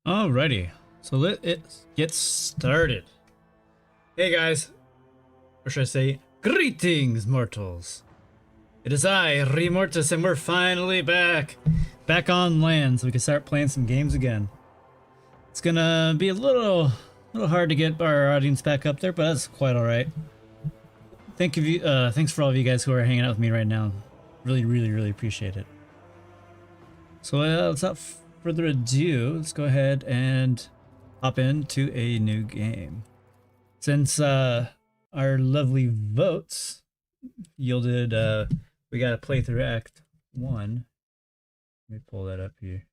Alrighty, so let it get started. Hey guys, or should I say, greetings mortals. It is I, Remortis, and we're finally back on land so we can start playing some games again. It's gonna be a little hard to get our audience back up there, but that's quite alright. Thanks for all of you guys who are hanging out with me right now. Really appreciate it. So without further ado, let's go ahead and hop into a new game. Since our lovely votes yielded, we got to play through Act 1. Let me pull that up here.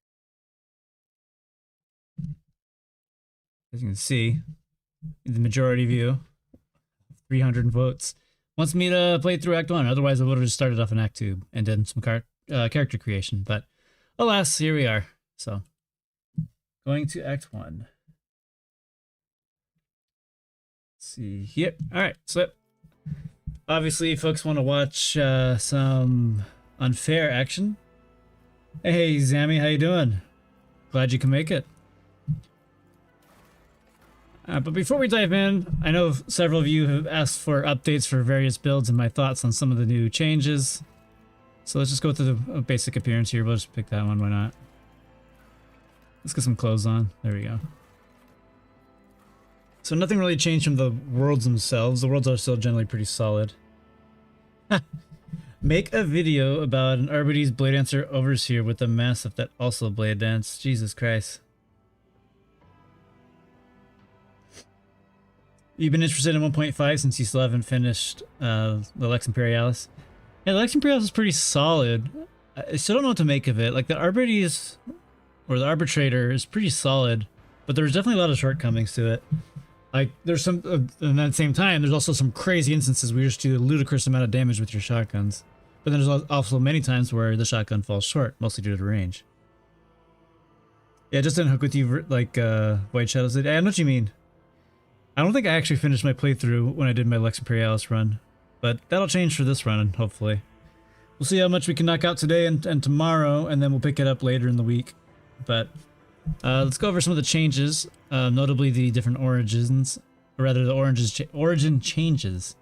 As you can see, the majority view, 300 votes, wants me to play through Act 1. Otherwise, I would have just started off in Act 2 and done some character creation. But alas, here we are. So, going to Act 1. Let's see here. Alright, so obviously folks want to watch some unfair action. Hey Zammy, how you doing? Glad you can make it. But before we dive in, I know several of you have asked for updates for various builds and my thoughts on some of the new changes. So let's just go through the basic appearance here. We'll just pick that one, why not? Let's get some clothes on. There we go. So nothing really changed from the worlds themselves. The worlds are still generally pretty solid. Make a video about an Arbites Blade Dancer Overseer with a Massive that also Blade Dance. Jesus Christ. You've been interested in 1.5 since you still haven't finished the Lex Imperialis. Yeah, the Lex Imperialis is pretty solid. I still don't know what to make of it. Like the Arbites, or the Arbitrator, is pretty solid, but there's definitely a lot of shortcomings to it. Like there's some, and at the same time, there's also some crazy instances where you just do a ludicrous amount of damage with your shotguns. But then there's also many times where the shotgun falls short, mostly due to range. Yeah, just didn't hook with you like White Shadows did. I know what you mean. I don't think I actually finished my playthrough when I did my Lex Imperialis run, but that'll change for this run, hopefully. We'll see how much we can knock out today and tomorrow, and then we'll pick it up later in the week. But let's go over some of the changes, notably the different origins, or rather the origin changes.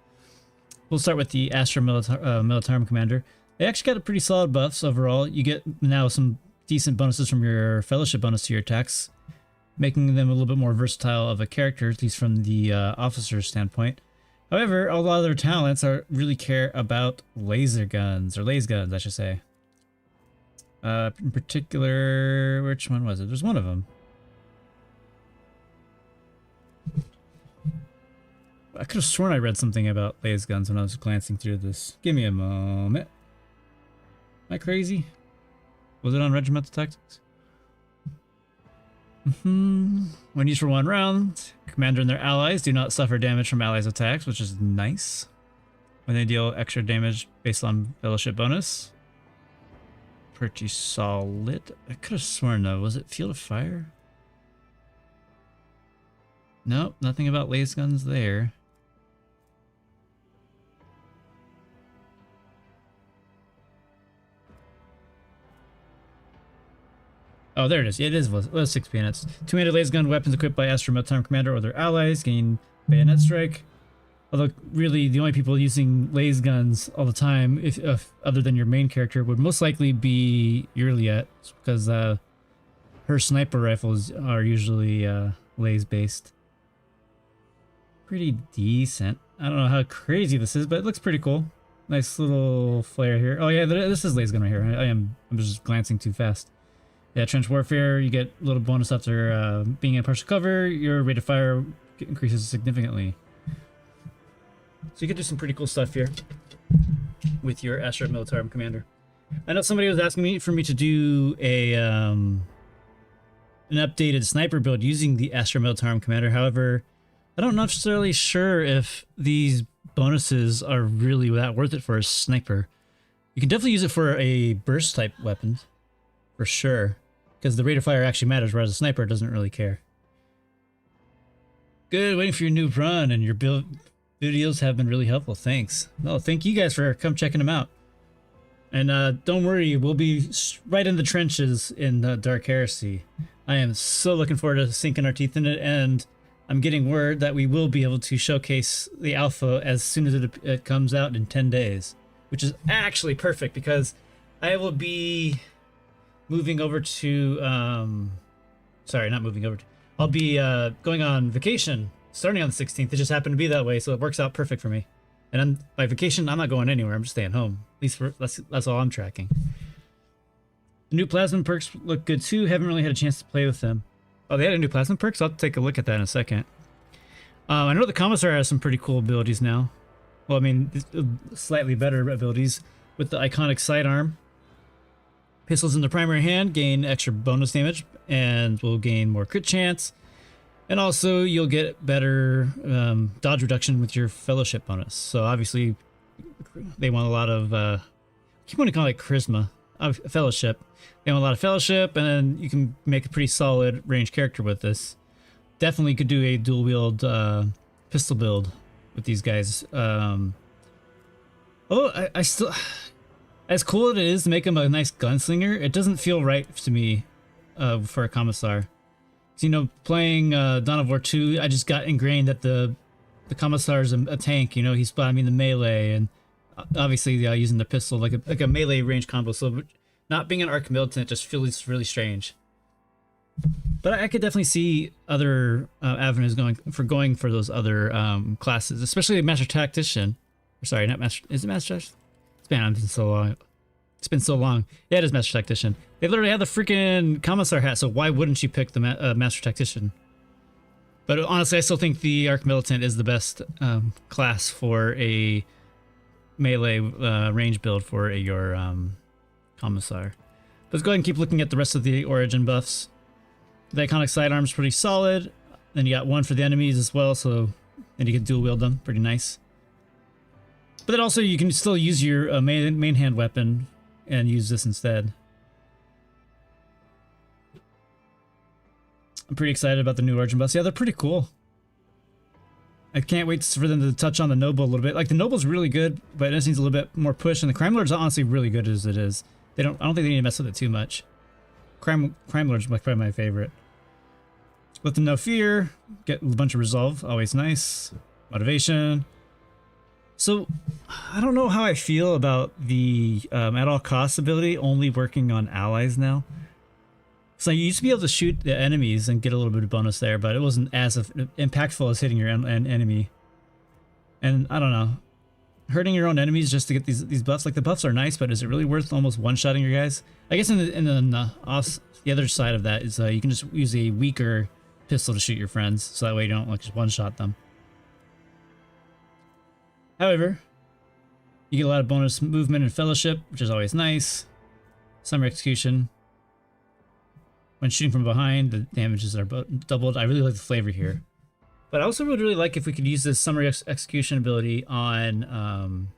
We'll start with the Astra Militarum Commander. They actually got a pretty solid buffs overall. You get now some decent bonuses from your Fellowship bonus to your attacks, making them a little bit more versatile of a character, at least from the officer's standpoint. However, a lot of their talents really care about laser guns, or laser guns, I should say. In particular, which one was it? There's one of them. I could have sworn I read something about laser guns when I was glancing through this. Give me a moment. Am I crazy? Was it on Regimental Tactics? When used for one round, commander and their allies do not suffer damage from allies' attacks, which is nice. When they deal extra damage based on Fellowship bonus. Pretty solid. I could have sworn though, was it Field of Fire? Nope, nothing about laser guns there. Oh, there it is. It was 6 bayonets. Two-handed laser gun weapons equipped by Astra Militarum Commander or their allies gain bayonet strike. Although, really, the only people using laser guns all the time, if other than your main character, would most likely be Yurliet, because her sniper rifles are usually laser-based. Pretty decent. I don't know how crazy this is, but it looks pretty cool. Nice little flare here. Oh yeah, this is laser gun right here. I'm just glancing too fast. Yeah, trench warfare, you get a little bonus after being in partial cover. Your rate of fire increases significantly. So you can do some pretty cool stuff here with your Astra Militarum Commander. I know somebody was asking for me to do an updated sniper build using the Astra Militarum Commander. However, I'm not necessarily sure if these bonuses are really that worth it for a sniper. You can definitely use it for a burst type weapon. For sure, because the rate of fire actually matters, whereas a sniper doesn't really care. Good, waiting for your new run, and your build videos have been really helpful. Thanks. No, thank you guys for checking them out. And don't worry, we'll be right in the trenches in Dark Heresy. I am so looking forward to sinking our teeth in it, and I'm getting word that we will be able to showcase the alpha as soon as it comes out in 10 days, which is actually perfect because I will be moving over to, sorry, not moving over to, I'll be going on vacation starting on the 16th. It just happened to be that way, so it works out perfect for me. And by vacation, I'm not going anywhere. I'm just staying home. At least that's all I'm tracking. The new plasma perks look good too. Haven't really had a chance to play with them. Oh, they had a new plasma perks? I'll take a look at that in a second. I know the Commissar has some pretty cool abilities now. Well, I mean, slightly better abilities with the iconic sidearm. Pistols in the primary hand gain extra bonus damage and will gain more crit chance. And also, you'll get better dodge reduction with your fellowship bonus. So obviously, they want a lot of, I keep wanting to call it charisma, fellowship. They want a lot of fellowship, and then you can make a pretty solid range character with this. Definitely could do a dual wield pistol build with these guys. Although I still, as cool as it is to make him a nice gunslinger, it doesn't feel right to me for a Commissar. So, you know, playing Dawn of War 2, I just got ingrained that the Commissar is a tank. You know, he's spamming the melee, and obviously using the pistol like a melee range combo. So not being an arc militant just feels really strange. But I could definitely see other avenues going for those other classes, especially Master Tactician. Or sorry, not Master. Is it Master Tactician? It's been so long. It's been so long. Yeah, it is Master Tactician. They literally have the freaking Commissar hat, so why wouldn't you pick the Master Tactician? But honestly, I still think the Arc Militant is the best class for a melee range build for your Commissar. Let's go ahead and keep looking at the rest of the Origin buffs. The iconic sidearm's pretty solid. Then you got one for the enemies as well, so then you can dual wield them. Pretty nice. But then also you can still use your main hand weapon and use this instead. I'm pretty excited about the new Origin buffs. Yeah, they're pretty cool. I can't wait for them to touch on the Noble a little bit. Like, the Noble's really good, but it just needs a little bit more push, and the Crime Lord's honestly really good as it is. I don't think they need to mess with it too much. Crime Lord's probably my favorite. With the No Fear, get a bunch of resolve, always nice. Motivation. So, I don't know how I feel about the at all costs ability only working on allies now. So you used to be able to shoot the enemies and get a little bit of bonus there, but it wasn't as impactful as hitting your enemy. And I don't know, hurting your own enemies just to get these buffs, like the buffs are nice, but is it really worth almost one-shotting your guys? I guess the other side of that is you can just use a weaker pistol to shoot your friends, so that way you don't like just one-shot them. However, you get a lot of bonus movement and fellowship, which is always nice. Summer Execution. When shooting from behind, the damages are doubled. I really like the flavor here. But I also would really like if we could use this Summer Execution ability on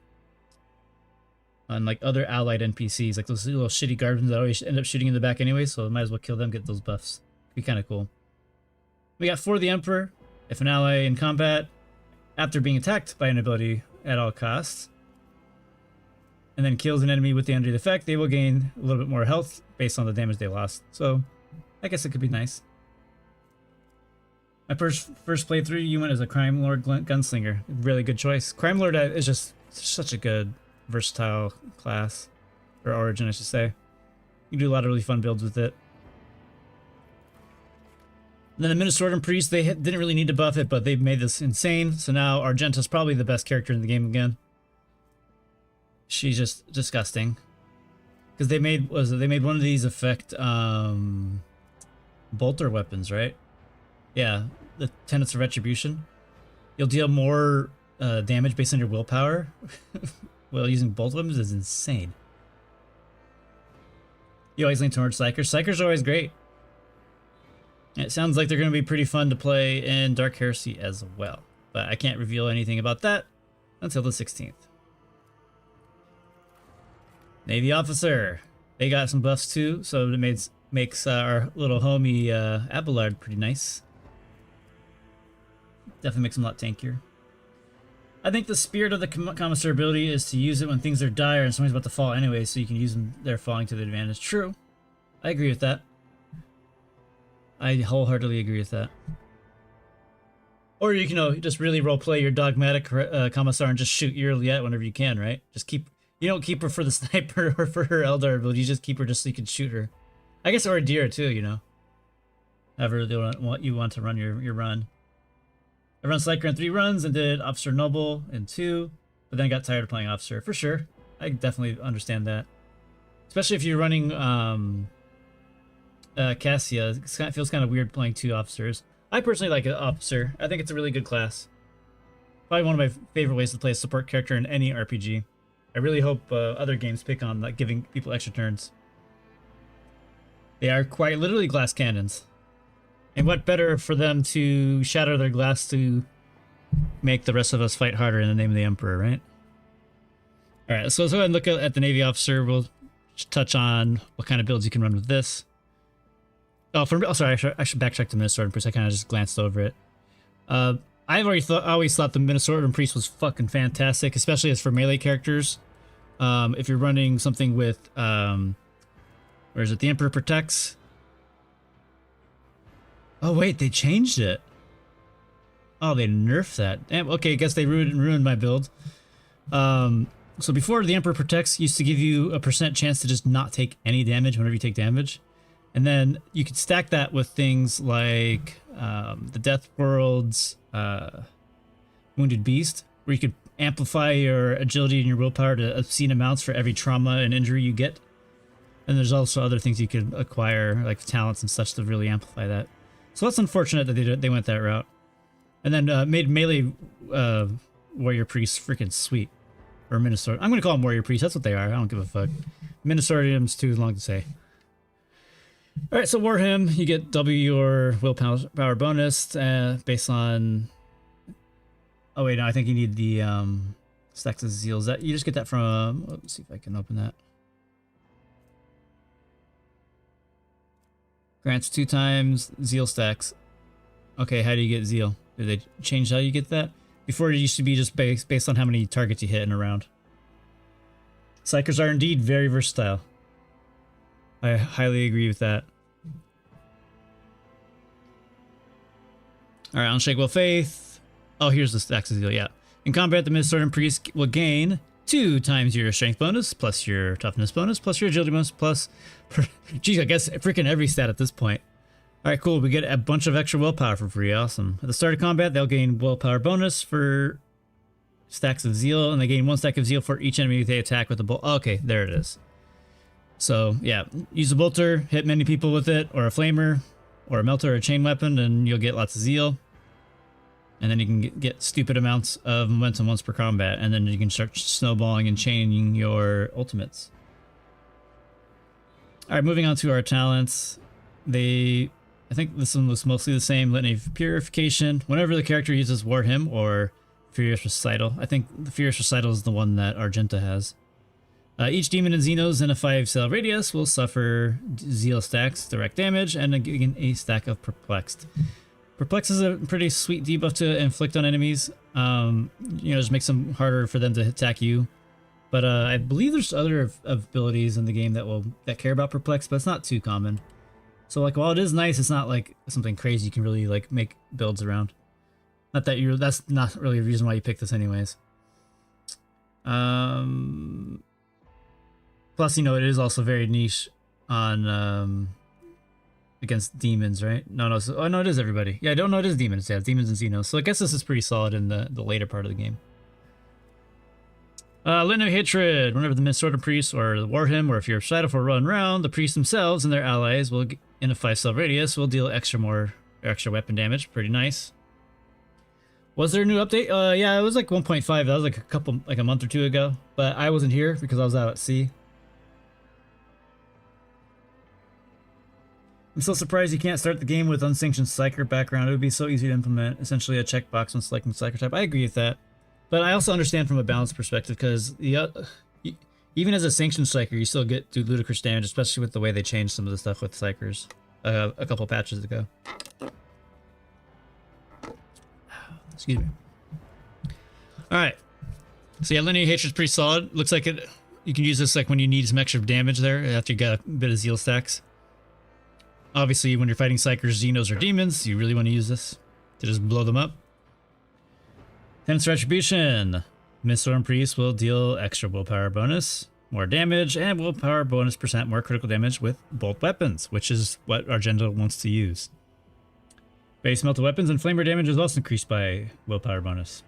like other allied NPCs, like those little shitty guardians that always end up shooting in the back anyway, so I might as well kill them, get those buffs. Be kind of cool. We got For the Emperor. If an ally in combat, after being attacked by an ability at all costs, and then kills an enemy with the undead effect, they will gain a little bit more health based on the damage they lost. So, I guess it could be nice. My first playthrough, you went as a Crime Lord Gunslinger. Really good choice. Crime Lord is just such a good, versatile class. Or Origin, I should say. You can do a lot of really fun builds with it. And then the Minnesota Priest, they didn't really need to buff it, but they've made this insane. So now Argenta's probably the best character in the game again. She's just disgusting. Because they made one of these affect bolter weapons, right? Yeah, the Tenets of Retribution. You'll deal more damage based on your willpower while using bolt weapons is insane. You always lean towards Psychers. Psychers are always great. And it sounds like they're going to be pretty fun to play in Dark Heresy as well. But I can't reveal anything about that until the 16th. Navy Officer. They got some buffs too, so it makes our little homie Abelard pretty nice. Definitely makes him a lot tankier. I think the spirit of the Commissar ability is to use it when things are dire and somebody's about to fall anyway, so you can use them there falling to the advantage. True. I agree with that. I wholeheartedly agree with that. Or you can just really roleplay your dogmatic commissar and just shoot your Liette whenever you can, right? Just keep. You don't keep her for the sniper or for her Eldar ability. You just keep her just so you can shoot her. I guess or a deer too. However you want to run your run. I run Psyker in 3 runs and did Officer Noble in 2, but then I got tired of playing Officer for sure. I definitely understand that, especially if you're running Cassia. It feels kind of weird playing 2 officers. I personally like an Officer. I think it's a really good class. Probably one of my favorite ways to play a support character in any RPG. I really hope other games pick on like giving people extra turns. They are quite literally glass cannons. And what better for them to shatter their glass to make the rest of us fight harder in the name of the Emperor, right? Alright, so let's go ahead and look at the Navy Officer. We'll touch on what kind of builds you can run with this. Sorry, I should backtrack to Minnesota Priest. I kind of just glanced over it. I've always thought the Minnesota Priest was fucking fantastic, especially as for melee characters. If you're running something with, where is it? The Emperor Protects. Oh wait, they changed it. Oh, they nerfed that. Damn, okay, I guess they ruined my build. So before, the Emperor Protects used to give you a % chance to just not take any damage whenever you take damage. And then you could stack that with things like the Death World's Wounded Beast, where you could amplify your agility and your willpower to obscene amounts for every trauma and injury you get. And there's also other things you could acquire, like talents and such, to really amplify that. So that's unfortunate that they went that route. And then made melee warrior priests freaking sweet. Or Minnesota. I'm going to call them warrior priests. That's what they are. I don't give a fuck. Minnesotium's too long to say. Alright, so War Him, you get double your willpower bonus based on... Oh wait, no, I think you need the stacks of zeal. Is that you just get that from... let's see if I can open that. Grants 2 times zeal stacks. Okay, how do you get zeal? Did they change how you get that? Before it used to be just based on how many targets you hit in a round. Psykers are indeed very versatile. I highly agree with that. Alright, Unshakable Faith. Oh, here's the stacks of zeal, yeah. In combat, the Minnesota Priest will gain 2 times your strength bonus, plus your toughness bonus, plus your agility bonus, plus... Geez, I guess freaking every stat at this point. Alright, cool. We get a bunch of extra willpower for free. Awesome. At the start of combat, they'll gain willpower bonus for stacks of zeal, and they gain 1 stack of zeal for each enemy they attack with a bolt. Okay, there it is. So, yeah. Use a bolter, hit many people with it, or a flamer, or a melter, or a chain weapon, and you'll get lots of zeal. And then you can get stupid amounts of momentum once per combat, and then you can start snowballing and chaining your ultimates. Alright, moving on to our talents. I think this one was mostly the same. Litany of Purification. Whenever the character uses War Hymn or Furious Recital. I think the Furious Recital is the one that Argenta has. Each demon and Xenos in a 5-cell radius will suffer zeal stacks, direct damage, and again a stack of Perplexed. Perplex is a pretty sweet debuff to inflict on enemies. Just makes them harder for them to attack you. But I believe there's other abilities in the game that care about Perplex, but it's not too common. So like, while it is nice, it's not like something crazy you can really like make builds around. Not that that's not really a reason why you pick this anyways. Plus, it is also very niche on against demons, right? No, it is everybody. Yeah, I don't know, it is demons. Yeah, demons and Xenos. So I guess this is pretty solid in the later part of the game. Litany of Hatred. Whenever the Minnesota Priest or the War Hymn or if you're excited for a run round, the priests themselves and their allies will, in a 5-cell radius, will deal extra weapon damage. Pretty nice. Was there a new update? Yeah, it was like 1.5. That was like a month or 2 ago. But I wasn't here because I was out at sea. I'm so surprised you can't start the game with unsanctioned Psyker background. It would be so easy to implement. Essentially a checkbox when selecting Psyker type. I agree with that. But I also understand from a balance perspective, because even as a sanctioned Psyker, you still do ludicrous damage, especially with the way they changed some of the stuff with Psykers a couple patches ago. Excuse me. Alright. So yeah, Linear Hatred's pretty solid. Looks like you can use this like when you need some extra damage there, after you got a bit of zeal stacks. Obviously, when you're fighting Psychers, Xenos, or Demons, you really want to use this to just blow them up. Tenant's Retribution. Mindstorm Priest will deal extra willpower bonus, more damage, and willpower bonus % more critical damage with bolt weapons, which is what Argenta wants to use. Base melted weapons and flamer damage is also increased by willpower bonus.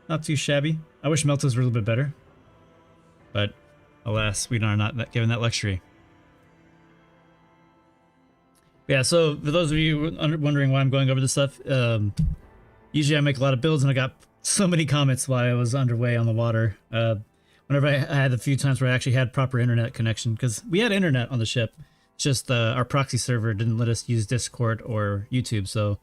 Not too shabby. I wish Meltas were a little bit better, but alas, we are not given that luxury. Yeah, so for those of you wondering why I'm going over this stuff, usually I make a lot of builds and I got so many comments while I was underway on the water. Whenever I had a few times where I actually had proper internet connection, because we had internet on the ship, it's just our proxy server didn't let us use Discord or YouTube, so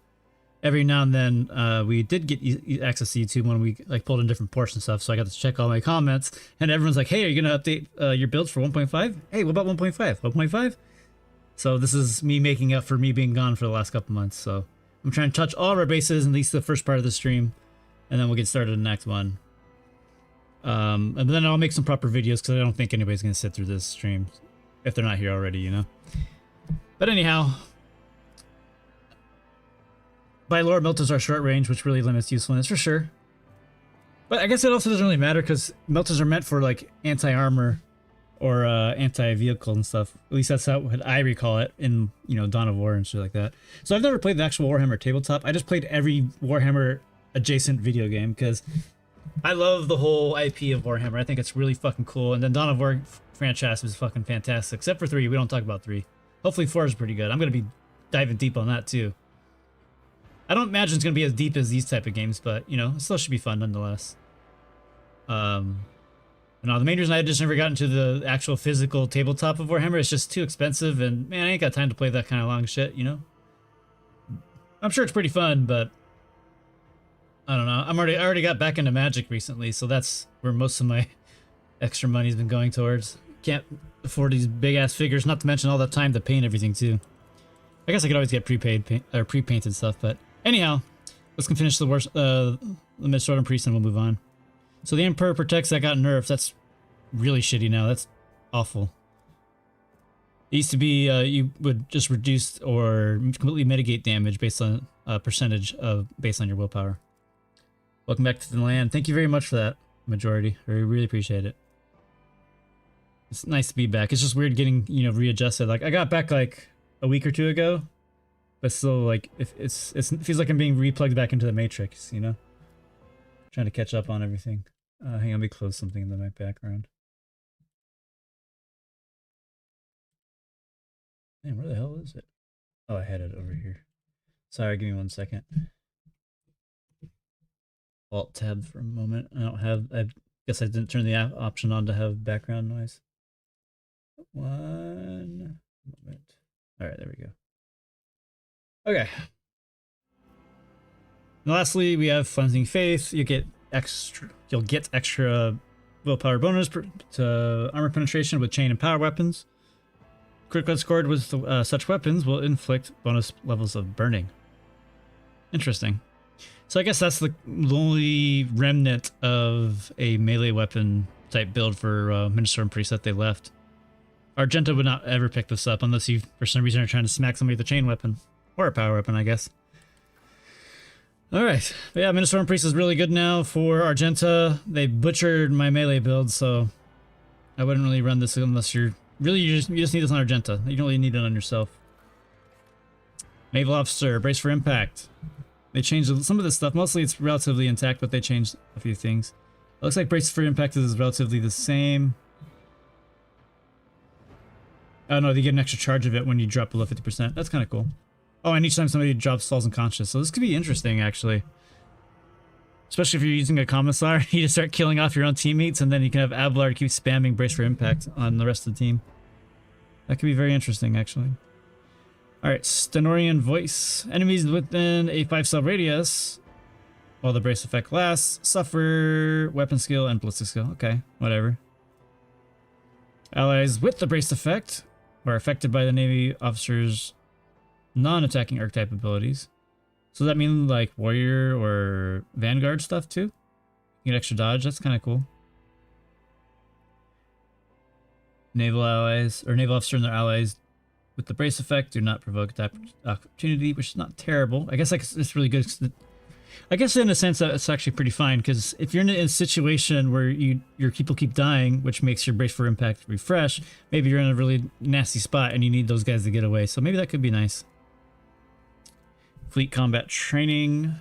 every now and then we did get access to YouTube when we like pulled in different ports and stuff, so I got to check all my comments, and everyone's like, hey, are you going to update your builds for 1.5? Hey, what about 1.5? 1.5? So this is me making up for me being gone for the last couple months. So I'm trying to touch all of our bases, at least the first part of the stream, and then we'll get started in Act 1. And then I'll make some proper videos because I don't think anybody's going to sit through this stream if they're not here already, you know. But anyhow, by lore, Meltas are short range, which really limits usefulness for sure. But I guess it also doesn't really matter because Meltas are meant for like anti-armor or anti-vehicle and stuff. At least that's how I recall it in, you know, Dawn of War and shit like that. So I've never played the actual Warhammer tabletop. I just played every Warhammer adjacent video game because I love the whole IP of Warhammer. I think it's really fucking cool. And then Dawn of War franchise was fucking fantastic. Except for 3. We don't talk about 3. Hopefully 4 is pretty good. I'm going to be diving deep on that too. I don't imagine it's going to be as deep as these type of games, but, you know, it still should be fun nonetheless. No, the main reason I just never got into the actual physical tabletop of Warhammer is just too expensive, and man, I ain't got time to play that kind of long shit, you know? I'm sure it's pretty fun, but I don't know. I already got back into Magic recently, so that's where most of my extra money's been going towards. Can't afford these big-ass figures, not to mention all that time to paint everything, too. I guess I could always get pre-painted stuff, but anyhow, let's finish the Mindstorm Priest and we'll move on. So the Emperor Protects that got nerfed. That's really shitty now. That's awful. It used to be you would just reduce or completely mitigate damage based on percentage based on your willpower. Welcome back to the land. Thank you very much for that, Majority. I really appreciate it. It's nice to be back. It's just weird getting, you know, readjusted. Like I got back like a week or two ago, but still like it feels like I'm being replugged back into the Matrix, you know? Trying to catch up on everything. Hang on, let me close something in the background. Man, where the hell is it? Oh, I had it over here. Sorry, give me 1 second. Alt tab for a moment. I guess I didn't turn the option on to have background noise. 1 moment. All right, there we go. Okay. And lastly, we have Cleansing Faith. You'll get extra willpower bonus to armor penetration with chain and power weapons. Critical scored with such weapons will inflict bonus levels of burning. Interesting. So I guess that's the only remnant of a melee weapon type build for Mindstorm Priest that they left. Argenta would not ever pick this up unless you, for some reason, are trying to smack somebody with a chain weapon. Or a power weapon, I guess. Alright. But yeah, Mindstorm Priest is really good now for Argenta. They butchered my melee build, so I wouldn't really run this unless you're... Really, you just need this on Argenta. You don't really need it on yourself. Naval Officer, brace for impact. They changed some of this stuff. Mostly it's relatively intact, but they changed a few things. It looks like brace for impact is relatively the same. Oh no, they get an extra charge of it when you drop below 50%. That's kind of cool. Oh, and each time somebody drops, falls unconscious. So this could be interesting, actually. Especially if you're using a Commissar, you just start killing off your own teammates, and then you can have Abelard keep spamming brace for impact on the rest of the team. That could be very interesting, actually. Alright, Stenorian Voice. Enemies within a 5-cell radius, while the brace effect lasts, suffer weapon skill and ballistic skill. Okay, whatever. Allies with the brace effect are affected by the Navy officer's non-attacking archetype abilities. So does that mean like warrior or vanguard stuff too? You get extra dodge, that's kind of cool. Naval allies, or naval officer and their allies with the brace effect, do not provoke that opportunity, which is not terrible. I guess like it's really good. I guess in a sense that it's actually pretty fine, because if you're in a situation where your people keep dying, which makes your brace for impact refresh, maybe you're in a really nasty spot and you need those guys to get away. So maybe that could be nice. Fleet combat training.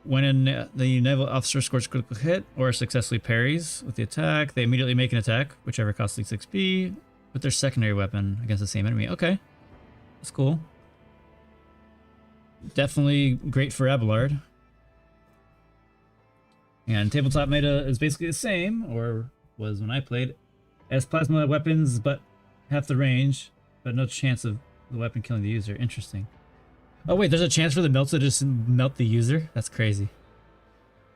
When the naval officer scores a critical hit or successfully parries with the attack, they immediately make an attack, whichever costs 6 XP, with their secondary weapon against the same enemy. Okay, that's cool. Definitely great for Abelard. And tabletop meta is basically the same, or was when I played, as plasma weapons, but half the range, but no chance of the weapon killing the user. Interesting. Oh wait, there's a chance for the melt to just melt the user? That's crazy.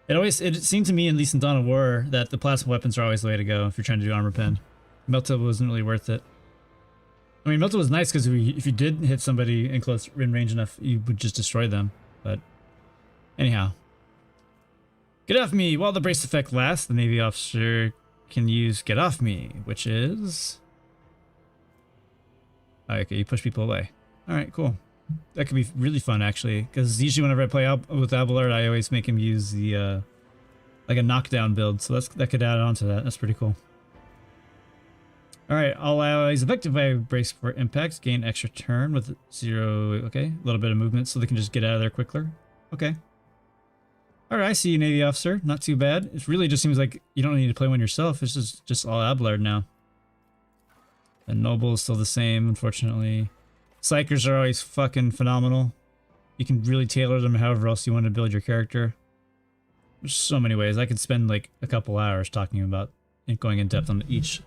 It seemed to me, at least in Dawn of War, that the plasma weapons are always the way to go if you're trying to do armor pen. Melta wasn't really worth it. I mean, Melta was nice because if you did hit somebody in close range enough, you would just destroy them. But anyhow. Get off me! While the brace effect lasts, the Navy officer can use get off me, which is... Oh, okay, you push people away. Alright, cool. That could be really fun, actually, because usually whenever I play with Abelard, I always make him use the, like a knockdown build, so that could add on to that. That's pretty cool. Alright, all allies affected by brace for impact gain extra turn with 0, okay, a little bit of movement so they can just get out of there quicker. Okay. Alright, I see you, Navy officer. Not too bad. It really just seems like you don't need to play one yourself. It's just all Abelard now. The noble is still the same, unfortunately. Psychers are always fucking phenomenal. You can really tailor them however else you want to build your character. There's so many ways. I could spend like a couple hours talking about and going in depth on each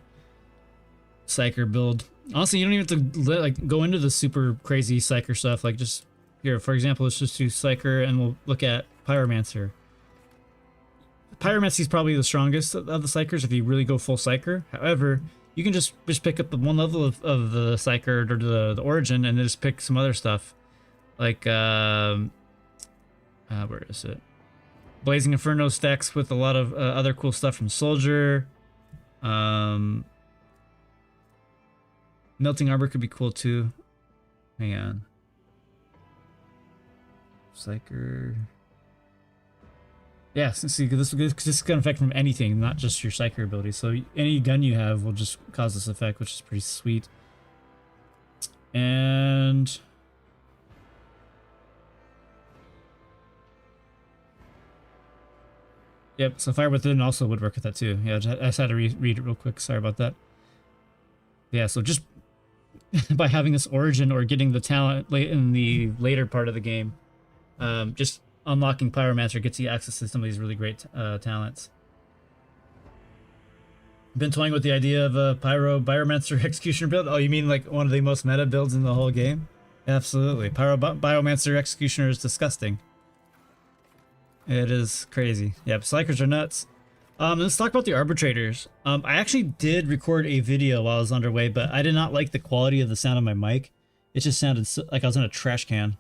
Psyker build. Honestly, you don't even have to like go into the super crazy Psyker stuff. Like just here, for example, let's just do Psyker and we'll look at Pyromancer. Pyromancy is probably the strongest of the Psychers if you really go full Psyker. However, you can just pick up the one level of the Psyker or the origin and then just pick some other stuff. Like, where is it? Blazing Inferno stacks with a lot of other cool stuff from Soldier. Melting Arbor could be cool too. Hang on. Psyker. Yeah, see, this can affect from anything, not just your Psyker ability. So any gun you have will just cause this effect, which is pretty sweet. And yep, so Fire Within also would work with that too. Yeah, I just had to read it real quick. Sorry about that. Yeah, so just by having this origin or getting the talent late in the later part of the game, just unlocking Pyromancer gets you access to some of these really great talents. Been toying with the idea of a Pyromancer Executioner build. Oh, you mean like one of the most meta builds in the whole game? Absolutely. Biomancer Executioner is disgusting. It is crazy. Yeah, Psychers are nuts. Let's talk about the Arbitrators. I actually did record a video while I was underway, but I did not like the quality of the sound of my mic. It just sounded like I was in a trash can.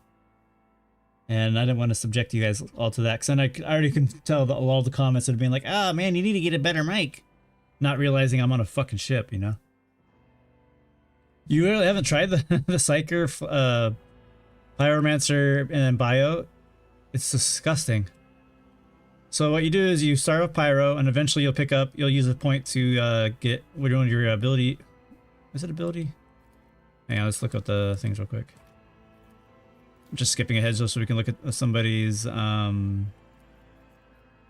And I didn't want to subject you guys all to that, because then I already can tell that a lot of the comments had been like, "Ah, oh, man, you need to get a better mic." Not realizing I'm on a fucking ship, you know? You really haven't tried the Psyker, Pyromancer, and then Bio? It's disgusting. So what you do is you start with Pyro, and eventually you'll use a point to get one of your ability. Is it ability? Hang on, let's look up the things real quick. I'm just skipping ahead so we can look at somebody's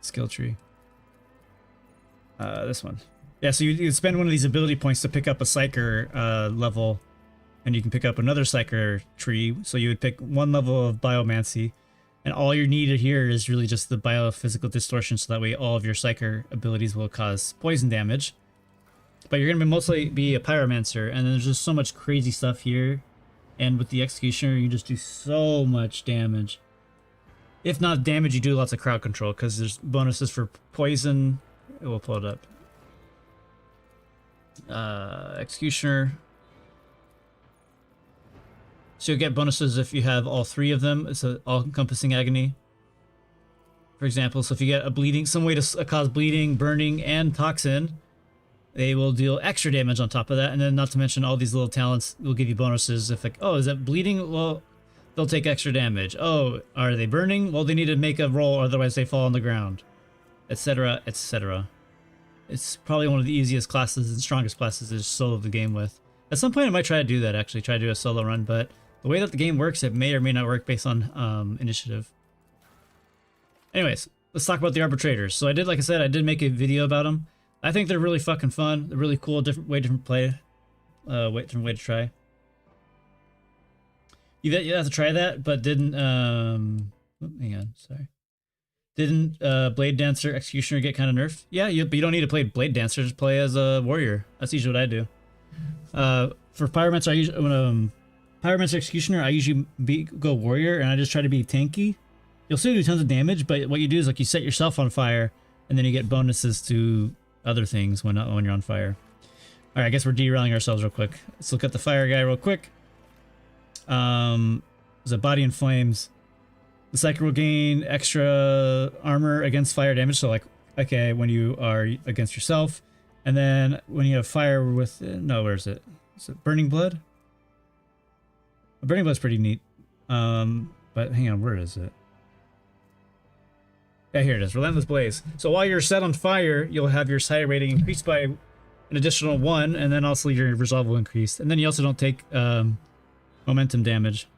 skill tree. This one. Yeah, so you spend one of these ability points to pick up a Psyker level, and you can pick up another Psyker tree. So you would pick one level of Biomancy, and all you need here is really just the Biophysical Distortion, so that way all of your Psyker abilities will cause poison damage. But you're going to mostly be a Pyromancer, and then there's just so much crazy stuff here. And with the Executioner, you just do so much damage. If not damage, you do lots of crowd control, because there's bonuses for poison. We'll pull it up. Executioner. So you'll get bonuses if you have all three of them. It's an all-encompassing agony. For example, so if you get a bleeding, some way to cause bleeding, burning, and toxin, they will deal extra damage on top of that. And then not to mention all these little talents will give you bonuses. If like, oh, is that bleeding? Well, they'll take extra damage. Oh, are they burning? Well, they need to make a roll, otherwise they fall on the ground, etc., etc. It's probably one of the easiest classes and strongest classes to solo the game with. At some point I might try to do that, actually, try to do a solo run, but the way that the game works, it may or may not work based on initiative. Anyways, let's talk about the arbitrators. So I did, like I said, I did make a video about them. I think they're really fucking fun. They're really cool, different way to try. You have to try that, but didn't hang on, sorry. Didn't Blade Dancer Executioner get kind of nerfed? Yeah, but you don't need to play Blade Dancer, just play as a warrior. That's usually what I do. For Pyromancer, I usually Pyromancer Executioner, I usually go warrior, and I just try to be tanky. You'll still do tons of damage, but what you do is like you set yourself on fire, and then you get bonuses to other things when you're on fire. All right, I guess we're derailing ourselves real quick. Let's look at the fire guy real quick. There's a body in flames. The psyker will gain extra armor against fire damage. So like, okay, when you are against yourself, and then when you have fire with, no, where is it? Is it Burning Blood? Burning Blood's pretty neat. But hang on, where is it? Yeah, here it is, Relentless Blaze. So while you're set on fire, you'll have your Sire rating increased by an additional 1, and then also your resolve will increase. And then you also don't take momentum damage.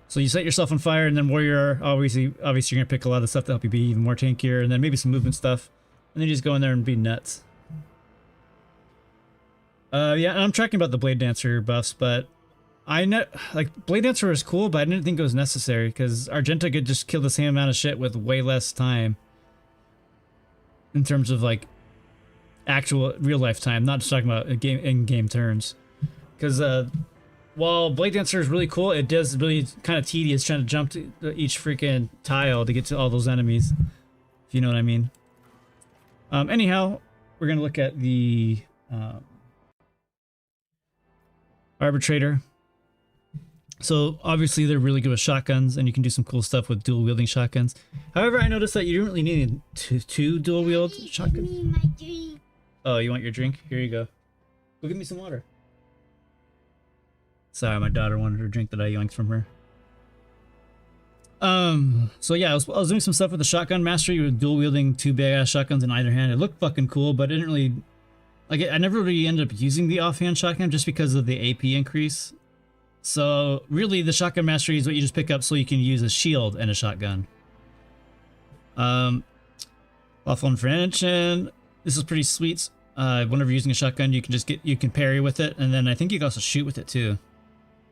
So you set yourself on fire, and then warrior, obviously you're gonna pick a lot of stuff to help you be even more tankier, and then maybe some movement stuff, and then you just go in there and be nuts. Yeah, and I'm tracking about the Blade Dancer buffs, but like Blade Dancer was cool, but I didn't think it was necessary because Argenta could just kill the same amount of shit with way less time. In terms of like actual real life time, not just talking about in-game turns. Because while Blade Dancer is really cool, it does really kind of tedious trying to jump to each freaking tile to get to all those enemies, if you know what I mean. Anyhow, we're gonna look at the Arbitrator. So obviously they're really good with shotguns, and you can do some cool stuff with dual wielding shotguns. However, I noticed that you don't really need two dual wield shotguns. Oh, you want your drink? Here you go. Go get me some water. Sorry, my daughter wanted her drink that I yoinked from her. So yeah, I was doing some stuff with the shotgun mastery with dual wielding 2 big ass shotguns in either hand. It looked fucking cool, but it didn't really, like, I never really ended up using the offhand shotgun just because of the AP increase. So really the shotgun mastery is what you just pick up so you can use a shield and a shotgun. Lawful Infraction. This is pretty sweet. Whenever you're using a shotgun, you can parry with it, and then I think you can also shoot with it too.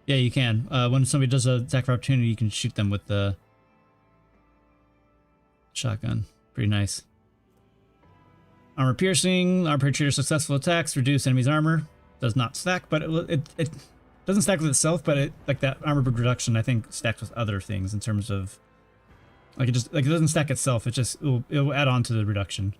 Yeah, you can. When somebody does an attack for opportunity, you can shoot them with the shotgun. Pretty nice. Armor piercing. Arbitrator successful attacks reduce enemy's armor. Does not stack, but it doesn't stack with itself, but it, like that armor reduction, I think stacks with other things in terms of like it doesn't stack itself. It just it'll add on to the reduction.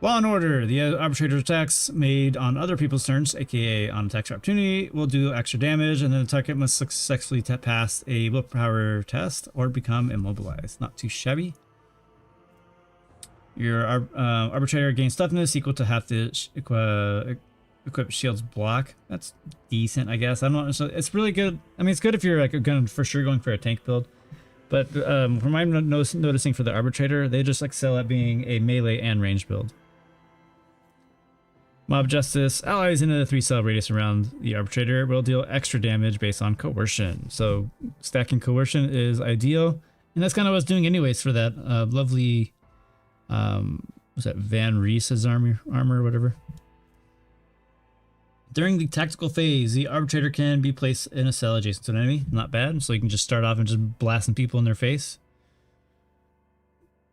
Law and Order. The arbitrator attacks made on other people's turns, aka on attacks for opportunity, will do extra damage, and then the target must successfully pass a willpower test or become immobilized. Not too shabby. Your arbitrator gains toughness equal to half the equip shield's block. That's decent, I guess. I don't know. So it's really good. I mean, it's good if you're like for sure going for a tank build. But from my noticing for the arbitrator, they just excel at being a melee and range build. Mob Justice. Allies in a 3-cell radius around the arbitrator will deal extra damage based on coercion. So stacking coercion is ideal, and that's kind of what I was doing anyways for that lovely, was that Van Reese's armor or whatever. During the tactical phase, the arbitrator can be placed in a cell adjacent to an enemy. Not bad, so you can just start off and just blasting people in their face.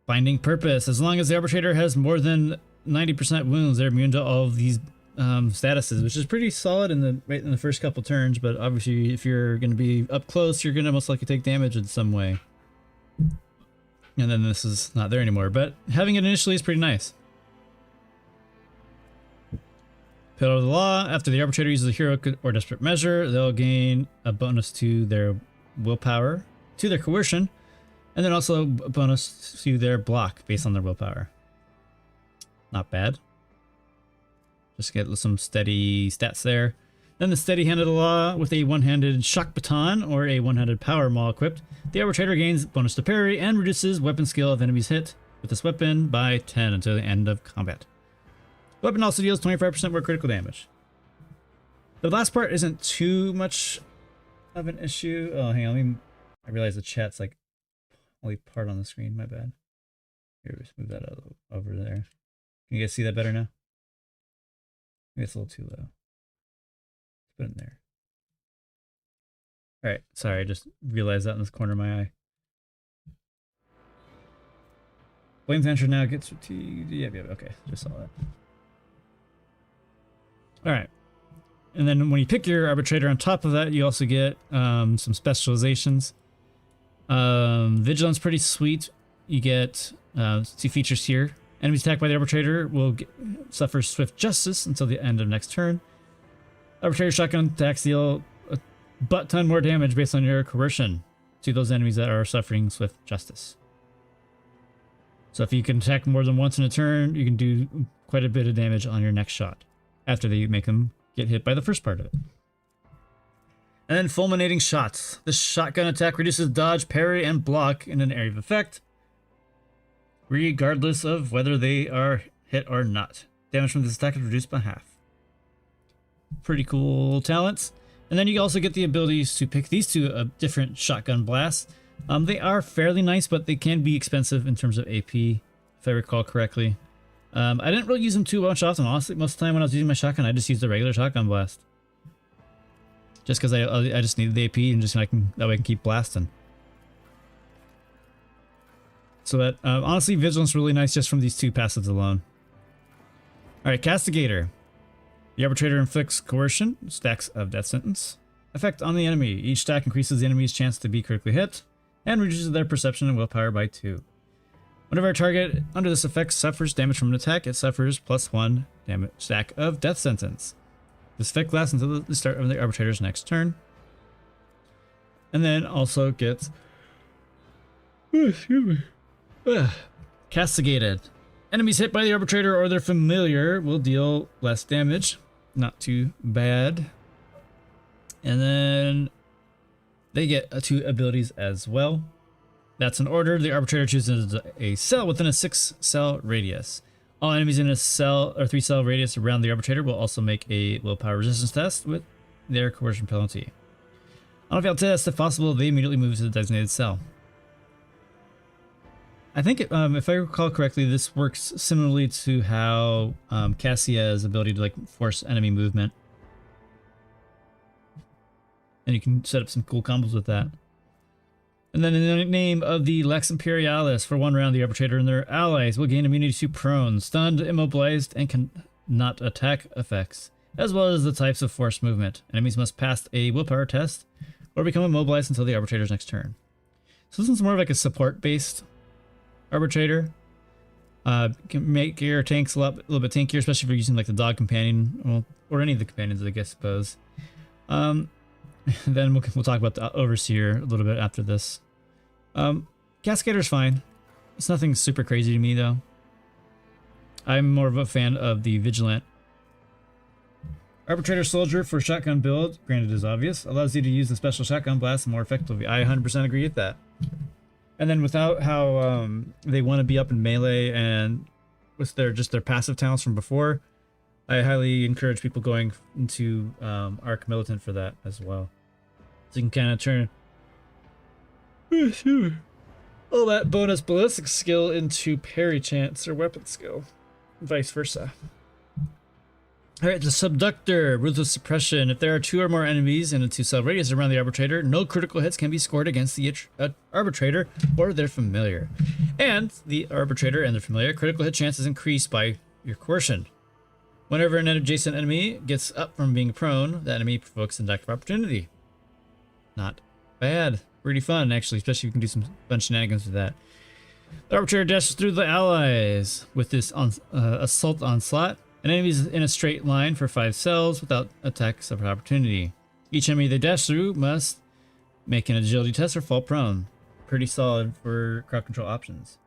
Binding Purpose. As long as the arbitrator has more than 90% wounds, they're immune to all of these statuses, which is pretty solid in the first couple turns, but obviously if you're going to be up close, you're going to most likely take damage in some way. And then this is not there anymore, but having it initially is pretty nice. Pillar of the Law. After the arbitrator uses a hero or desperate measure, they'll gain a bonus to their willpower, to their coercion, and then also a bonus to their block based on their willpower. Not bad. Just get some steady stats there. Then the steady hand of the law with a one-handed shock baton or a one-handed power maul equipped. The arbitrator gains bonus to parry and reduces weapon skill of enemies hit with this weapon by 10 until the end of combat. The weapon also deals 25% more critical damage. The last part isn't too much of an issue. Oh, hang on. I realize the chat's like only part on the screen. My bad. Here, let's move that over there. Can you guys see that better now? Maybe it's a little too low. Put it in there. Alright, sorry, I just realized that in this corner of my eye. Flames Answer now gets fatigued. Yeah, okay, just saw that. Alright. And then when you pick your arbitrator on top of that, you also get some specializations. Vigilance, pretty sweet. You get 2 features here. Enemies attacked by the arbitrator will suffer swift justice until the end of next turn. Arbitrator shotgun attacks deal a butt-ton more damage based on your coercion to those enemies that are suffering swift justice. So if you can attack more than once in a turn, you can do quite a bit of damage on your next shot after they make them get hit by the first part of it. And then fulminating shots. This shotgun attack reduces dodge, parry, and block in an area of effect, regardless of whether they are hit or not. Damage from this attack is reduced by half. Pretty cool talents. And then you also get the abilities to pick these 2 different shotgun blasts. They are fairly nice, but they can be expensive in terms of AP, if I recall correctly. I didn't really use them too much often. Honestly, most of the time when I was using my shotgun, I just used the regular shotgun blast. Just because I just needed the AP and just that way I can keep blasting. So that, honestly, Vigilance is really nice just from these 2 passives alone. Alright, Castigator. The arbitrator inflicts coercion, stacks of death sentence. Effect on the enemy. Each stack increases the enemy's chance to be critically hit, and reduces their perception and willpower by 2. Whenever a target under this effect suffers damage from an attack, it suffers +1 stack of death sentence. This effect lasts until the start of the arbitrator's next turn. And then also gets... Castigated. Enemies hit by the arbitrator or their familiar will deal less damage. Not too bad. And then they get 2 abilities as well. That's an order. The arbitrator chooses a cell within a 6-cell radius. All enemies in a cell or 3-cell radius around the arbitrator will also make a willpower resistance test with their coercion penalty. On a failed test, if possible, they immediately move to the designated cell. I think, if I recall correctly, this works similarly to how Cassia's ability to force enemy movement. And you can set up some cool combos with that. And then in the name of the Lex Imperialis, for 1 round, the arbitrator and their allies will gain immunity to prone, stunned, immobilized, and cannot attack effects, as well as the types of force movement. Enemies must pass a willpower test or become immobilized until the arbitrator's next turn. So this one's more of like a support-based arbitrator. Can make your tanks a little bit tankier, especially if you're using like the dog companion, or any of the companions, I guess, suppose. Then we'll talk about the overseer a little bit after this. Cascader's fine. It's nothing super crazy to me though. I'm more of a fan of the vigilant. Arbitrator Soldier for shotgun build, granted is obvious, allows you to use the special shotgun blast more effectively. I 100% agree with that. And then without how they want to be up in melee and with their passive talents from before, I highly encourage people going into Arc Militant for that as well. So you can kind of turn all that bonus ballistic skill into parry chance or weapon skill, vice versa. Alright, the Subductor, Ruthless Suppression. If there are 2 or more enemies in a 2-cell radius around the arbitrator, no critical hits can be scored against the arbitrator or their familiar. And the arbitrator and their familiar, critical hit chance is increased by your coercion. Whenever an adjacent enemy gets up from being prone, the enemy provokes an attack of opportunity. Not bad. Pretty fun, actually, especially if you can do some fun shenanigans with that. The arbitrator dashes through the allies with this assault onslaught. An enemy is in a straight line for 5 cells without attacks of opportunity. Each enemy they dash through must make an agility test or fall prone. Pretty solid for crowd control options.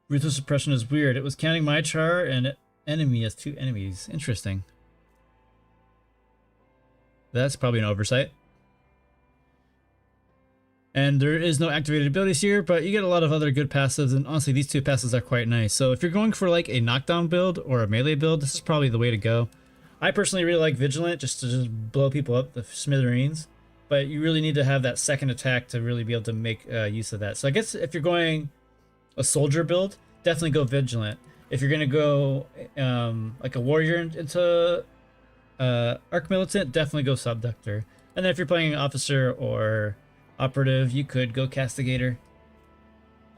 Ruthless suppression is weird. It was counting my char and enemy as 2 enemies. Interesting. That's probably an oversight. And there is no activated abilities here, but you get a lot of other good passives, and honestly, these 2 passives are quite nice. So if you're going for like a knockdown build or a melee build, this is probably the way to go. I personally really like Vigilant, just to just blow people up the smithereens, but you really need to have that second attack to really be able to make use of that. So I guess if you're going a soldier build, definitely go Vigilant. If you're going to go like a warrior into Arc Militant, definitely go Subductor. And then if you're playing officer or operative, you could go Castigator.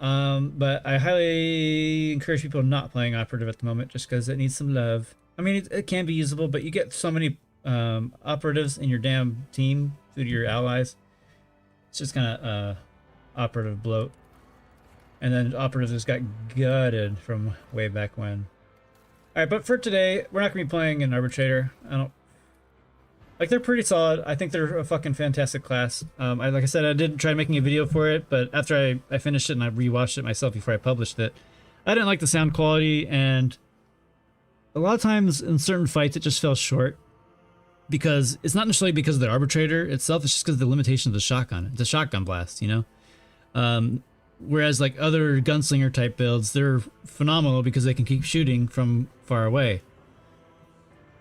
But I highly encourage people not playing operative at the moment, just because it needs some love. I mean, it can be usable, but you get so many operatives in your damn team through to your allies. It's just kind of operative bloat. And then operatives just got gutted from way back when. Alright, but for today, we're not going to be playing an arbitrator. I don't... Like, they're pretty solid. I think they're a fucking fantastic class. Like I said, I did try making a video for it, but after I finished it and I rewatched it myself before I published it, I didn't like the sound quality, and a lot of times in certain fights it just fell short. Because it's not necessarily because of the arbitrator itself, it's just because of the limitation of the shotgun blast, you know? Whereas like other gunslinger type builds, they're phenomenal because they can keep shooting from far away.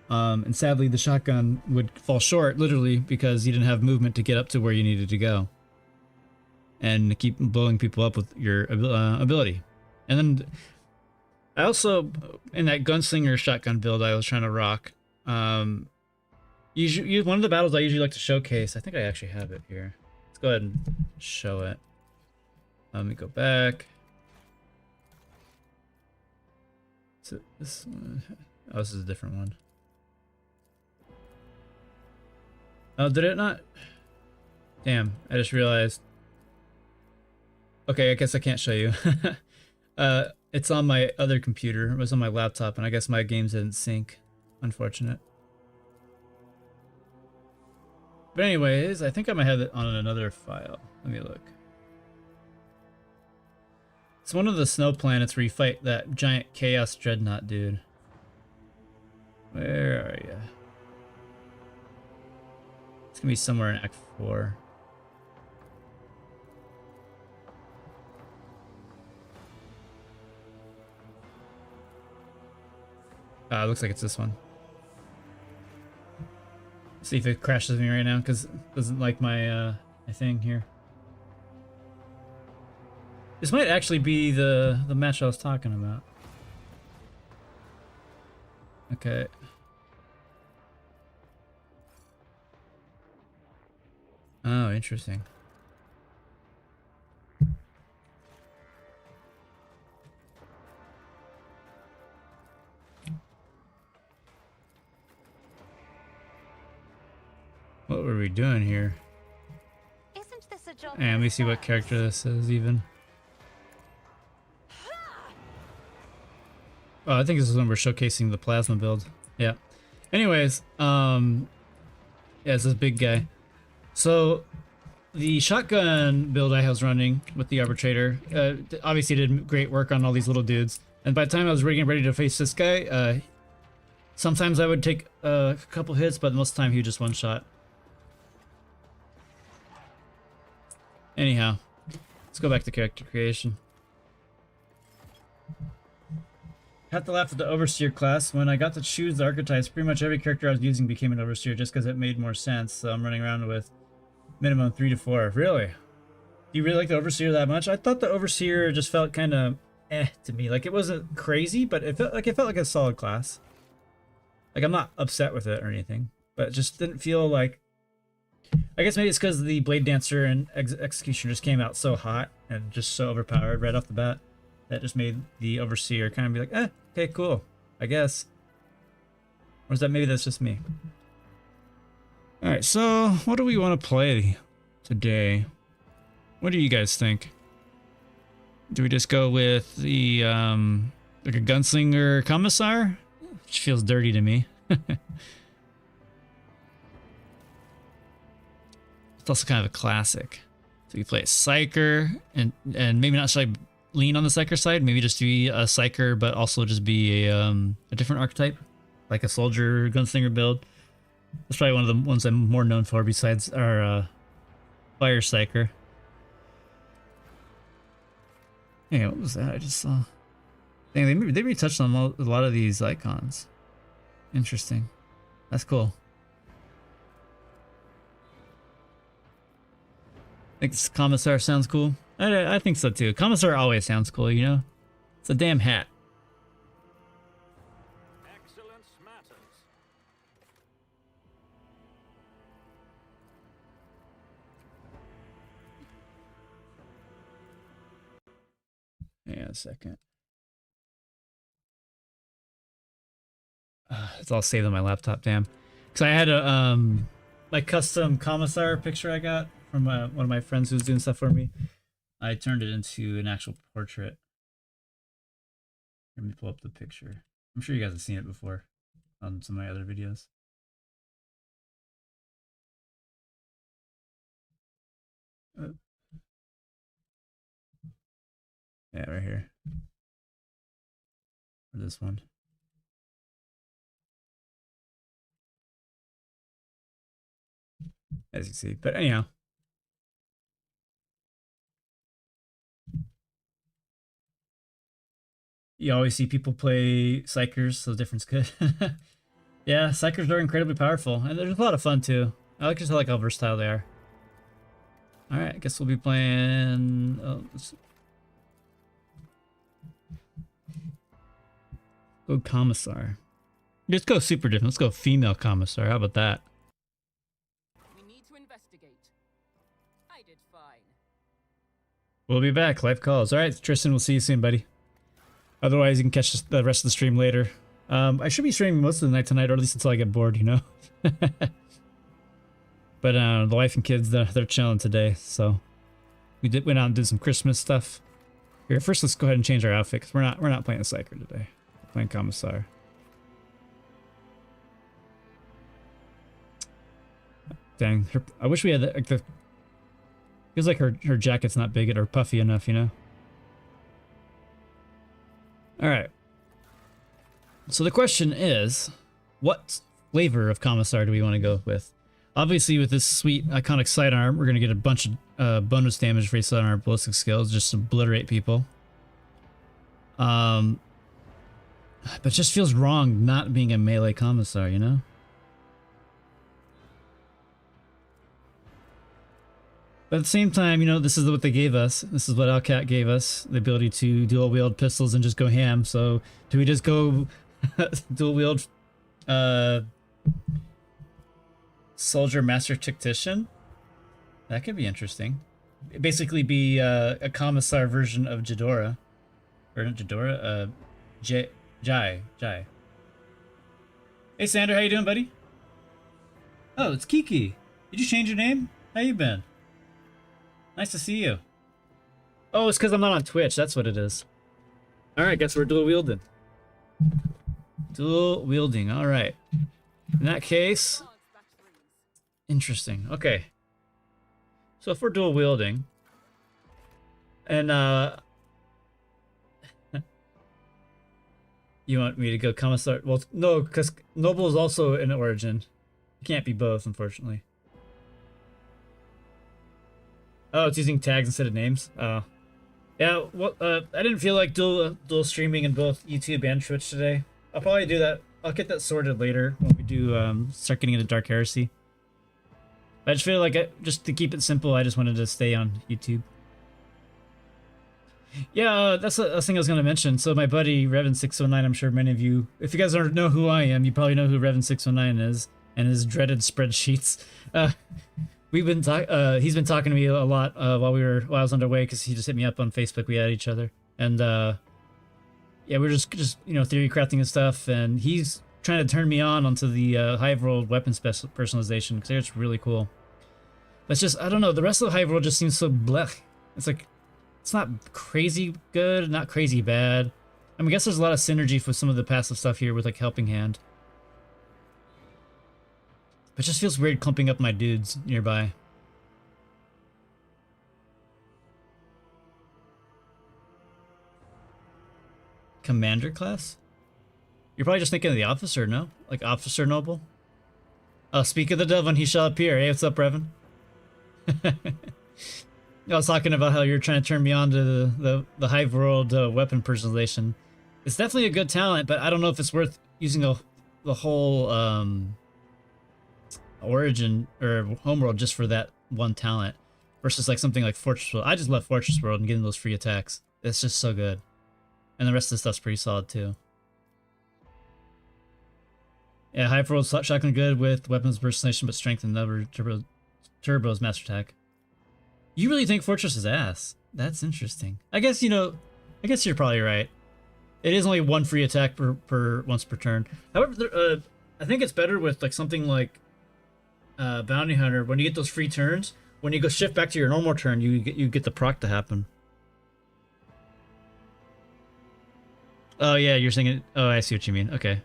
And sadly, the shotgun would fall short, literally, because you didn't have movement to get up to where you needed to go. And keep blowing people up with your ability. And then, I also, in that gunslinger shotgun build I was trying to rock, usually, one of the battles I usually like to showcase, I think I actually have it here. Let's go ahead and show it. Let me go back. So this one, oh, this is a different one. Oh, did it not? Damn, I just realized. Okay, I guess I can't show you. It's on my other computer. It was on my laptop, and I guess my games didn't sync. Unfortunate. But anyways, I think I might have it on another file. Let me look. It's one of the snow planets where you fight that giant Chaos Dreadnought dude. Where are you? It's gonna be somewhere in Act 4. It looks like it's this one. See if it crashes me right now, because it doesn't like my my thing here. This might actually be the match I was talking about. Okay. Oh, interesting. What were we doing here? Isn't this a job? And let me see what character this is even. Oh, I think this is when we're showcasing the plasma build. Yeah. Anyways, yeah, it's this big guy. So, the shotgun build I was running with the arbitrator, obviously did great work on all these little dudes. And by the time I was getting ready to face this guy, sometimes I would take a couple hits, but most of the time he would just one shot. Anyhow, let's go back to character creation. Have to laugh at the Overseer class. When I got to choose the archetypes, pretty much every character I was using became an Overseer just because it made more sense. So I'm running around with minimum 3 to 4. Really? Do you really like the Overseer that much? I thought the Overseer just felt kind of to me. Like, it wasn't crazy, but it felt like a solid class. Like, I'm not upset with it or anything, but it just didn't feel like... I guess maybe it's because the Blade Dancer and Executioner just came out so hot and just so overpowered right off the bat. That just made the Overseer kind of be like, okay, cool, I guess. Or is that maybe that's just me? Alright, so what do we want to play today? What do you guys think? Do we just go with the, like a Gunslinger Commissar? Which feels dirty to me. It's also kind of a classic. So you play a Psyker, and maybe not lean on the Psyker side. Maybe just be a Psyker, but also just be a different archetype, like a soldier gunslinger build. That's probably one of the ones I'm more known for besides our Fire Psyker. Hey, what was that I just saw? Dang, they retouched on a lot of these icons. Interesting. That's cool. Think this Commissar sounds cool? I think so too. Commissar always sounds cool, you know? It's a damn hat. Excellence matters. Hang on a second. It's all saved on my laptop, damn. Because I had a my custom Commissar picture I got from one of my friends who was doing stuff for me. I turned it into an actual portrait. Let me pull up the picture. I'm sure you guys have seen it before on some of my other videos. Yeah, right here. Or this one. As you see. But anyhow. You always see people play Psychers, so the difference good. Yeah, Psychers are incredibly powerful, and they're a lot of fun too. I like just how versatile they are. Alright, I guess we'll be playing... go Commissar. Let's go super different. Let's go female Commissar. How about that? We need to investigate. I did fine. We'll be back. Live calls. Alright, Tristan, we'll see you soon, buddy. Otherwise, you can catch the rest of the stream later. I should be streaming most of the night tonight, or at least until I get bored, you know? But the wife and kids, they're chilling today, so... went out and did some Christmas stuff. Here, first let's go ahead and change our outfit, because we're not playing a Psyker today. We're playing Commissar. Dang, I wish we had the... Feels like her jacket's not big or puffy enough, you know? Alright. So the question is, what flavor of Commissar do we want to go with? Obviously, with this sweet iconic sidearm, we're going to get a bunch of bonus damage for each sidearm ballistic skills, just to obliterate people. But it just feels wrong not being a melee Commissar, you know? But at the same time, you know, this is what they gave us. This is what Alcat gave us. The ability to dual wield pistols and just go ham. So do we just go dual wield Soldier Master Tactician? That could be interesting. It'd basically be a Commissar version of Jadora. Or not Jadora, Jai. Hey Sander, how you doing, buddy? Oh, it's Kiki. Did you change your name? How you been? Nice to see you. Oh, it's because I'm not on Twitch. That's what it is. Alright, guess we're dual wielding. Dual wielding. Alright. In that case... Interesting. Okay. So if we're dual wielding... And, you want me to go Commissar? Well, no, because Noble is also an origin. You can't be both, unfortunately. Oh, it's using tags instead of names. Oh, yeah. Well, I didn't feel like dual streaming in both YouTube and Twitch today. I'll probably do that. I'll get that sorted later when we do start getting into Dark Heresy. I just feel like just to keep it simple, I just wanted to stay on YouTube. Yeah, that's the thing I was going to mention. So my buddy Revan609, I'm sure many of you, if you guys don't know who I am, you probably know who Revan609 is and his dreaded spreadsheets. He's been talking to me a lot while I was underway, because he just hit me up on Facebook. We had each other, and yeah, we're just you know, theory crafting and stuff. And he's trying to turn me onto the Hive World weapon personalization, because it's really cool. But it's just, I don't know, the rest of the Hive World just seems so blech. It's like, it's not crazy good, not crazy bad. I mean, I guess there's a lot of synergy with some of the passive stuff here with like Helping Hand. It just feels weird clumping up my dudes nearby. commander class? You're probably just thinking of the officer, no? Like officer noble? Oh, speak of the devil and he shall appear. Hey, what's up, Revan? I was talking about how you're trying to turn me on to the Hive World weapon personalization. It's definitely a good talent, but I don't know if it's worth using the whole origin or homeworld just for that one talent versus like something like Fortress World. I just love Fortress World and getting those free attacks. It's just so good. And the rest of the stuff's pretty solid too. Yeah, Hive World shotgun good with weapons personalization, but strength and number turbo's master attack. You really think Fortress is ass? That's interesting. I guess, you know, I guess you're probably right. It is only one free attack per once per turn. However, I think it's better with like something like Bounty Hunter. When you get those free turns, when you go shift back to your normal turn, you get the proc to happen. Oh yeah, you're saying it. Oh, I see what you mean. Okay.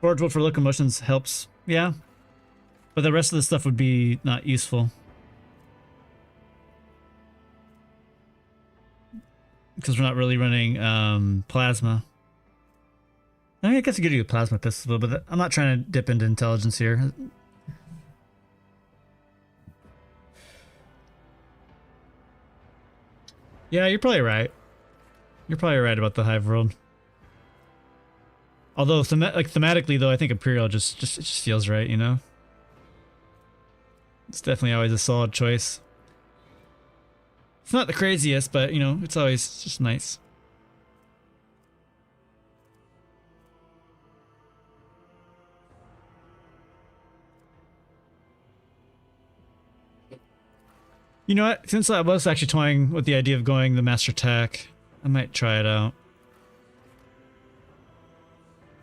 Forge World for locomotions helps, yeah, but the rest of the stuff would be not useful. Because we're not really running plasma. I mean, I guess I could do a plasma pistol, but I'm not trying to dip into intelligence here. Yeah, you're probably right. You're probably right about the Hive World. Although thematically, though, I think Imperial just feels right, you know. It's definitely always a solid choice. It's not the craziest, but, you know, it's always just nice. You know what? Since I was actually toying with the idea of going the Master Attack, I might try it out.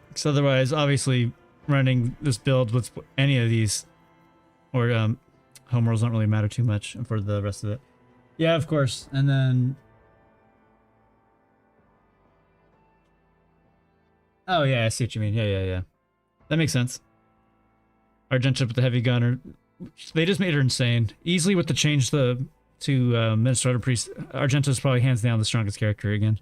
Because otherwise, obviously, running this build with any of these, or homeworlds don't really matter too much for the rest of it. Yeah, of course. And then... Oh, yeah, I see what you mean. Yeah. That makes sense. Argenta with the heavy gunner. They just made her insane. Easily with the change to Minnesota Priest, Argenta's probably hands down the strongest character again.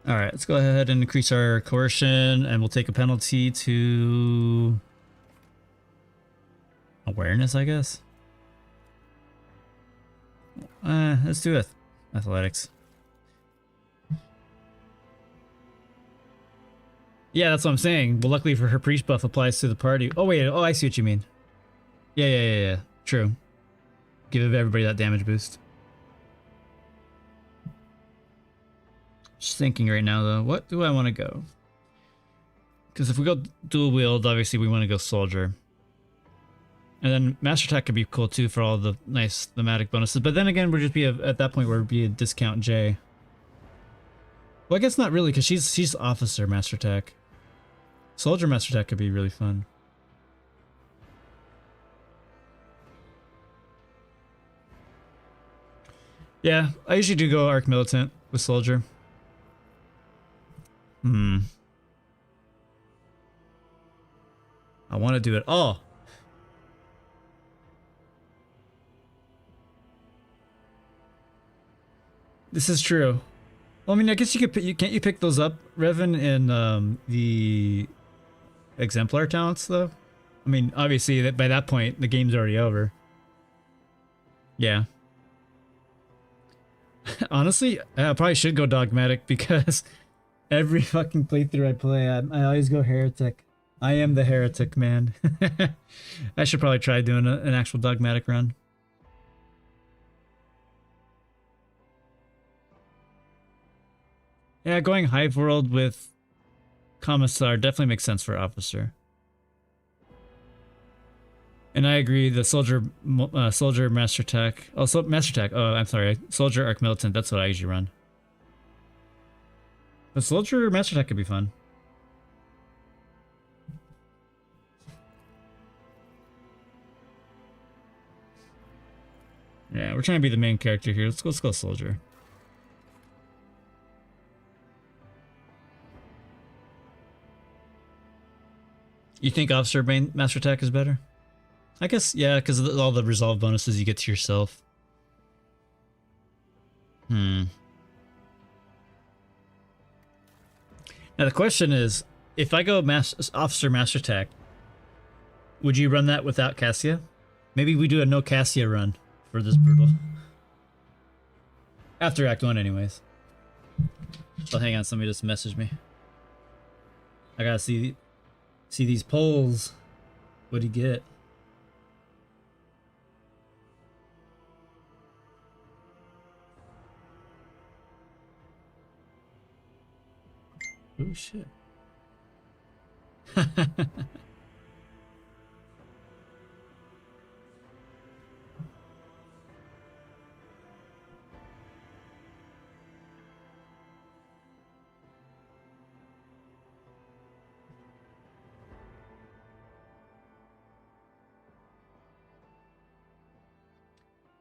Alright, let's go ahead and increase our coercion, and we'll take a penalty to... awareness, I guess? Let's do it. Athletics. Yeah, that's what I'm saying. Well, luckily for her, priest buff applies to the party. Oh, wait. Oh, I see what you mean. Yeah. True. Give everybody that damage boost. Just thinking right now, though. What do I want to go? Because if we go dual wield, obviously we want to go soldier. And then Master Attack could be cool, too, for all the nice thematic bonuses. But then again, we'll just be at that point where it'd be a discount J. Well, I guess not really, because she's Officer Master Attack. Soldier Master Attack could be really fun. Yeah, I usually do go Arc Militant with Soldier. I want to do it all. This is true. Well, I mean, I guess you could. Can't you pick those up, Revan, in the exemplar talents, though? I mean, obviously, that by that point, the game's already over. Yeah. Honestly, I probably should go dogmatic because every fucking playthrough I play, I always go heretic. I am the heretic, man. I should probably try doing an actual dogmatic run. Yeah, going Hive World with Commissar definitely makes sense for Officer. And I agree, the Soldier Master Attack. Oh, Master Attack. Oh, I'm sorry. Soldier Arc Militant, that's what I usually run. The Soldier Master Attack could be fun. Yeah, we're trying to be the main character here. Let's go Soldier. You think Officer Master Attack is better? I guess, yeah, because of all the resolve bonuses you get to yourself. Hmm. Now the question is, if I go Officer Master Tech, would you run that without Cassia? Maybe we do a no Cassia run for this brutal. After Act 1 anyways. Oh, hang on, somebody just messaged me. I gotta see these polls. What'd he get? Oh shit.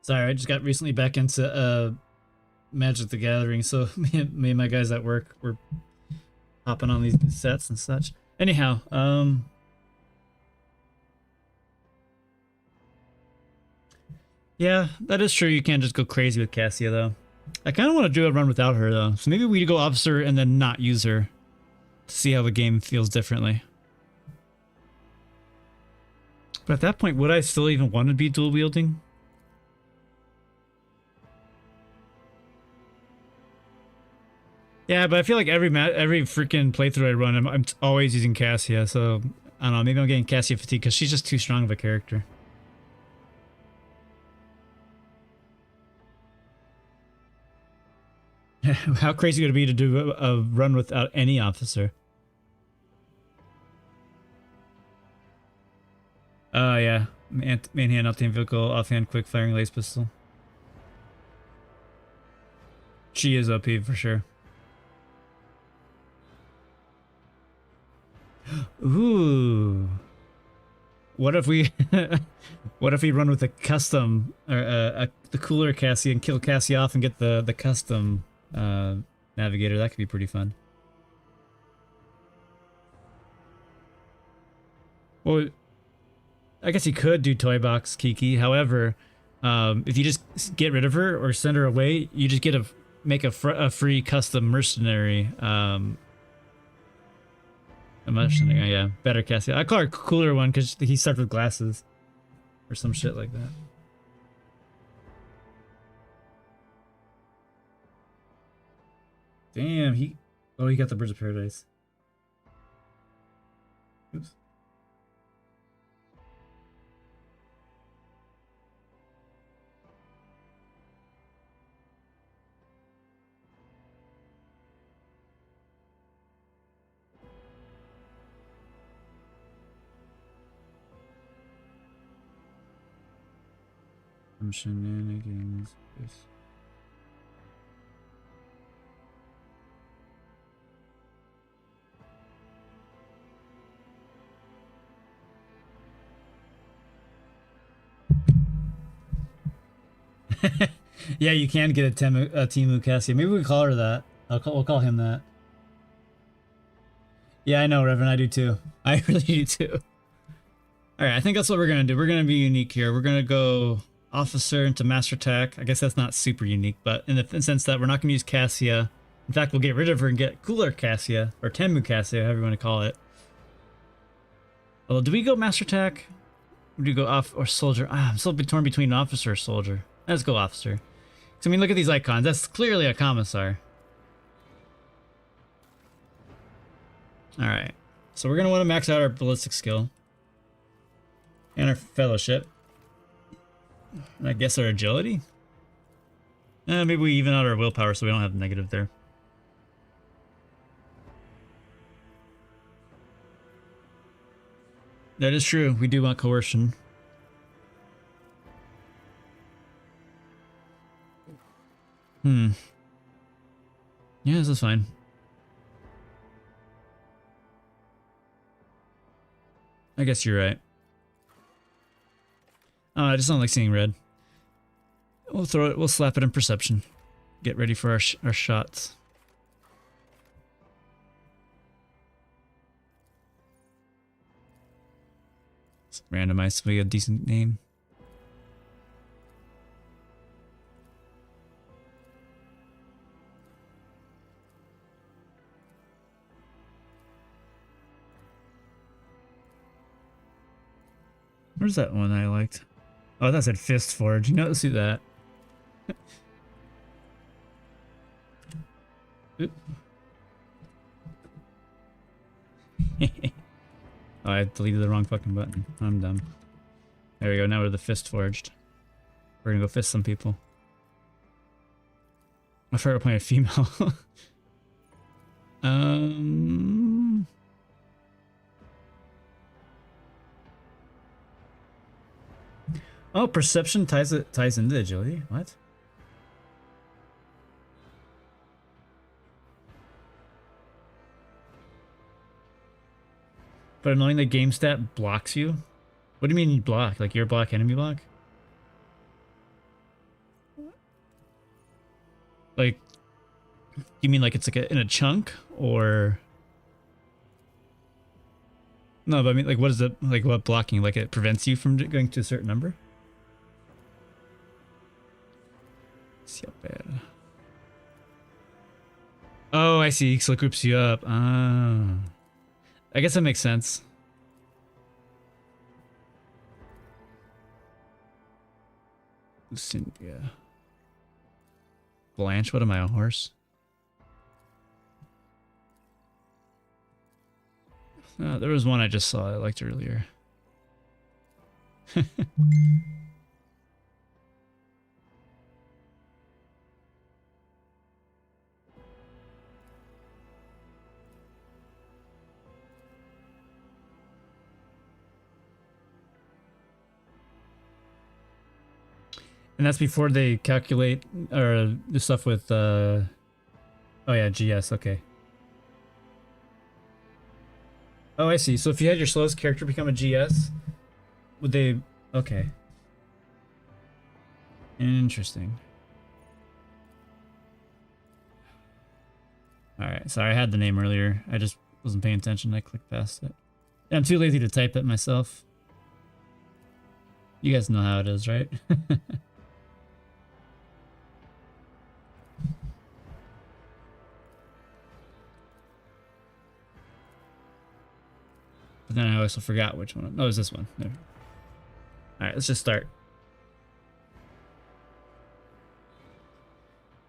Sorry, I just got recently back into Magic the Gathering, so me and my guys at work were hopping on these new sets and such. Anyhow, yeah, that is true. You can't just go crazy with Cassia though. I kind of want to do a run without her though. So maybe we go Officer and then not use her to see how the game feels differently. But at that point, would I still even want to be dual wielding? Yeah, but I feel like every freaking playthrough I run, I'm always using Cassia. So I don't know. Maybe I'm getting Cassia fatigue because she's just too strong of a character. How crazy would it be to do a run without any officer? Oh yeah, manhand, off-hand vehicle, offhand, quick firing lace pistol. She is OP for sure. Ooh. What if we what if we run with a custom or the cooler Cassie and kill Cassie off and get the custom navigator? That could be pretty fun. Well, I guess you could do Toy Box Kiki. However, if you just get rid of her or send her away, you just get make a free custom mercenary. A mercenary, yeah, better Cassie. I call her cooler one because he starts with glasses, or some shit like that. Damn, he got the Birds of Paradise. Oops. Some shenanigans. Yes. Yeah, you can get a Timu Cassia. Maybe we call her that. We'll call him that. Yeah, I know, Reverend. I do too. I really do too. Alright, I think that's what we're gonna do. We're gonna be unique here. We're gonna go Officer into Master Tech. I guess that's not super unique, but in the sense that we're not gonna use Cassia. In fact, we'll get rid of her and get cooler Cassia, or Tenmu Cassia, however you want to call it. Well, do we go Master Tech? Or do we go off or Soldier? I'm still torn between Officer or Soldier. Let's go Officer. So I mean, look at these icons. That's clearly a Commissar. Alright. So we're gonna want to max out our ballistic skill. And our fellowship. And I guess our agility? Maybe we even out our willpower so we don't have negative there. That is true. We do want coercion. Yeah, this is fine. I guess you're right. Oh, I just don't like seeing red. We'll throw it. We'll slap it in perception. Get ready for our shots. Let's randomize so we get a decent name. Where's that one I liked? Oh, that said Fist Forge. You know, let's do that. Oop. Oh, I deleted the wrong fucking button. I'm dumb. There we go. Now we're the Fist Forged. We're gonna go fist some people. My favorite playing a female. Oh, perception ties into agility. What? But knowing the game stat blocks you? What do you mean you block? Like your block, enemy block? Like, you mean like it's like in a chunk, or? No, but I mean like what is it, like what blocking? Like it prevents you from going to a certain number? See how bad. Oh, I see. So it groups you up. Ah. I guess that makes sense. Lucindia. Blanche, what am I, a horse? There was one I just saw I liked earlier. And that's before they calculate or the stuff with oh yeah, GS, okay. Oh, I see. So if you had your slowest character become a GS, would they? Okay. Interesting. Alright, sorry, I had the name earlier. I just wasn't paying attention. I clicked past it. I'm too lazy to type it myself. You guys know how it is, right? But then I also forgot which one. No, it was this one. There. Alright, let's just start.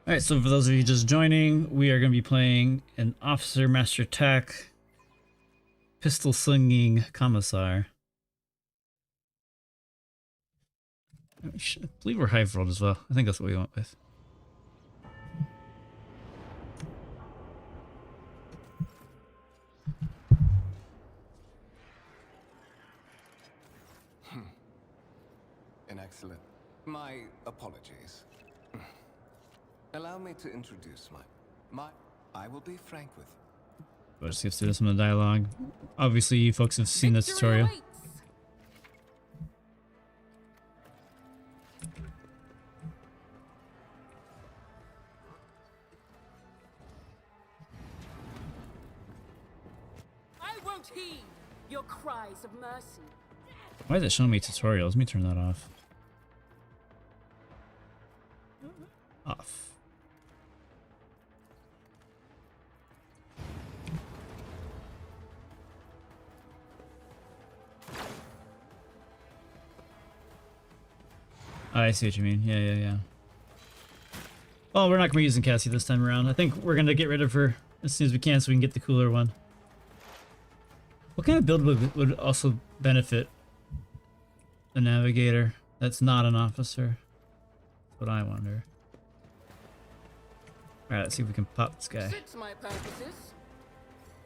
Alright, so for those of you just joining, we are going to be playing an Officer Master Attack Pistol Slinging Commissar. I believe we're Hive World as well. I think that's what we went with. An excellent. My apologies. Allow me to introduce I will be frank with you. We'll just get through some of the dialogue. Obviously, you folks have seen this tutorial. Awaits. I won't heed your cries of mercy. Why is it showing me tutorials? Let me turn that off. Off. Oh, I see what you mean. Yeah. Well, we're not going to be using Cassie this time around. I think we're going to get rid of her as soon as we can so we can get the cooler one. What kind of build would also benefit a navigator that's not an officer? That's what I wonder. Alright, let's see if we can pop this guy. Suits my purposes.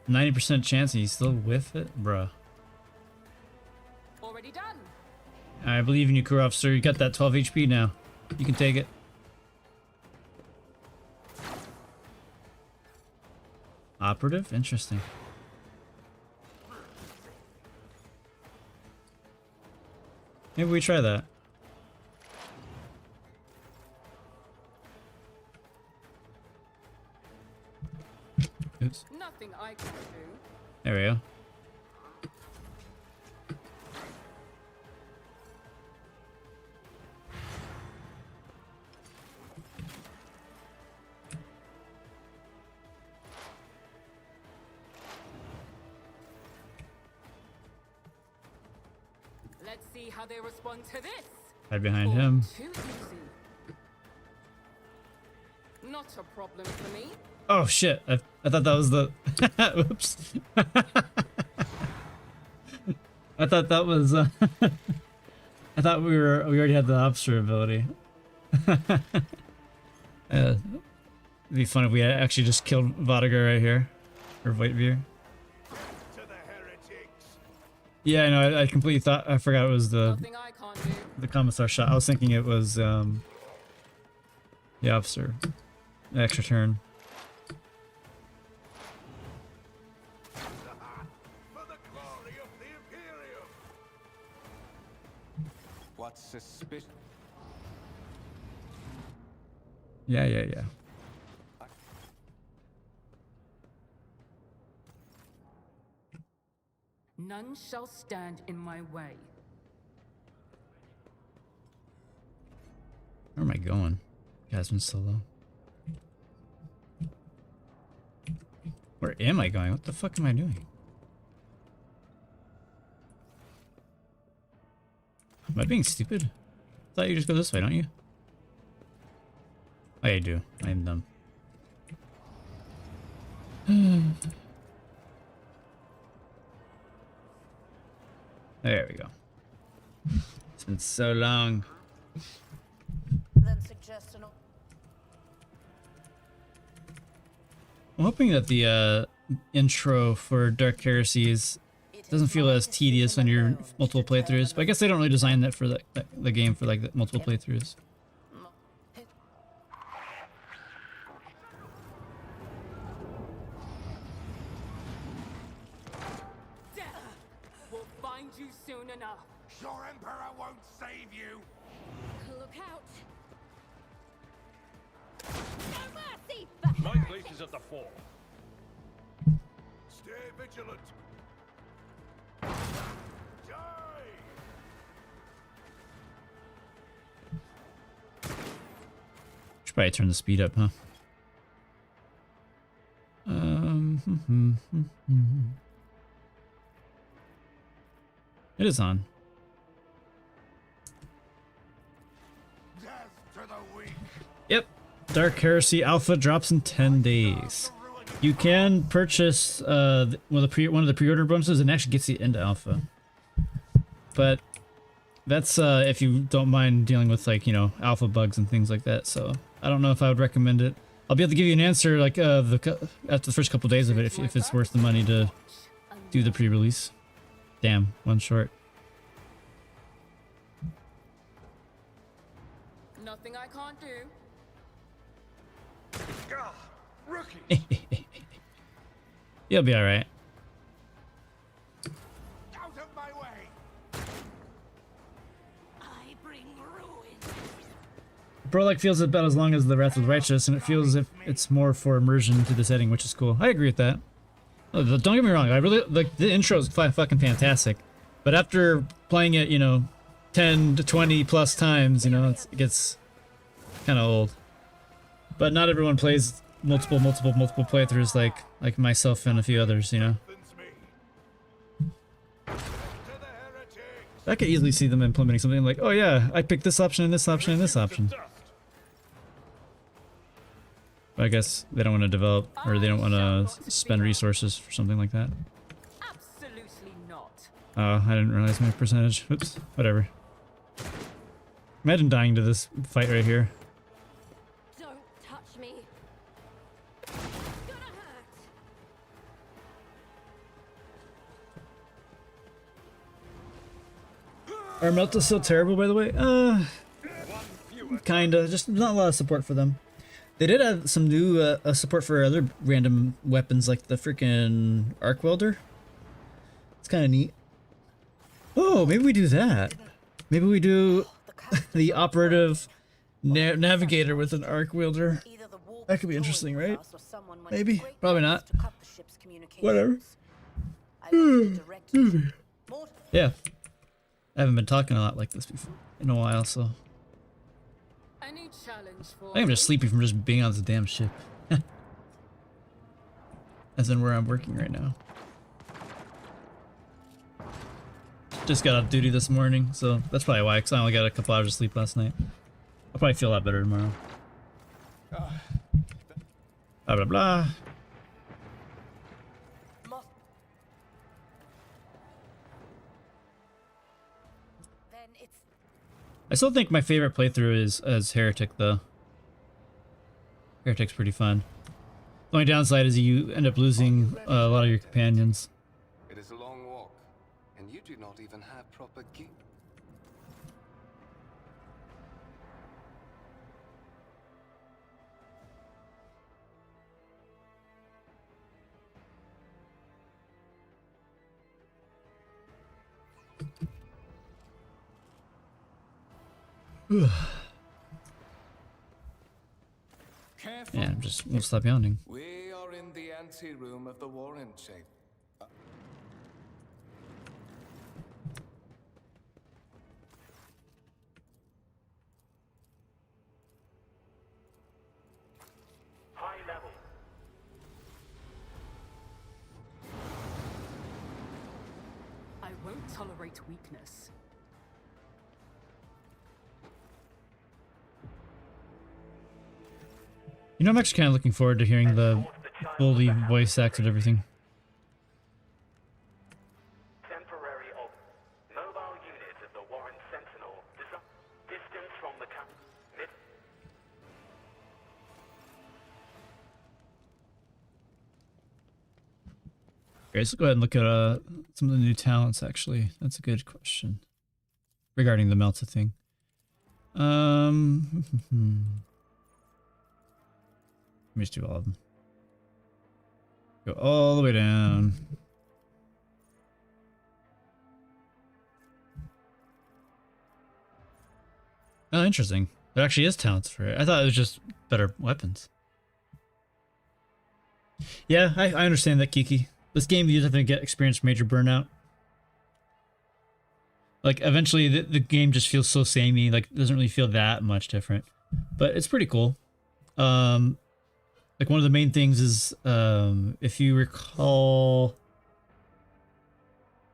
90% chance and he's still with it? Bruh. Already done. I believe in you, crew officer. You got that 12 HP now. You can take it. Operative? Interesting. Maybe we try that. Oops. Nothing I can do. There we go. Let's see how they respond to this. Hide behind All him. Too easy. Not a problem for me. Oh shit! I thought that was the. Oops. I thought that was. I thought we already had the officer ability. It'd be fun if we had actually just killed Vodega right here, or Whitebeard. Yeah, I know. I completely thought I forgot it was Nothing I can't do. the commissar shot. I was thinking it was the officer. The extra turn. For the glory of the Imperium! What's suspicious? Yeah. None shall stand in my way. Where am I going? Jasmine Solo. Where am I going? What the fuck am I doing? Am I being stupid? I thought you just go this way, don't you? Oh, yeah, I do. I am dumb. There we go. It's been so long. Then suggest an I'm hoping that the intro for Dark Heresy doesn't feel as tedious when you're multiple playthroughs, but I guess they don't really design that for the game for like the multiple playthroughs. Death will find you soon enough. Your Emperor won't save you! look out. No mercy. My place is at the fore. Stay vigilant. Die! Should probably turn the speed up, huh? It is on. Death to the weak! Yep. Dark Heresy Alpha drops in 10 days. You can purchase one of the pre-order bonuses and actually gets you into Alpha. But that's if you don't mind dealing with, like, you know, Alpha bugs and things like that. So I don't know if I would recommend it. I'll be able to give you an answer like after the first couple days of it if it's worth the money to do the pre-release. Damn, one short. Nothing I can't do. Gah! Rookie! You'll be alright. Out of my way! I bring ruin. Prologue feels about as long as the Wrath of the Righteous, and it feels as if it's more for immersion into the setting, which is cool. I agree with that. Oh, don't get me wrong, I really like the intro is fucking fantastic, but after playing it, you know, 10 to 20 plus times, you know, it gets kind of old. But not everyone plays multiple playthroughs like myself and a few others, you know. I could easily see them implementing something like, oh yeah, I picked this option and this option and this option. But I guess they don't want to develop, or they don't want to spend resources for something like that. Absolutely not. Oh, I didn't realize my percentage. Oops, whatever. Imagine dying to this fight right here. Don't touch me. Gonna hurt. Are Melta so terrible, by the way? Kinda. Just not a lot of support for them. They did have some new support for other random weapons, like the freaking arc welder. It's kind of neat. Oh, maybe we do that. Maybe we do the operative navigator with an arc welder. That could be interesting, right? Maybe. Probably not. Whatever. Yeah. I haven't been talking a lot like this before in a while, so. Any challenge for I think I'm just sleepy from just being on this damn ship. As in where I'm working right now. Just got off duty this morning, so that's probably why, because I only got a couple hours of sleep last night. I'll probably feel a lot better tomorrow. Blah, blah, blah. Then it's I still think my favorite playthrough is as Heretic, though. Heretic's pretty fun. The only downside is you end up losing a lot of your companions. It is a long walk, and you do not even have proper gear. Yeah, I'm just we'll stop yawning. We are in the anteroom of the Warren Chamber. High level. I won't tolerate weakness. You know, I'm actually kind of looking forward to hearing the fully voice acted everything. Temporary of mobile unit of the Warren Sentinel. Distance from the camp. Okay, let's go ahead and look at some of the new talents, actually. That's a good question. Regarding the Melta thing. Let me just do all of them. Go all the way down. Oh, interesting. There actually is talents for it. I thought it was just better weapons. Yeah, I understand that, Kiki. This game, you definitely get experience major burnout. Like, eventually, the game just feels so samey. Like, it doesn't really feel that much different. But it's pretty cool. Like, one of the main things is, if you recall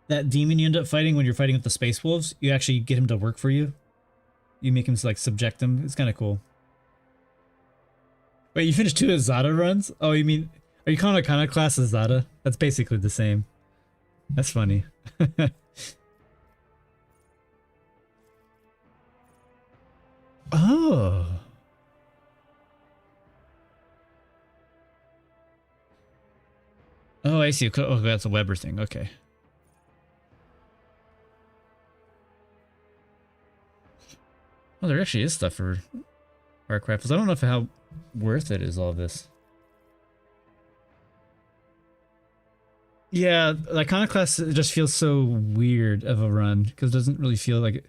that demon you end up fighting when you're fighting with the Space Wolves, you actually get him to work for you. You make him, like, subject him. It's kind of cool. Wait, you finished 2 Zada runs? Oh, you mean... Are you calling Iconoclast as Zada? That's basically the same. That's funny. Oh. Oh, I see. Oh, that's a Weber thing. Okay. Oh, there actually is stuff for arc rifles. I don't know if how worth it is all this. Yeah, the Iconoclast just feels so weird of a run because it doesn't really feel like it.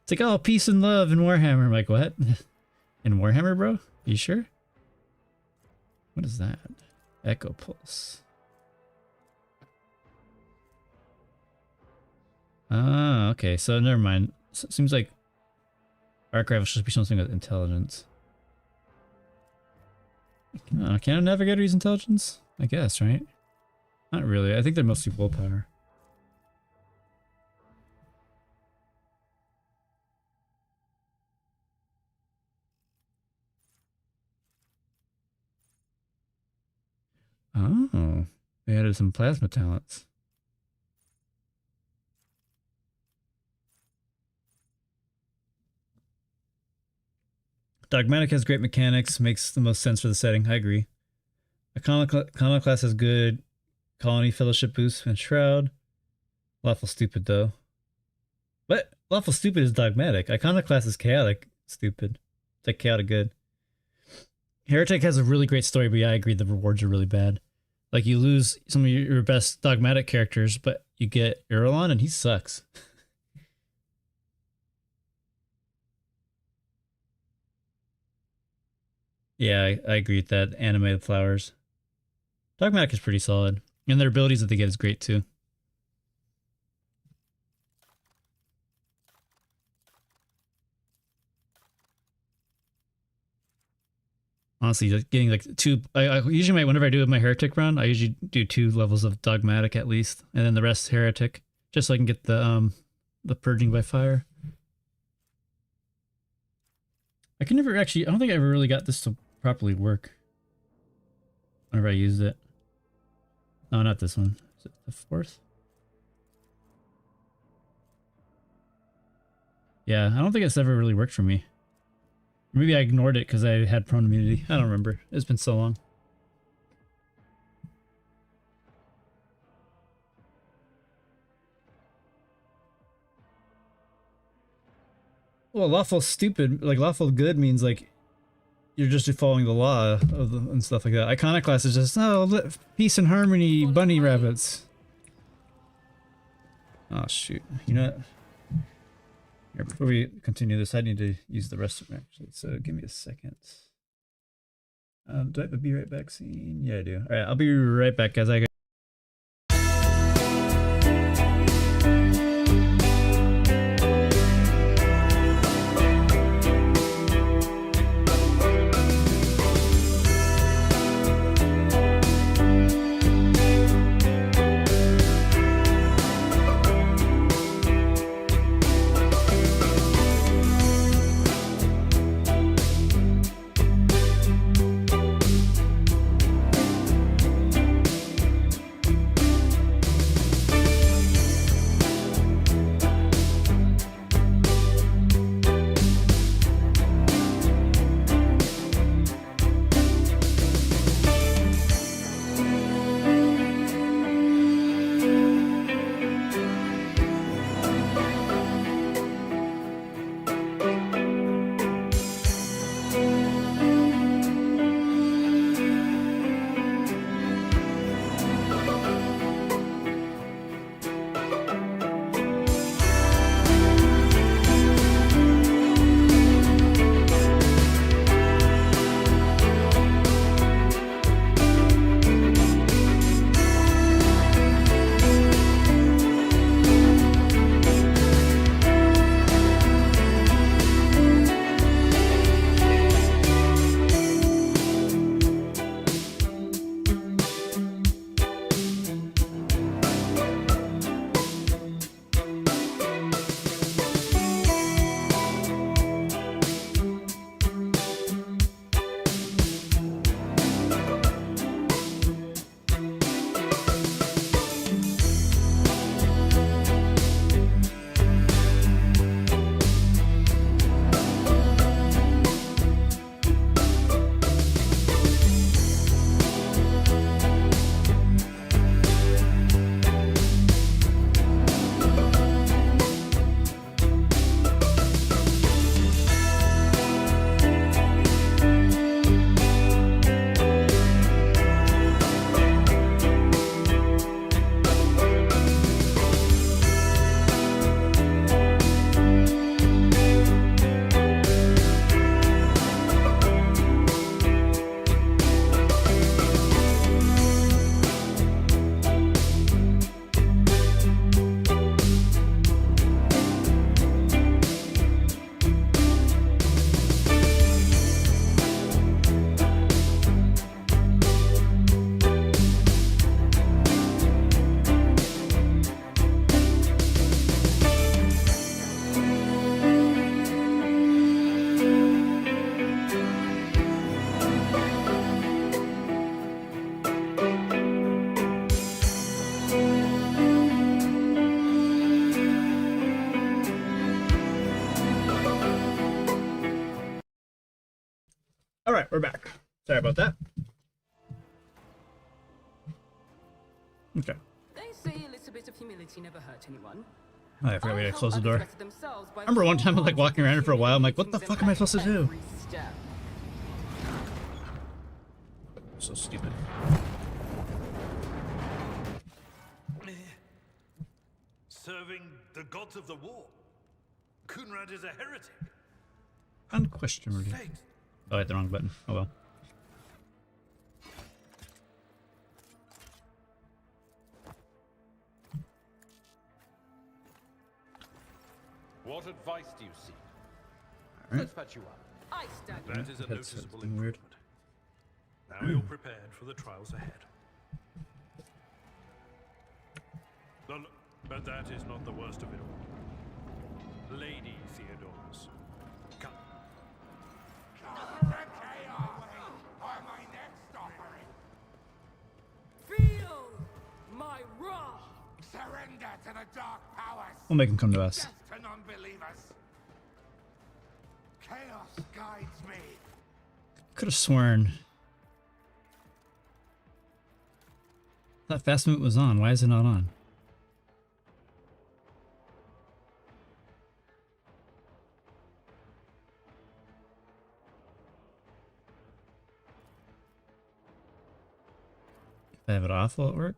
It's like, oh, peace and love in Warhammer. I'm like, what? In Warhammer, bro? You sure? What is that? Echo Pulse. Ah, okay. So never mind. So it seems like arc rifle should be something with intelligence. Can a navigator use intelligence? I guess, right? Not really. I think they're mostly willpower. Oh, they added some plasma talents. Dogmatic has great mechanics, makes the most sense for the setting. I agree. Iconoclast has good colony fellowship boost and shroud. Lawful stupid though. What? Lawful stupid is dogmatic. Iconoclast is chaotic stupid. It's like chaotic good. Heretic has a really great story, but yeah, I agree the rewards are really bad. Like you lose some of your best dogmatic characters, but you get Irulan and he sucks. Yeah, I agree with that. Animated flowers. Dogmatic is pretty solid. And their abilities that they get is great too. Honestly, just getting like 2... I usually whenever I do my Heretic run, I usually do 2 levels of Dogmatic at least. And then the rest Heretic. Just so I can get the the purging by fire. I can never actually, I don't think I ever really got this to properly work whenever I used it. No, not this one. Is it the fourth? Yeah, I don't think it's ever really worked for me. Maybe I ignored it because I had prone immunity. I don't remember. It's been so long. Well, lawful stupid, like lawful good means like you're just following the law of the, and stuff like that. Iconoclast is just, oh, peace and harmony, bunny rabbits. Oh, shoot. You know what? Here, before we continue this, I need to use the restroom actually, so give me a second. Do I have a be right back scene? Yeah, I do. All right, I'll be right back, guys. All right, we're back. Sorry about that. Okay. They say a little bit of humility never hurt anyone. Oh, I forgot we had to close the door. I Remember one time I was like walking around for a while, I'm like, what the fuck am I supposed to do? So stupid. Serving the gods of the war. Kunrad is a heretic. Unquestionably. Faith. Oh, I hit the wrong button. Oh well. What advice do you seek? All right. Let's patch you up. I stand. That is a That's noticeable something weird. improvement. Now you're prepared for the trials ahead. But that is not the worst of it all. Lady Theodorus. Come. Feel my wrath. Surrender to the dark powers. We'll make him come to us. Death to non-believers. Chaos guides me. Could have sworn that fast movement was on. Why is it not on? If I have it off, will it work?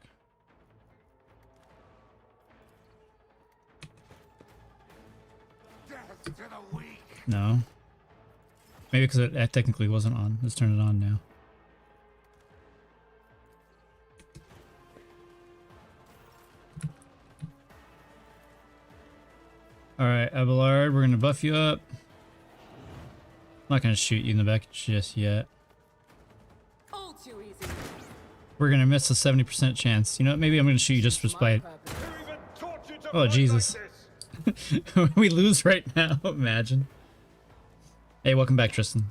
Death to the weak. No. Maybe because it technically wasn't on. Let's turn it on now. Alright, Abelard, we're gonna buff you up. I'm not gonna shoot you in the back just yet. All too easy. We're gonna miss a 70% chance. You know what? Maybe I'm gonna shoot you just for My spite. purpose. Who even taught you to Oh, fight Jesus. like this? We lose right now, imagine. Hey, welcome back, Tristan.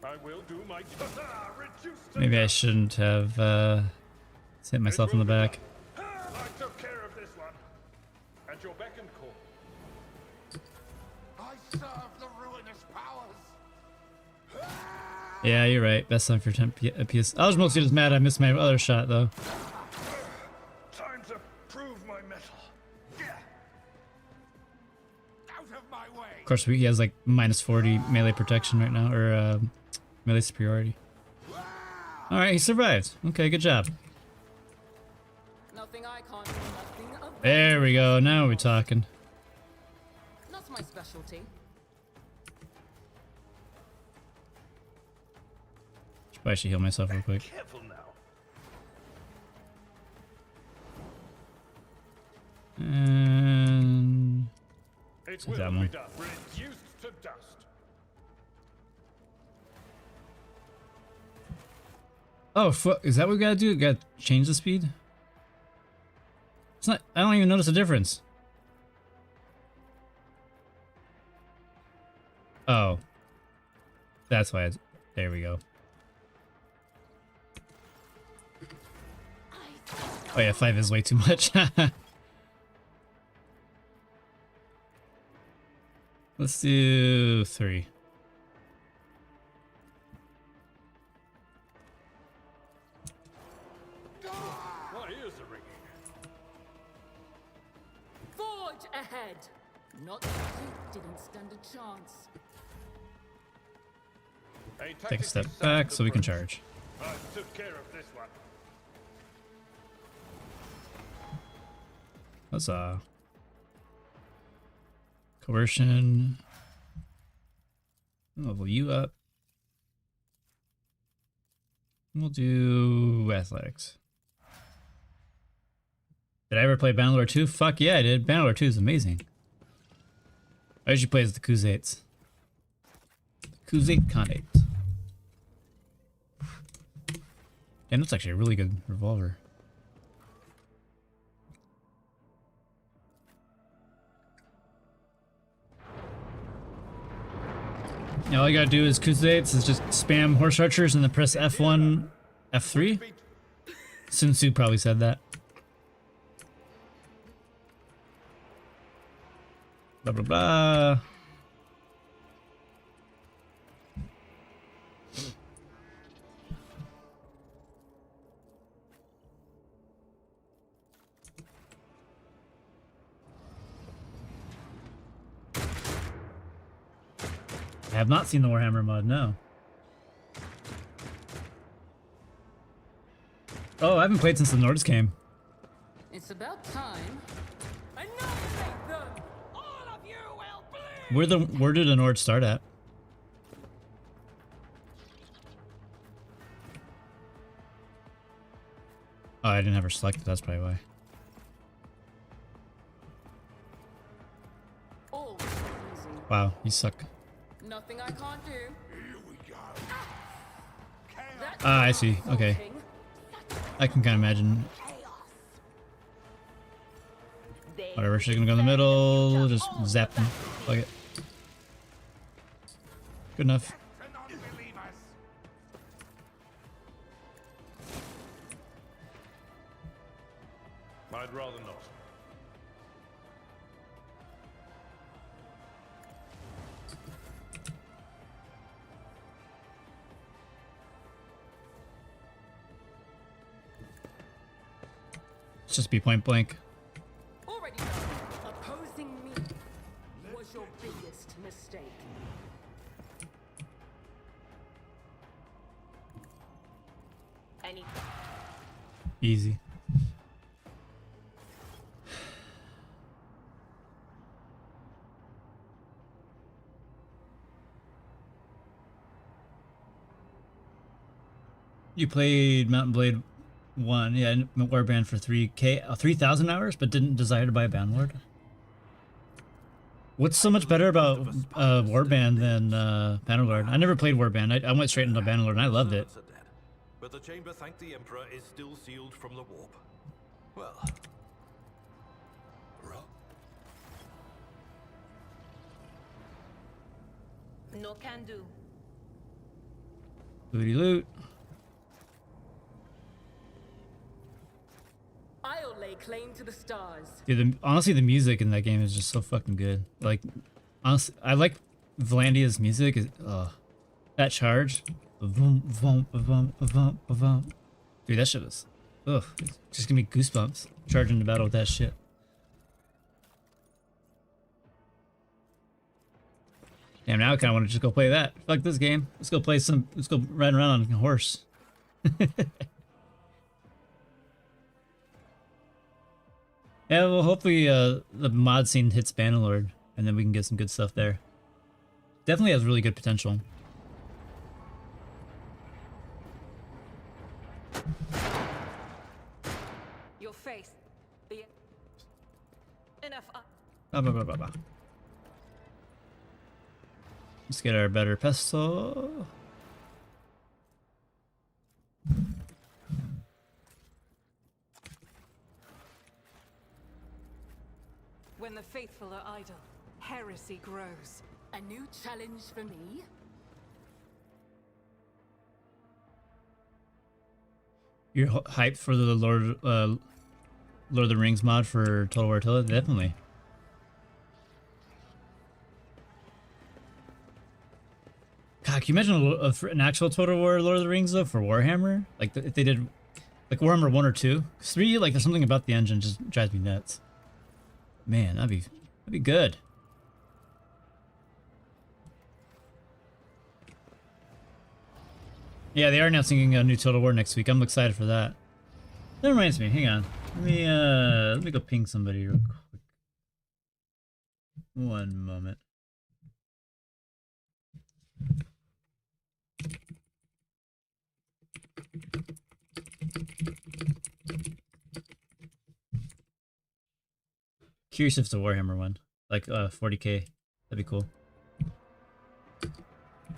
I will do my reduced to Maybe I death. shouldn't have hit myself in the back. I took care of this one. At your beck and call. I serve the ruinous powers. Yeah, you're right. Best time for temp PS. I was mostly just mad I missed my other shot, though. Time to prove my mettle. Out of my way. Of course, he has like minus 40 melee protection right now, or melee superiority. Alright, he survived. Okay, good job. Nothing I can't do, nothing of There we go. Now we're talking. Not my specialty. Probably should heal myself real quick. Careful now. And It That will one. be done. Reduced to dust. oh, is that what we gotta do? We gotta change the speed? It's not. I don't even notice a difference. Oh, that's why. There we go. Oh yeah, 5 is way too much. Let's do 3. My ears are ringing. Forge ahead. Not that you didn't stand a chance. Take a step tactically sound back so we can approach. charge. I took care of this one. Huzzah. Coercion. Level you up. We'll do athletics. Did I ever play Bannerlord 2? Fuck yeah, I did. Bannerlord 2 is amazing. I usually play as the Khuzaits. Khuzait Khanate. Damn, that's actually a really good revolver. Yeah, all you gotta do is Khuzaites is just spam horse archers and then press F1, F3. Sun Tzu probably said that. Blah blah blah. I have not seen the Warhammer mod, no. Oh, I haven't played since the Nords came. It's about time. Annihilate them! All of you will bleed! Where did the Nords start at? Oh, I didn't have her selected, that's probably why. All too easy. Wow, you suck. Nothing I can't do. Here we go. That's Ah, I see. not Okay. insulting. I can kind of imagine. Whatever, she's gonna go in the middle, just zap them. Fuck it. Good enough. To non-believers. I'd rather not. Let's just be point blank. Already done. Opposing me was your biggest mistake. Any Easy. You played Mountain Blade 1, yeah, and Warband for 3,000 hours, but didn't desire to buy a Banlord? What's so much better about Warband than Bannerlord? I never played Warband. I went straight into Bannerlord and I loved it. Servants are dead, but the chamber, thank the Emperor, is still sealed from the warp. Well, no can do. Booty loot. I'll lay claim to the stars. Dude, honestly, the music in that game is just so fucking good. Like, honestly, I like Vlandia's music. That charge. Vroom, vroom, vroom, vroom, vroom. Dude, that shit was... Ugh. It's just give me goosebumps. Charging into battle with that shit. Damn, now I kind of want to just go play that. Fuck this game. Let's go play some... Let's go ride around on a horse. Yeah, well, hopefully the mod scene hits Bannerlord, and then we can get some good stuff there. Definitely has really good potential. Your face. The enough. Bah, bah, bah, bah, bah. Let's get our better pestle. When the faithful are idle, heresy grows. A new challenge for me? You're hyped for the Lord of the Rings mod for Total War Attila? Definitely. God, can you imagine an actual Total War Lord of the Rings though for Warhammer? Like if they did, like Warhammer 1 or 2, 'cause 3, like there's something about the engine just drives me nuts. Man, that'd be good. Yeah, they are announcing a new Total War next week. I'm excited for that. That reminds me, hang on. Let me go ping somebody real quick. One moment. Curious if it's a Warhammer one, like 40k. That'd be cool.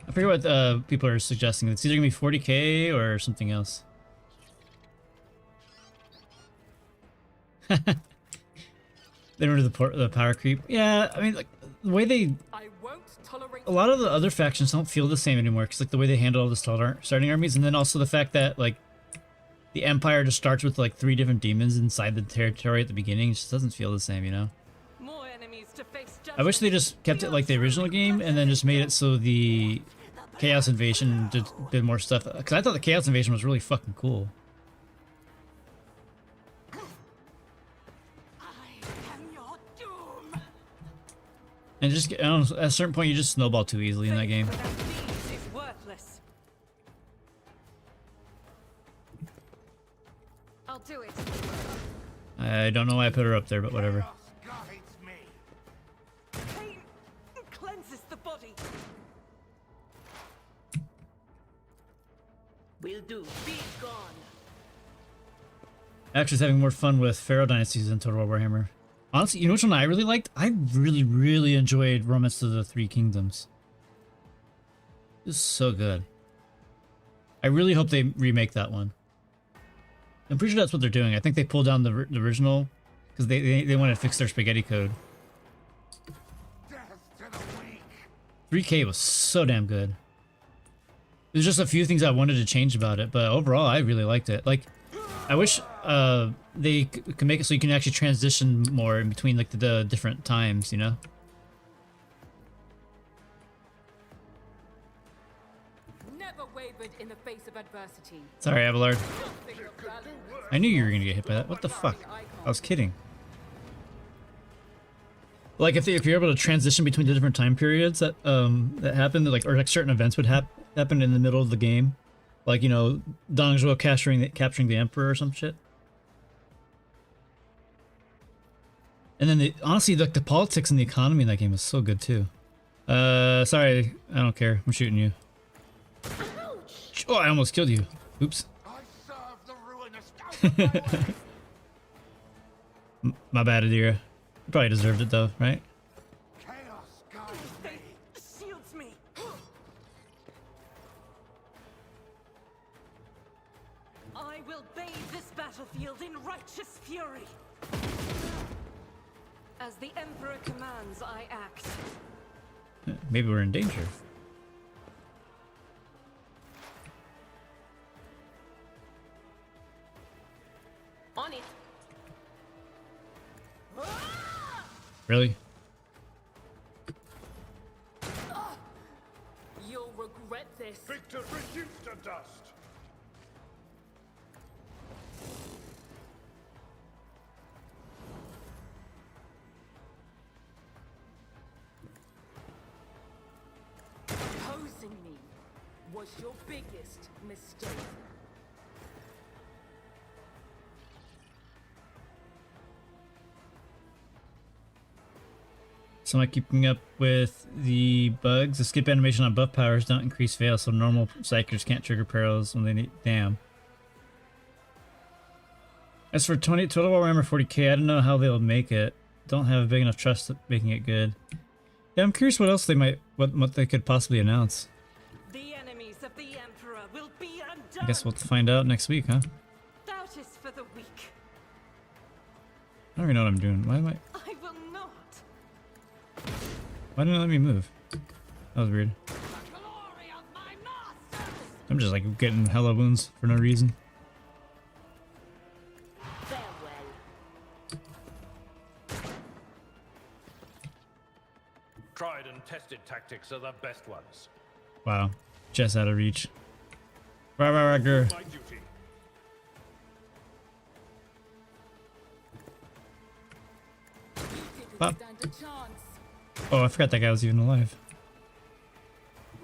I forget what people are suggesting. It's either gonna be 40k or something else. They don't do the power creep. Yeah, I mean, like the way they, I won't tolerate. a lot of the other factions don't feel the same anymore. Cause like the way they handle all the starting armies, and then also the fact that like the Empire just starts with like 3 different demons inside the territory at the beginning. It just doesn't feel the same, you know. More enemies to face. I wish they just kept it like the original game and then just made it so the Chaos Invasion did more stuff. Because I thought the Chaos Invasion was really fucking cool. And just, I don't know, at a certain point you just snowball too easily in that game. Is worthless. I'll do it. I don't know why I put her up there, but whatever. Chaos guides me. Pain cleanses the body. Will do. Be gone. Actually, having more fun with Pharaoh Dynasties than Total War Warhammer. Honestly, you know which one I really liked? I really enjoyed Romance of the Three Kingdoms. It's so good. I really hope they remake that one. I'm pretty sure that's what they're doing. I think they pulled down the original because they wanted to fix their spaghetti code. Death to the weak. 3K was so damn good. There's just a few things I wanted to change about it, but overall I really liked it. Like, I wish they could make it so you can actually transition more in between like the different times, you know? Never wavered in the face of adversity. Sorry, Abelard. Think of valor. I knew you were gonna get hit by that. What the fuck? I was kidding. Like if you're able to transition between the different time periods that that happened, like or like certain events would happen in the middle of the game, like you know Dong Zhuo capturing the Emperor or some shit. And then honestly, like the politics and the economy in that game is so good too. Sorry, I don't care. I'm shooting you. Oh, I almost killed you. Oops. I serve the ruinous count of my life. My bad, Adira. You probably deserved it though, right? Chaos guides me. Shields me. I will bathe this battlefield in righteous fury. As the Emperor commands, I act. Maybe we're in danger. On it. Really? You'll regret this. Victor reduced to dust. Opposing me was your biggest mistake. So am I keeping up with the bugs? The skip animation on buff powers don't increase fail, so normal psychers can't trigger perils when they need. Damn. As for Total War Warhammer 40k, I don't know how they'll make it. Don't have a big enough trust at making it good. Yeah, I'm curious what else they might, what they could possibly announce. The enemies of the Emperor will be undone. I guess we'll find out next week, huh? Doubt is for the weak. I don't even know what I'm doing. Why am I? I will not. Why didn't it let me move? That was weird. Glory of my masters. I'm just like getting hella wounds for no reason. Farewell. Tried and tested tactics are the best ones. Wow. Just out of reach. Ragger. My duty. You Pop. didn't stand a chance. Oh, I forgot that guy was even alive.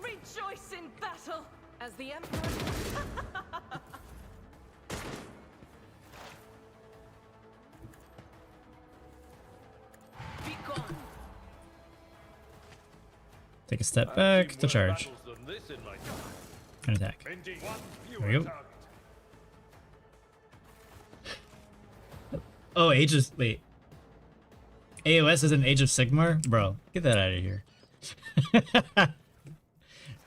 Rejoice in battle as the Emperor. Be gone. Take a step back to charge. Battles than this in my time. And attack. Indeed. One There we fewer go. target. Oh, Age of... Wait. AOS is an Age of Sigmar? Bro, get that out of here.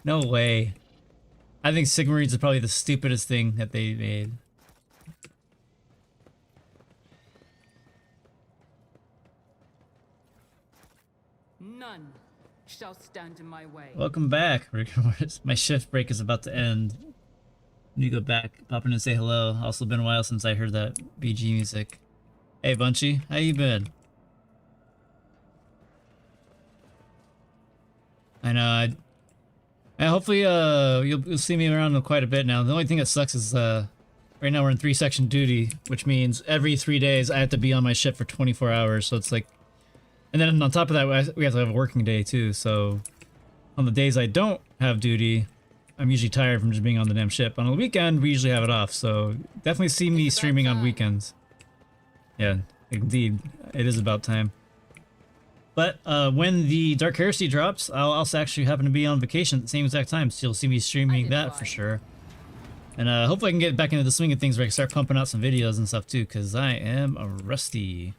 No way. I think Sigmarines is probably the stupidest thing that they made. None shall stand in my way. Welcome back, Remortis. My shift break is about to end. Let me go back, pop in and say hello. Also been a while since I heard that BG music. Hey, Bunchy, how you been? I know. Hopefully, you'll see me around quite a bit now. The only thing that sucks is right now we're in 3-section duty, which means every 3 days I have to be on my ship for 24 hours. So it's like, and then on top of that, we have to have a working day too. So on the days I don't have duty, I'm usually tired from just being on the damn ship. On the weekend, we usually have it off. So definitely see me streaming on weekends. Yeah, indeed, it is about time. But when the Dark Heresy drops, I'll also actually happen to be on vacation at the same exact time, so you'll see me streaming that for sure. And hopefully I can get back into the swing of things where I can start pumping out some videos and stuff too, because I am rusty.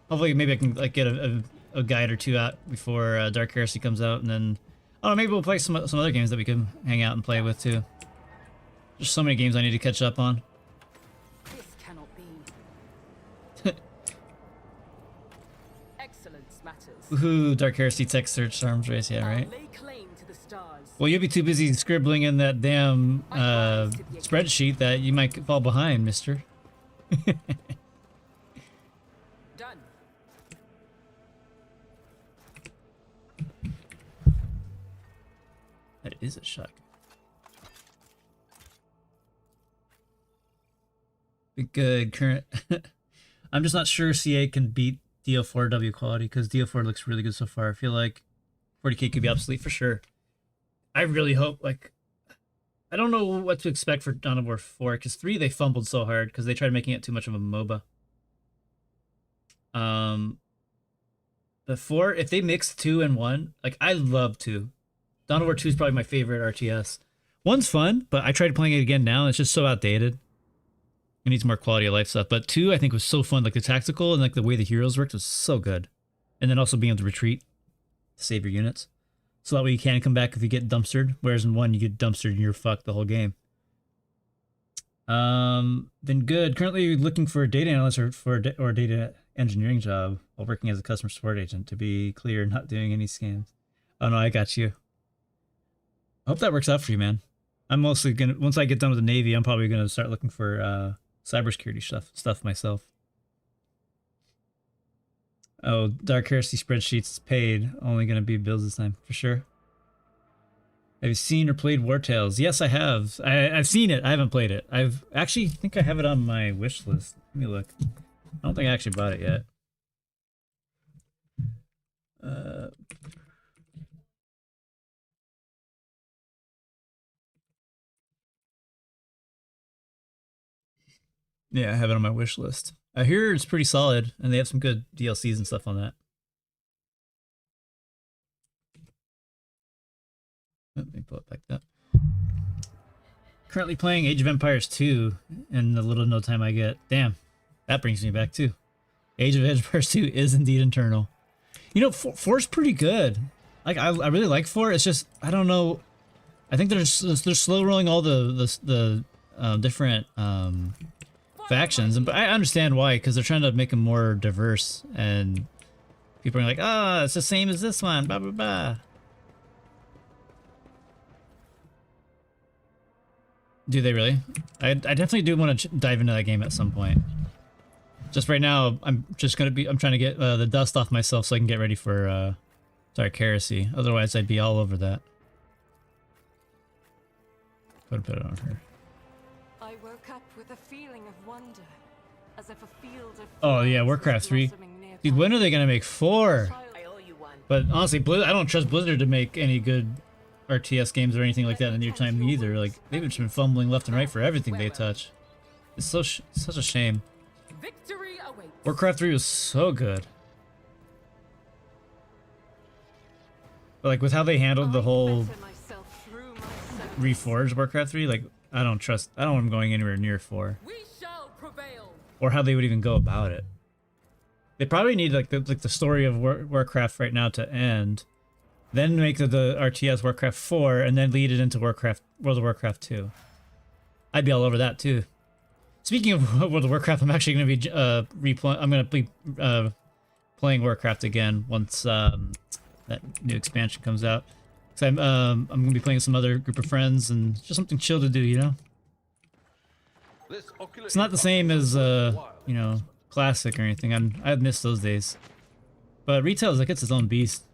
Hopefully maybe I can like get a guide or two out before Dark Heresy comes out, and then I don't know, maybe we'll play some other games that we can hang out and play with too. There's so many games I need to catch up on. Woohoo, Dark Heresy tech search arms race, yeah, right? Lay claim to the stars. Well, you'll be too busy scribbling in that damn spreadsheet that you might fall behind, mister. Done. That is a shotgun. Be good, current. I'm just not sure CA can beat DO4W quality because DO4 looks really good so far. I feel like 40K could be obsolete for sure. I really hope, like, I don't know what to expect for Dawn of War 4 because 3 they fumbled so hard because they tried making it too much of a MOBA. But 4, if they mix 2 and 1, like, I love 2. Dawn of War 2 is probably my favorite RTS. 1's fun, but I tried playing it again now and it's just so outdated. It needs more quality of life stuff. But 2, I think, was so fun. Like, the tactical and, like, the way the heroes worked was so good. And then also being able to retreat to save your units. So that way you can come back if you get dumpstered. Whereas in 1, you get dumpstered and you're fucked the whole game. Then good. Currently looking for a data analyst or a data engineering job while working as a customer support agent. To be clear, not doing any scams. Oh, no, I got you. I hope that works out for you, man. I'm mostly going to... Once I get done with the Navy, I'm probably going to start looking for... cybersecurity stuff myself. Oh, Dark Heresy spreadsheets paid. Only gonna be bills this time, for sure. Have you seen or played War Tales? Yes, I have. I've seen it. I haven't played it. I've actually think I have it on my wish list. Let me look. I don't think I actually bought it yet. Yeah, I have it on my wish list. I hear it's pretty solid, and they have some good DLCs and stuff on that. Let me pull it back up. Currently playing Age of Empires 2 in the little no time I get. Damn, that brings me back too. Age of Empires 2 is indeed internal. You know, 4's pretty good. Like I really like 4. It's just I don't know. I think they're slow rolling all the different factions, but I understand why, because they're trying to make them more diverse, and people are like, ah, it's the same as this one, blah blah blah. Do they really? I definitely do want to dive into that game at some point. Just right now, I'm trying to get the dust off myself so I can get ready for Dark Heresy. Otherwise, I'd be all over that. Put it on her. I woke up with a feeling of wonder, as if a field of Oh yeah, flowers Warcraft was 3. blossoming nearby. Dude, when are they gonna make 4? I owe you one. But honestly, I don't trust Blizzard to make any good RTS games or anything like that in the near time either. Like, they've just been fumbling left and right for everything they touch. It's such a shame. Victory awaits. Warcraft 3 was so good. But like, with how they handled the whole Better myself through myself. Reforged Warcraft 3, like, I don't want them going anywhere near 4. We shall prevail. Or how they would even go about it. They probably need like the story of Warcraft right now to end, then make the RTS Warcraft 4, and then lead it into World of Warcraft 2. I'd be all over that too. Speaking of World of Warcraft, I'm actually going to be playing Warcraft again once that new expansion comes out. So I'm going to be playing with some other group of friends, and just something chill to do, you know. It's not the same as you know, classic or anything. I've missed those days. But retail is like it's its own beast.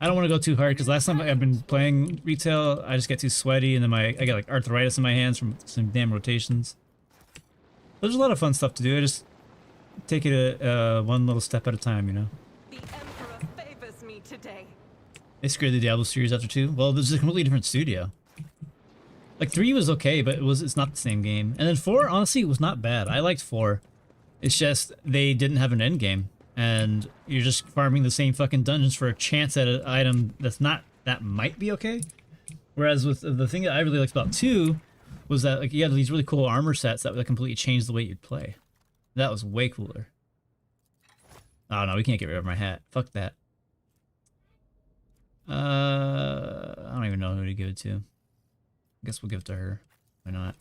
I don't want to go too hard because last time I've been playing retail, I just get too sweaty, and then I get like arthritis in my hands from some damn rotations. There's a lot of fun stuff to do. I just take it one little step at a time, you know. The Emperor favors me today. They screwed the Diablo series after 2. Well, this is a completely different studio. Like 3 was okay, but it's not the same game. And then 4, honestly, was not bad. I liked 4. It's just they didn't have an end game, and you're just farming the same fucking dungeons for a chance at an item that might be okay. Whereas with the thing that I really liked about 2 was that like you had these really cool armor sets that completely changed the way you'd play. That was way cooler. Oh no, we can't get rid of my hat. Fuck that. I don't even know who to give it to. I guess we'll give it to her. Why not?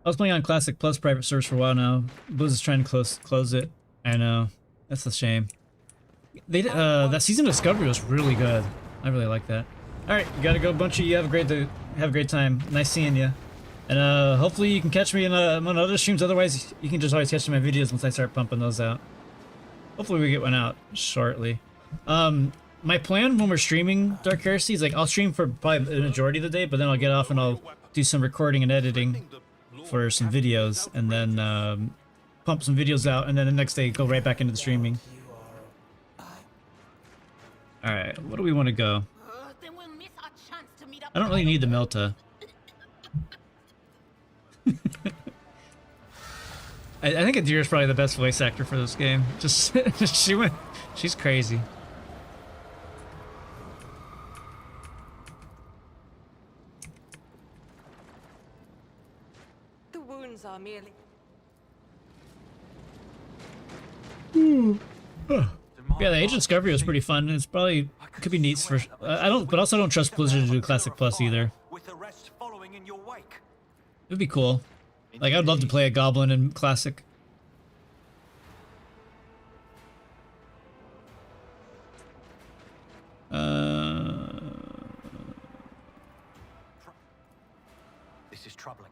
I was playing on Classic Plus private servers for a while now. Blizz is trying to close it. I know. That's a shame. They that season of Discovery was really good. I really like that. All right, you gotta go, Bunchy. You have a great time. Nice seeing you. And hopefully you can catch me in on other streams. Otherwise, you can just always catch my videos once I start pumping those out. Hopefully we get one out shortly. My plan when we're streaming Dark Heresy is like I'll stream for probably the majority of the day, but then I'll get off and I'll do some recording and editing for some videos, and then pump some videos out, and then the next day go right back into the streaming. Alright, what do we want to go? Then we'll miss our chance to meet up. I don't really need the Melta. I think Adira is probably the best voice actor for this game. Just she's crazy. The wounds are merely... Yeah, the Age of Discovery was pretty fun. It's probably could be neat for. But also don't trust Blizzard to do Classic Plus either. With the rest following in your wake. It'd be cool. Like I'd love to play a Goblin in Classic. This is troubling.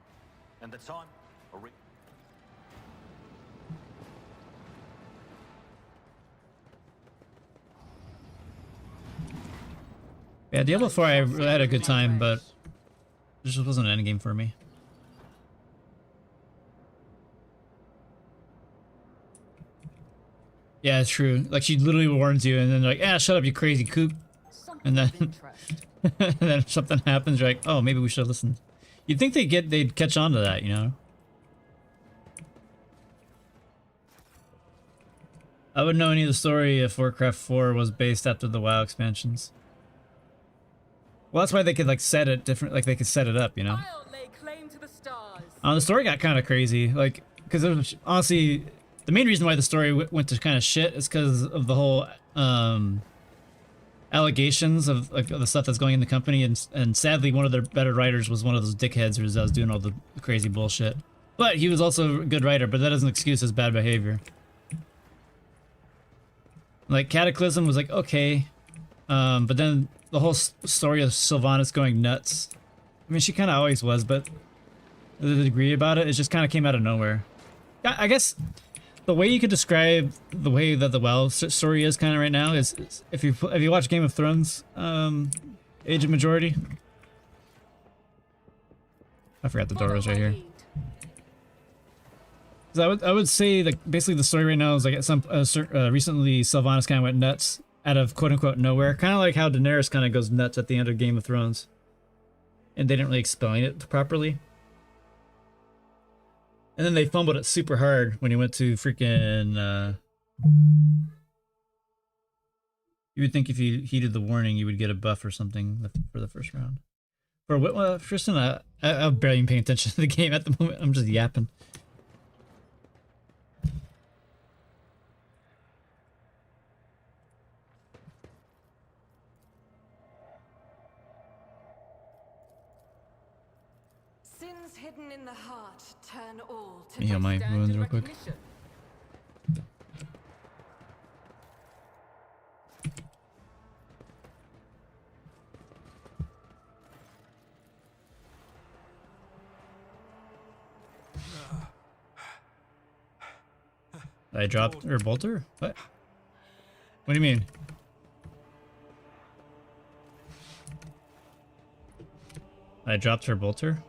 And the time... Yeah, Diablo 4 I really had a good time, but it just wasn't an endgame for me. Yeah, it's true. Like she literally warns you, and then like, "Ah, shut up, you crazy kook," and then and then something happens. You're like, "Oh, maybe we should listen." You'd think they'd catch on to that, you know? I wouldn't know any of the story if Warcraft 4 was based after the WoW expansions. Well, that's why they could like set it different. Like they could set it up, you know. I'll lay claim to the stars. The story got kind of crazy, like because honestly, the main reason why the story went to kind of shit is because of the whole allegations of like the stuff that's going in the company, and sadly, one of their better writers was one of those dickheads who was doing all the crazy bullshit. But he was also a good writer, but that doesn't excuse his bad behavior. Like Cataclysm was like okay, but then the whole story of Sylvanas going nuts. I mean, she kind of always was, but the degree about it just kind of came out of nowhere. I guess the way you could describe the way that the WoW story is kind of right now is if you watch Game of Thrones, Age of Majority. I forgot the door was right here. So I would say like basically the story right now is like at some recently Sylvanas kind of went nuts out of quote unquote nowhere, kind of like how Daenerys kind of goes nuts at the end of Game of Thrones, and they didn't really explain it properly. And then they fumbled it super hard when he went to freaking. You would think if you heeded the warning, you would get a buff or something for the first round. For Tristan, I'm barely even paying attention to the game at the moment. I'm just yapping. Sins hidden in the heart turn all to... Let me heal my Stand wounds in real quick. recognition. I dropped her bolter? What? What do you mean? I dropped her bolter?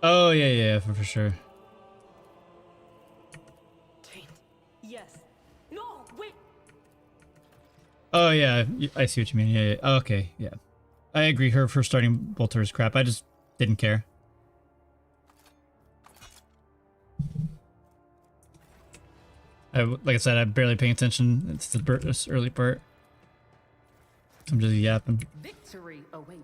Oh yeah, for sure. Yes. No, wait. Oh yeah, I see what you mean. Yeah. Oh, okay, yeah. I agree. Her starting bolter is crap. I just didn't care. Like I said, I'm barely paying attention. It's this early part. I'm just yapping. Victory awaits.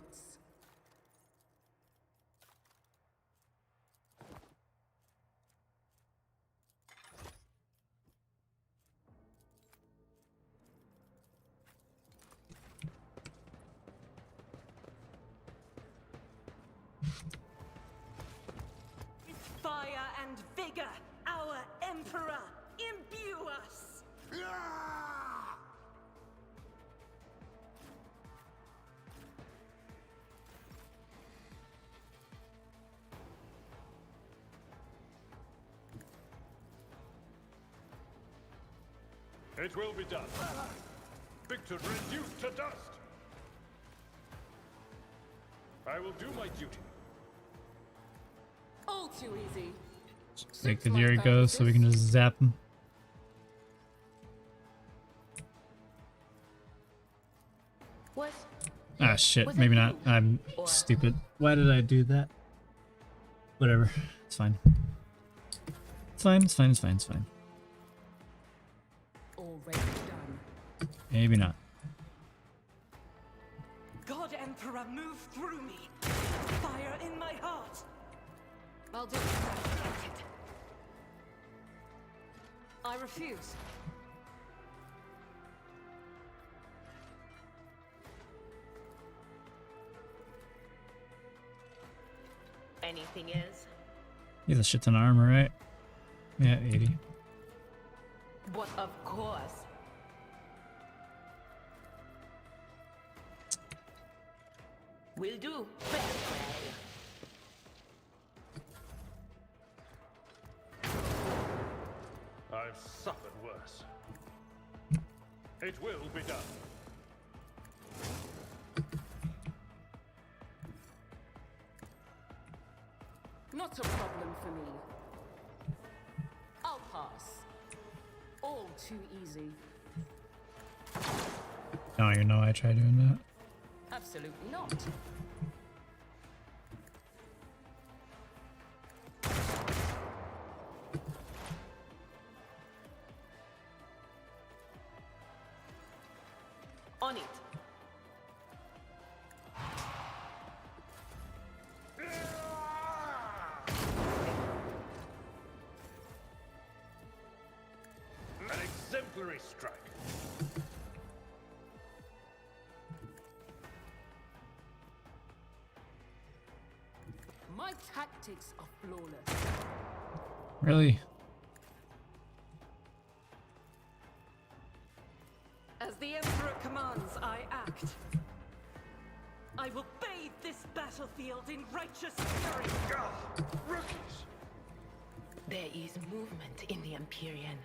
fire and vigor, our Emperor, imbue us! It will be done. Victor reduced to dust. I will do my duty. All too easy. Take the Suits my Fury goes so we can just zap him. What? Ah shit, maybe not. I'm stupid. Why did I do that? Whatever. It's fine. It's fine, it's fine, it's fine, it's fine. Already done. Maybe not. God Emperor, move through me! Fire in my heart! I'll do it. I refuse. Anything is? He has a shit ton of armor, right? Yeah, 80. But of course. Will do. Very well. I've suffered worse. It will be done. Not a problem for me. I'll pass. All too easy. I don't even know why I tried doing that. Absolutely not. On it. An exemplary strike. My tactics are flawless. Really? As the Emperor commands, I act. I will bathe this battlefield in righteous fury. Rookies! There is movement in the Empyrean.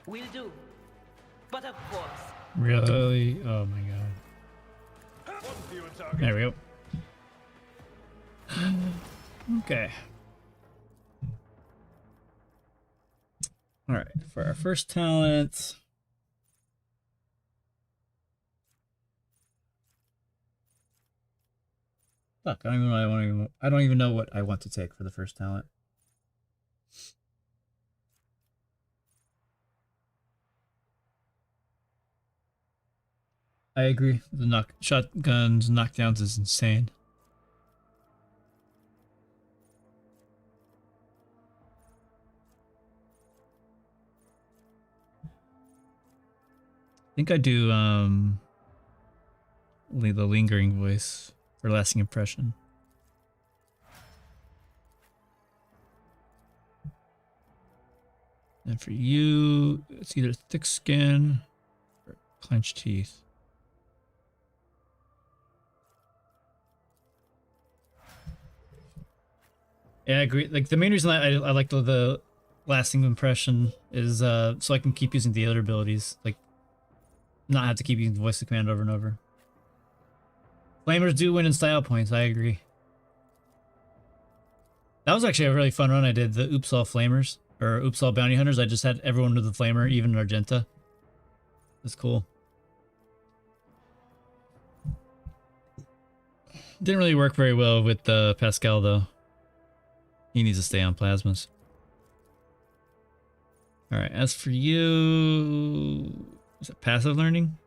Will do. But of course. Really? Oh my god. One fewer target. There we go. Okay. Alright, for our first talent. Fuck, I don't even know what I want to take for the first talent. I agree. The shotguns knockdowns is insane. I think I do the lingering voice for lasting impression. And for you, it's either thick skin or clenched teeth. Yeah, I agree. Like the main reason I like the lasting impression is so I can keep using the other abilities, like not have to keep using the voice of command over and over. Flamers do win in style points, I agree. That was actually a really fun run I did, the Oops All Flamers, or Oops All Bounty Hunters. I just had everyone with the Flamer, even Argenta. That's cool. Didn't really work very well with Pascal though. He needs to stay on plasmas. Alright, as for you... Is it passive learning?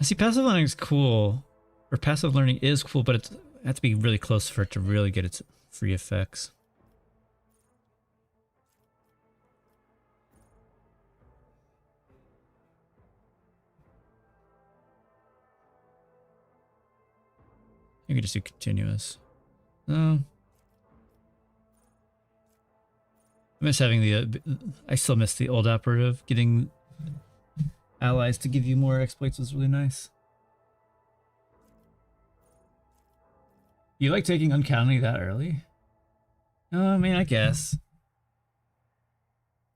I see passive learning is cool. Or passive learning is cool, but it has to be really close for it to really get its free effects. You can just do continuous. No. I miss having the. I still miss the old operative. Getting allies to give you more exploits was really nice. You like taking uncanny that early? I mean, I guess.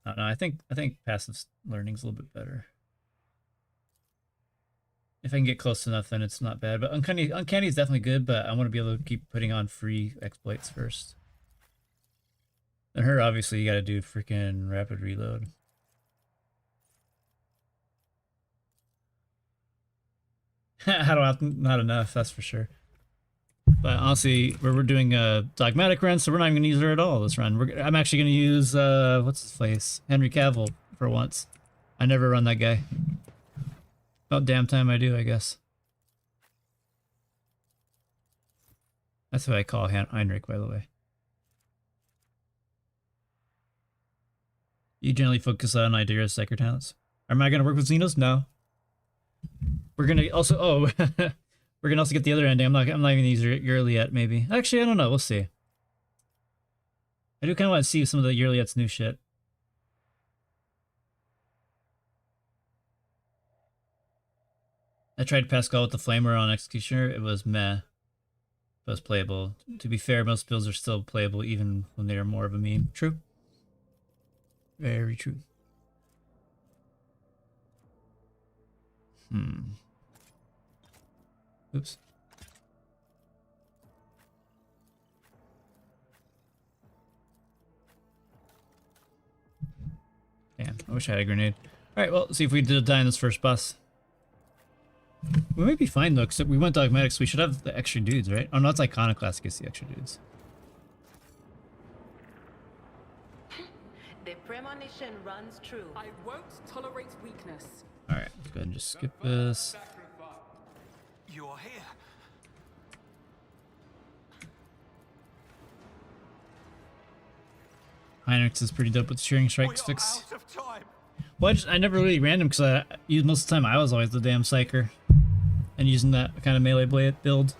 I don't know. I think passive learning's a little bit better. If I can get close enough, then it's not bad. But uncanny is definitely good. But I want to be able to keep putting on free exploits first. And her, obviously, you got to do freaking rapid reload. How do I? Not enough, that's for sure. But honestly, we're doing a dogmatic run, so we're not even gonna use her at all this run. I'm actually gonna use what's his face, Henry Cavill for once. I never run that guy. About damn time I do, I guess. That's what I call Heinrich, by the way. You generally focus on ideas, psycho talents. Am I gonna work with Xenos? No. We're gonna also we're gonna also get the other ending. I'm not even gonna use Yet maybe. Actually, I don't know. We'll see. I do kind of want to see some of the Yet's new shit. I tried Pascal with the Flamer on Executioner. It was meh. But it was playable. To be fair, most builds are still playable even when they are more of a meme. True. Very true. Oops. Damn, I wish I had a grenade. Alright, well, let's see if we did die in this first boss. We might be fine though, except we went dogmatic, so we should have the extra dudes, right? Oh no, it's Iconoclast gets the extra dudes. The premonition runs true. I won't tolerate weakness. Alright, let's go ahead and just skip this. You are here. Heinrichs is pretty dope with the Shearing Strikes We are fix. out of time. Well, I never really ran him because I used most of the time I was always the damn psyker. And using that kind of melee blade build.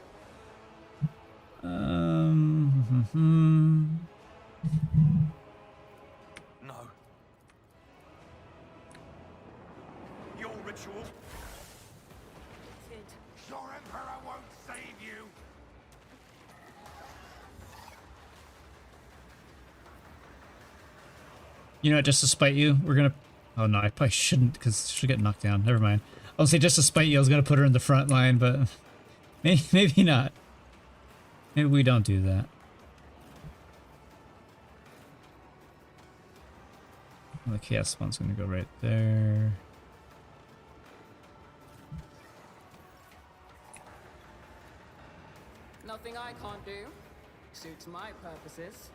No. Your ritual. Your Emperor won't save you. You know what, just to spite you, we're gonna... Oh no, I probably shouldn't, because she'll get knocked down. Never mind. I'll say just to spite you, I was gonna put her in the front line, but... Maybe not. Maybe we don't do that. The chaos spawn's gonna go right there. Nothing I can't do. Suits my purposes.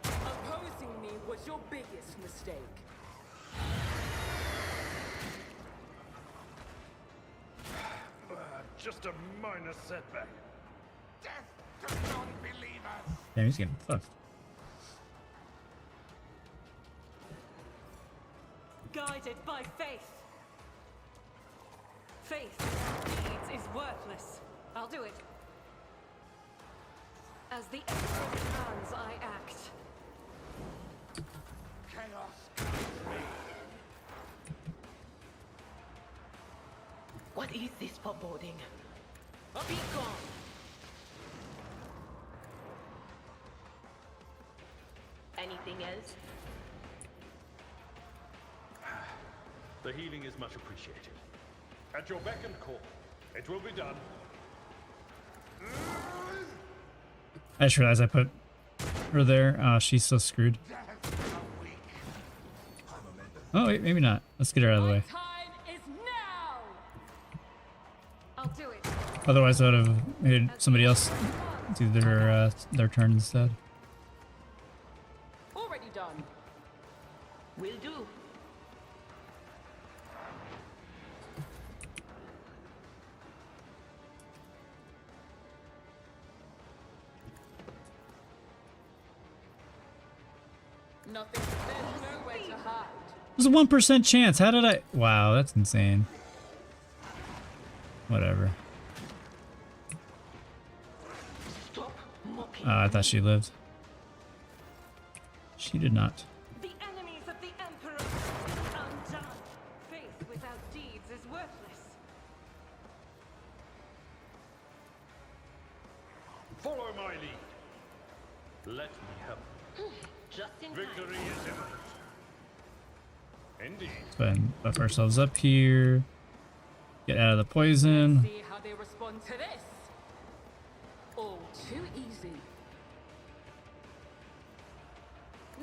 Opposing me was your biggest mistake. Just a minor setback. Death to non-believers. Damn, he's getting fucked. Guided by faith. Faith deeds is worthless. I'll do it. As the Emperor commands, I act. Chaos guides me. What is this foreboding? Be gone! Anything else? The healing is much appreciated. At your beck and call. It will be done. I just realized I put her there. Oh, she's so screwed. Oh, wait, maybe not. Let's get her out of the My way. time is now! I'll do it. Otherwise, I would have made somebody else do their turn instead. Already done. Will do. Nothing. There's nowhere to hide. There's a 1% chance. How did I? Wow, that's insane. Whatever. Stop mocking. I thought she lived. She did not. The enemies of the Emperor is undone. Faith without deeds is worthless. Follow my lead. Let me help. Just in time. Victory is imminent. Indeed. Let's go ahead and buff ourselves up here. Get out of the poison. See how they respond to this. All too easy.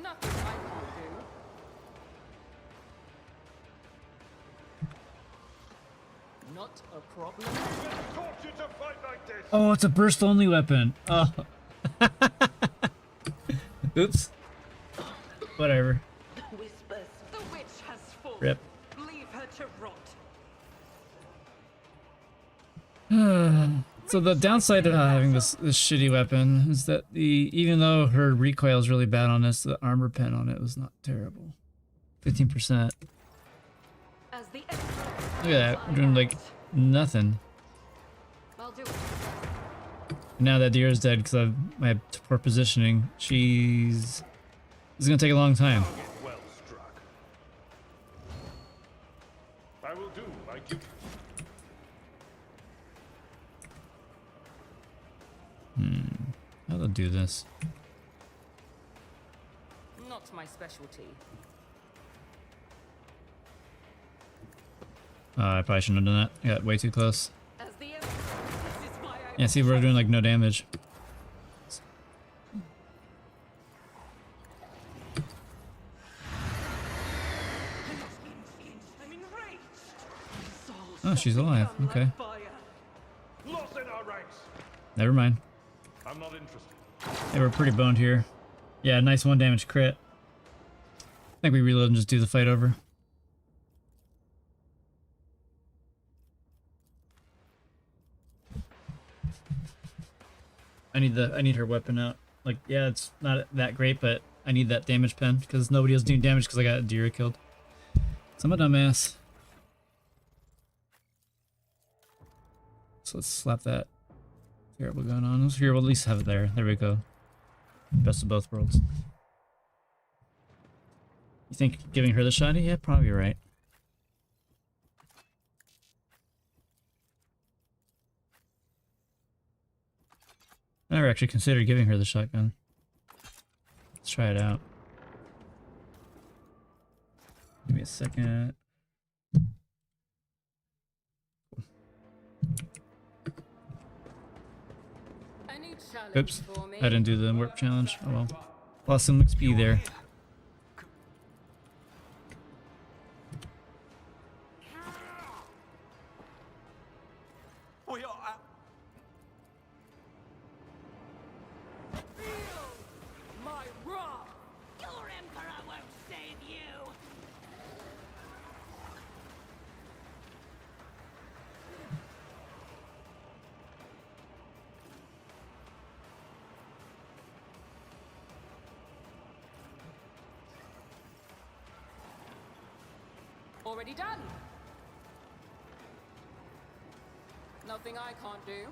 Nothing I can't do. Not a problem. Taught you to fight like this. Oh, it's a burst only weapon. Oh. Oops. Whatever. The whispers. The witch has fallen. Rip. Leave her to rot. So the downside of having this shitty weapon is that even though her recoil is really bad on this, the armor pen on it was not terrible. 15%. As the Emperor. Look at that. We're doing like nothing. I'll do it. Now that deer is dead because of my poor positioning, this is gonna take a long time. Target well struck. I will do my duty. How to do this? Not my specialty. I probably shouldn't have done that. I got way too close. As the Emperor. This is why I Yeah, see, we're doing like no damage. I'm enraged. Oh, she's alive. Become Okay. like fire. Lost in our ranks. Never mind. I'm not interested. They were pretty boned here. Yeah, nice 1 damage crit. I think we reload and just do the fight over. I need her weapon out. Like, yeah, it's not that great, but I need that damage pen because nobody else doing damage because I got Dira killed. So I'm a dumbass. So let's slap that terrible going on. Here, we'll at least have it there. There we go. Best of both worlds. You think giving her the shotty? Yeah, probably right. I never actually considered giving her the shotgun. Let's try it out. Give me a second. Any challenge Oops, for me? I didn't do the warp challenge. Oh well. Lost some XP there. We are. My wrath. Your Emperor won't save you. Already done. Nothing I can't do.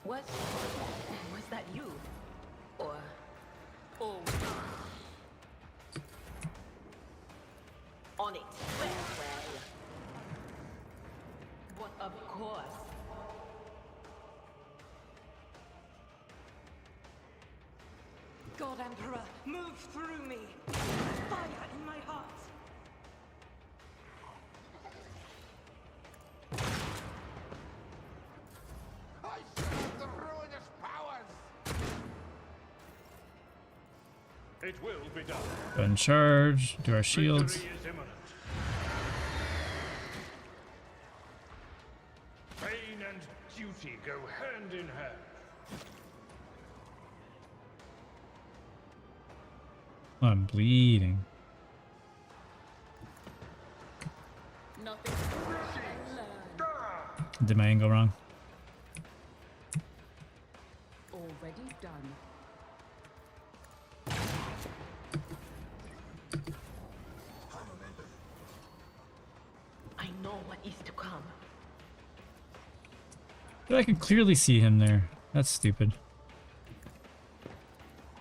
Was that you? Or Oh, on it? Well. But of course. God Emperor, move through me. Fire in my heart. I serve the ruinous powers. It will be done. Go and charge. Do our shields. Victory is imminent. Pain and duty go hand in hand. I'm bleeding. nothing. Did my angle wrong? Already done. But I can clearly see him there. That's stupid.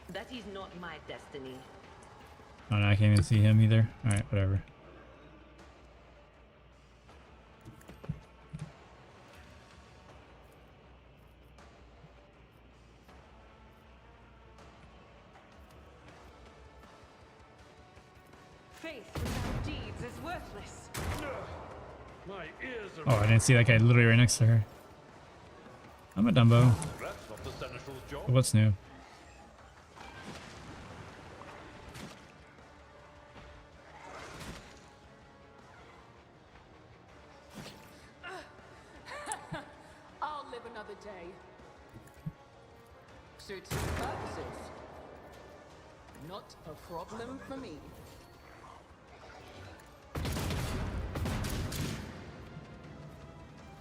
That is not my destiny. Oh no, I can't even see him either. Alright, whatever. Faith without deeds is worthless. My ears are. Oh, I didn't see that guy literally right next to her. I'm a Dumbo. That's not the Seneschal's job. But what's new? I'll live another day. Suits your purposes. Not a problem for me.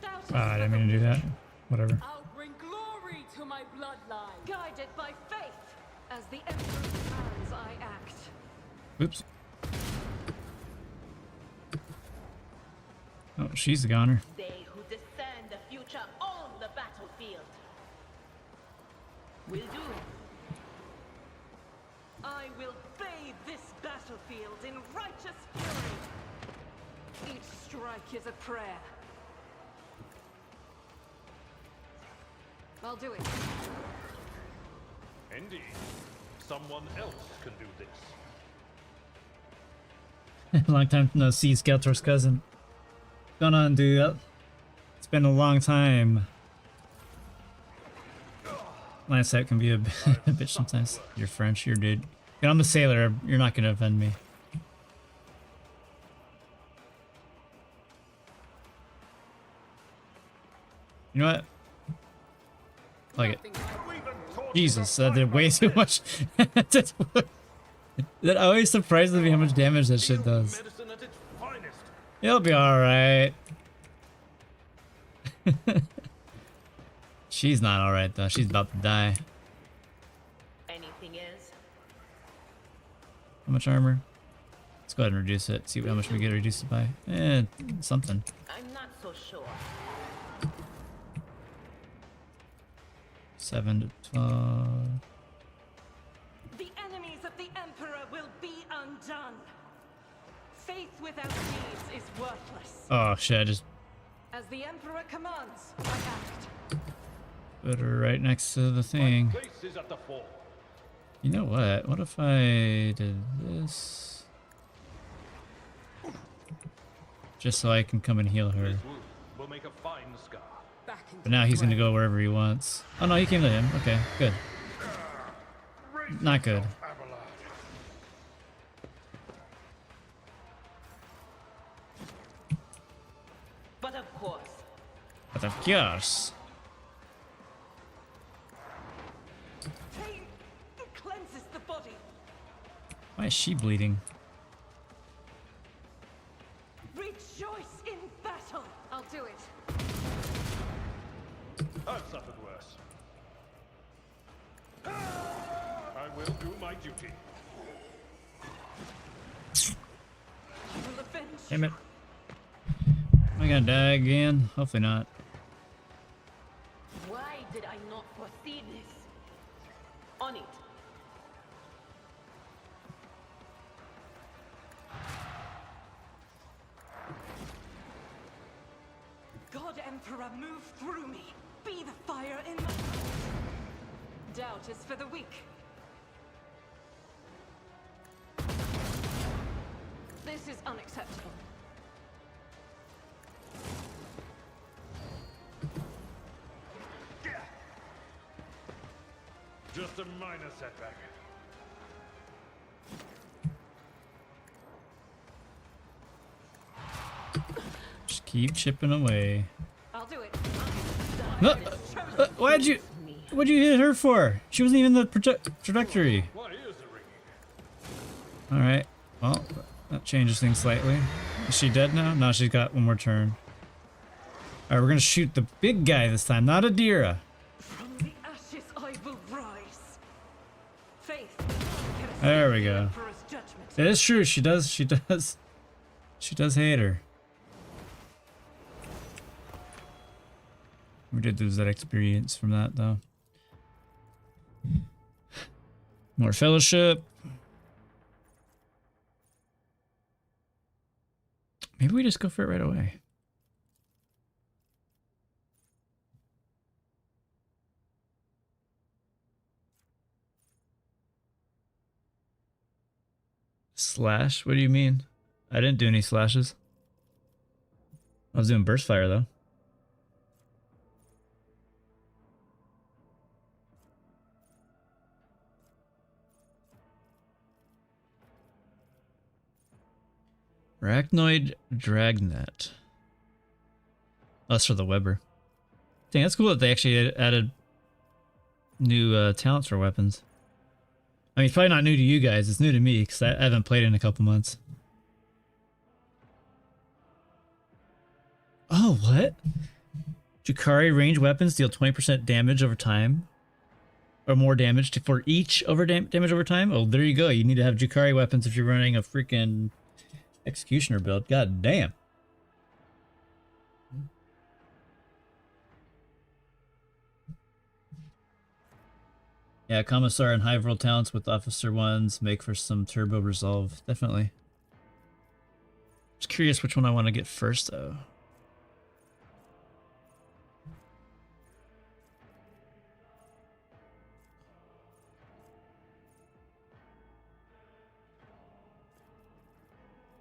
Doubt is Ah, I for didn't the mean to do weak. that. Whatever. I'll bring glory to my bloodline. Guided by faith. As the Emperor commands, I act. Oops. Oh, she's a goner. They who discern the future own the battlefield. Will do. I will bathe this battlefield in righteous fury. Each strike is a prayer. I'll do it. Indeed. Someone else can do this. Long time no see, Skeletor's cousin. What's going on, dude? It's been a long time. Lance, that can be a bitch sometimes. You're French, you're dude. And I'm a sailor, you're not gonna offend me. You know what? Like it. Jesus, that did way too much. That always surprises me how much damage that shit does. Medicine at its finest. You'll be alright. She's not alright though, she's about to die. Anything is. How much armor? Let's go ahead and reduce it. See how much we get reduced it by. Something. I'm not so sure. 7 to 12. The enemies of the Emperor will be undone. Faith without deeds is worthless. Oh shit, I just As the Emperor commands, I act. put her right next to the thing. Place is at the fore. You know what? What if I did this? Just so I can come and heal her. This wound will make a fine scar. Back into But now he's the gonna fray. go wherever he wants. Oh no, he came to him. Okay, good. Not good. But of course, But of course. Pain cleanses the body. Why is she bleeding? Rejoice in battle. I'll do it. I've suffered worse. I will do my duty. I will avenge. Damn it. Am I gonna die again? Hopefully not. why did I not foresee this? On it. God Emperor, move through me. Be the fire in my heart. Doubt is for the weak. This is unacceptable. Just a minor setback. Just keep chipping away. I'll do it. Why'd you hit her for? She wasn't even in the trajectory. My ears are ringing. Alright. Well, that changes things slightly. Is she dead now? No, she's got one more turn. Alright, we're gonna shoot the big guy this time, not Adira. From the ashes I will rise. Faith. There we The go. Emperor's judgment. It is true, she does hate her. We did lose that experience from that though. More fellowship. Maybe we just go for it right away. Slash? What do you mean? I didn't do any slashes. I was doing burst fire though. Arachnoid Dragnet. Oh, that's for the Weber. Dang, that's cool that they actually added new talents for weapons. I mean, it's probably not new to you guys. It's new to me because I haven't played in a couple months. Oh, what? Jukari range weapons deal 20% damage over time. Or more damage for each damage over time? Oh, there you go. You need to have Jukari weapons if you're running a freaking Executioner build. God damn. Yeah, Commissar and high roll talents with Officer 1s make for some turbo resolve. Definitely. Just curious which one I want to get first, though.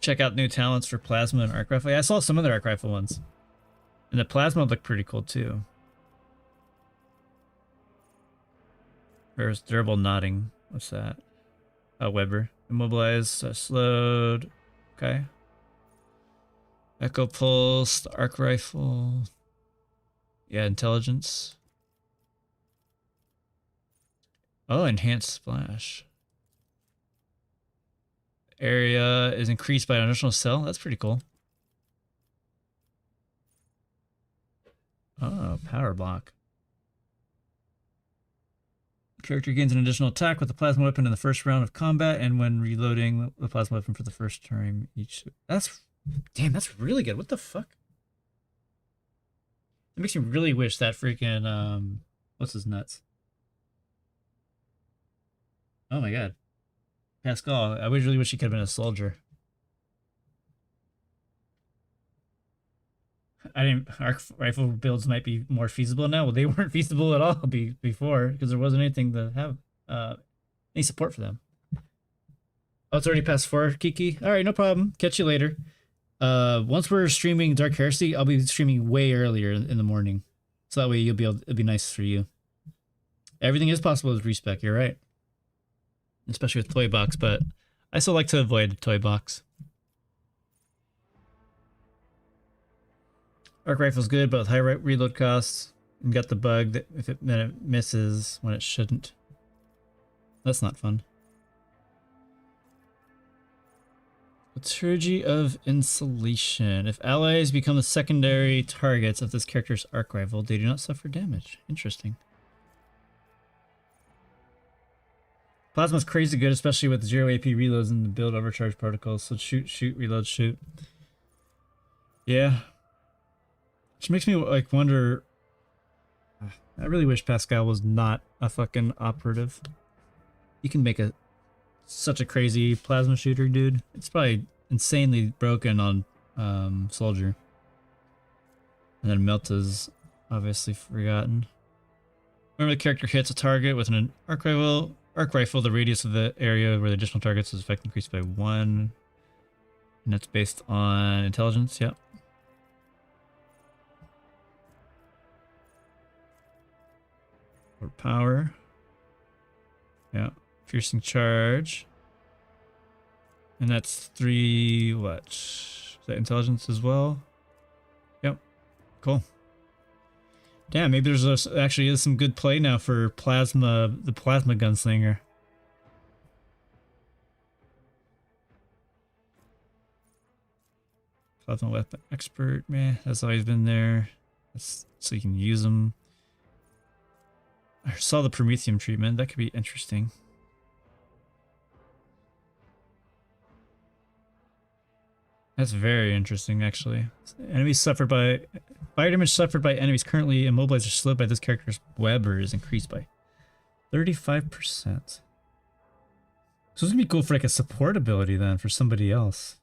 Check out new talents for Plasma and Arc Rifle. Yeah, I saw some of the Arc Rifle ones. And the Plasma looked pretty cool, too. There's durable nodding. What's that? Oh, Weber. Immobilized, slowed. Okay. Echo Pulse, the Arc Rifle. Yeah, Intelligence. Oh, Enhanced Splash. Area is increased by an additional cell. That's pretty cool. Oh, Power Block. Character gains an additional attack with the plasma weapon in the first round of combat, and when reloading the plasma weapon for the first time each. That's damn. That's really good. What the fuck? It makes me really wish that freaking what's his nuts? Oh my god, Pascal. I really wish he could have been a soldier. I didn't. Arc rifle builds might be more feasible now. Well, they weren't feasible at all before because there wasn't anything to have any support for them. Oh, it's already past 4, Kiki. All right, no problem. Catch you later. Once we're streaming Dark Heresy, I'll be streaming way earlier in the morning, so that way you'll be able. It'll be nice for you. Everything is possible with respec. You're right, especially with Toy Box, but I still like to avoid Toy Box. Arc rifle's good, but with high reload costs, and got the bug that if it misses when it shouldn't. That's not fun. Liturgy of Insulation. If allies become the secondary targets of this character's arc rifle, they do not suffer damage. Interesting. Plasma's crazy good, especially with 0 AP reloads and the build overcharge protocols. So shoot, reload, shoot. Yeah. Which makes me like wonder. I really wish Pascal was not a fucking operative. You can make such a crazy plasma shooter, dude. It's probably insanely broken on soldier. And then Melta's obviously forgotten. Whenever the character hits a target with an arc rifle, the radius of the area where the additional targets is effect increased by 1. And that's based on intelligence, yep. Or power. Yeah. Piercing charge. And that's 3, what? Is that intelligence as well? Yep. Cool. Damn, maybe there's actually is some good play now for the plasma gunslinger. Plasma weapon expert, man, that's always been there. That's so you can use them. I saw the Prometheum treatment. That could be interesting. That's very interesting, actually. Enemies suffered by Fire damage suffered by enemies currently immobilized or slowed by this character's Weber is increased by 35%. So it's gonna be cool for like a support ability then for somebody else.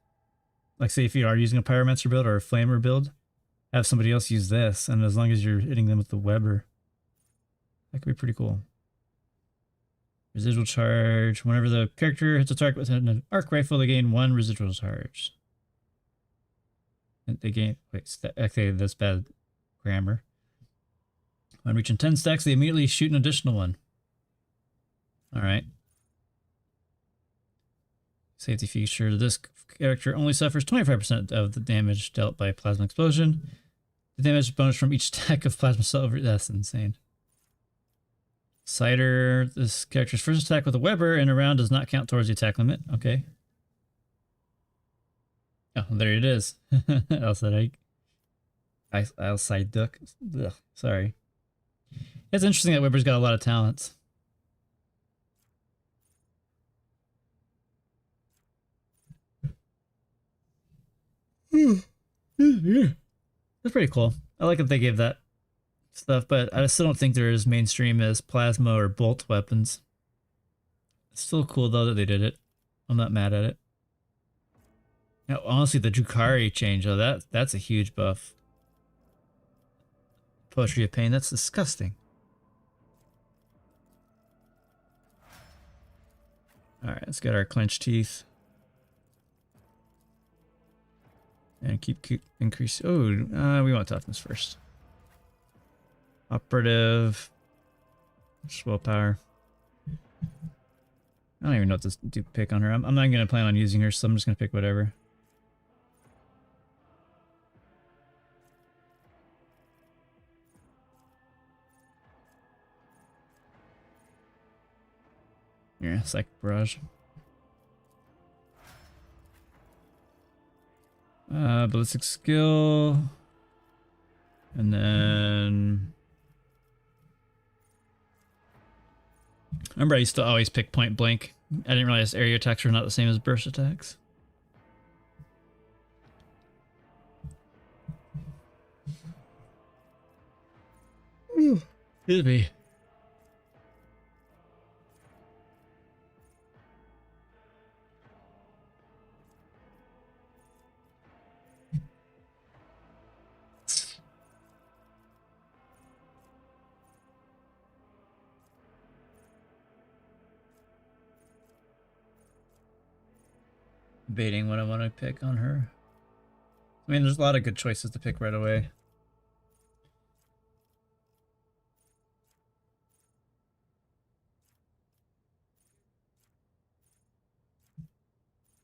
Like say if you are using a Pyromancer build or a Flamer build, have somebody else use this, and as long as you're hitting them with the Weber, that could be pretty cool. Residual charge. Whenever the character hits a target with an arc rifle, they gain 1 residual charge. And they gain... Wait, actually, that's bad grammar. When reaching 10 stacks, they immediately shoot an additional one. Alright. Safety feature. This character only suffers 25% of the damage dealt by a plasma explosion. The damage bonus from each stack of plasma cell... That's insane. Cider, this character's first attack with a Weber in a round does not count towards the attack limit. Okay. Oh, there it is. Outside duck. Ugh, sorry. It's interesting that Weber's got a lot of talents. That's pretty cool. I like that they gave that stuff, but I still don't think they're as mainstream as plasma or bolt weapons. It's still cool though that they did it. I'm not mad at it. Now, honestly, the Drukhari change, though, that's a huge buff. Poetry of Pain, that's disgusting. Alright, let's get our clenched teeth. And keep increase. Oh, we want toughness first. Operative. Willpower. I don't even know what to do pick on her. I'm not going to plan on using her, so I'm just going to pick whatever. Yeah, Psychic Barrage. Ballistic Skill. And then... Remember I used to always pick Point Blank. I didn't realize area attacks were not the same as burst attacks. Excuse me. Debating what I want to pick on her. I mean, there's a lot of good choices to pick right away.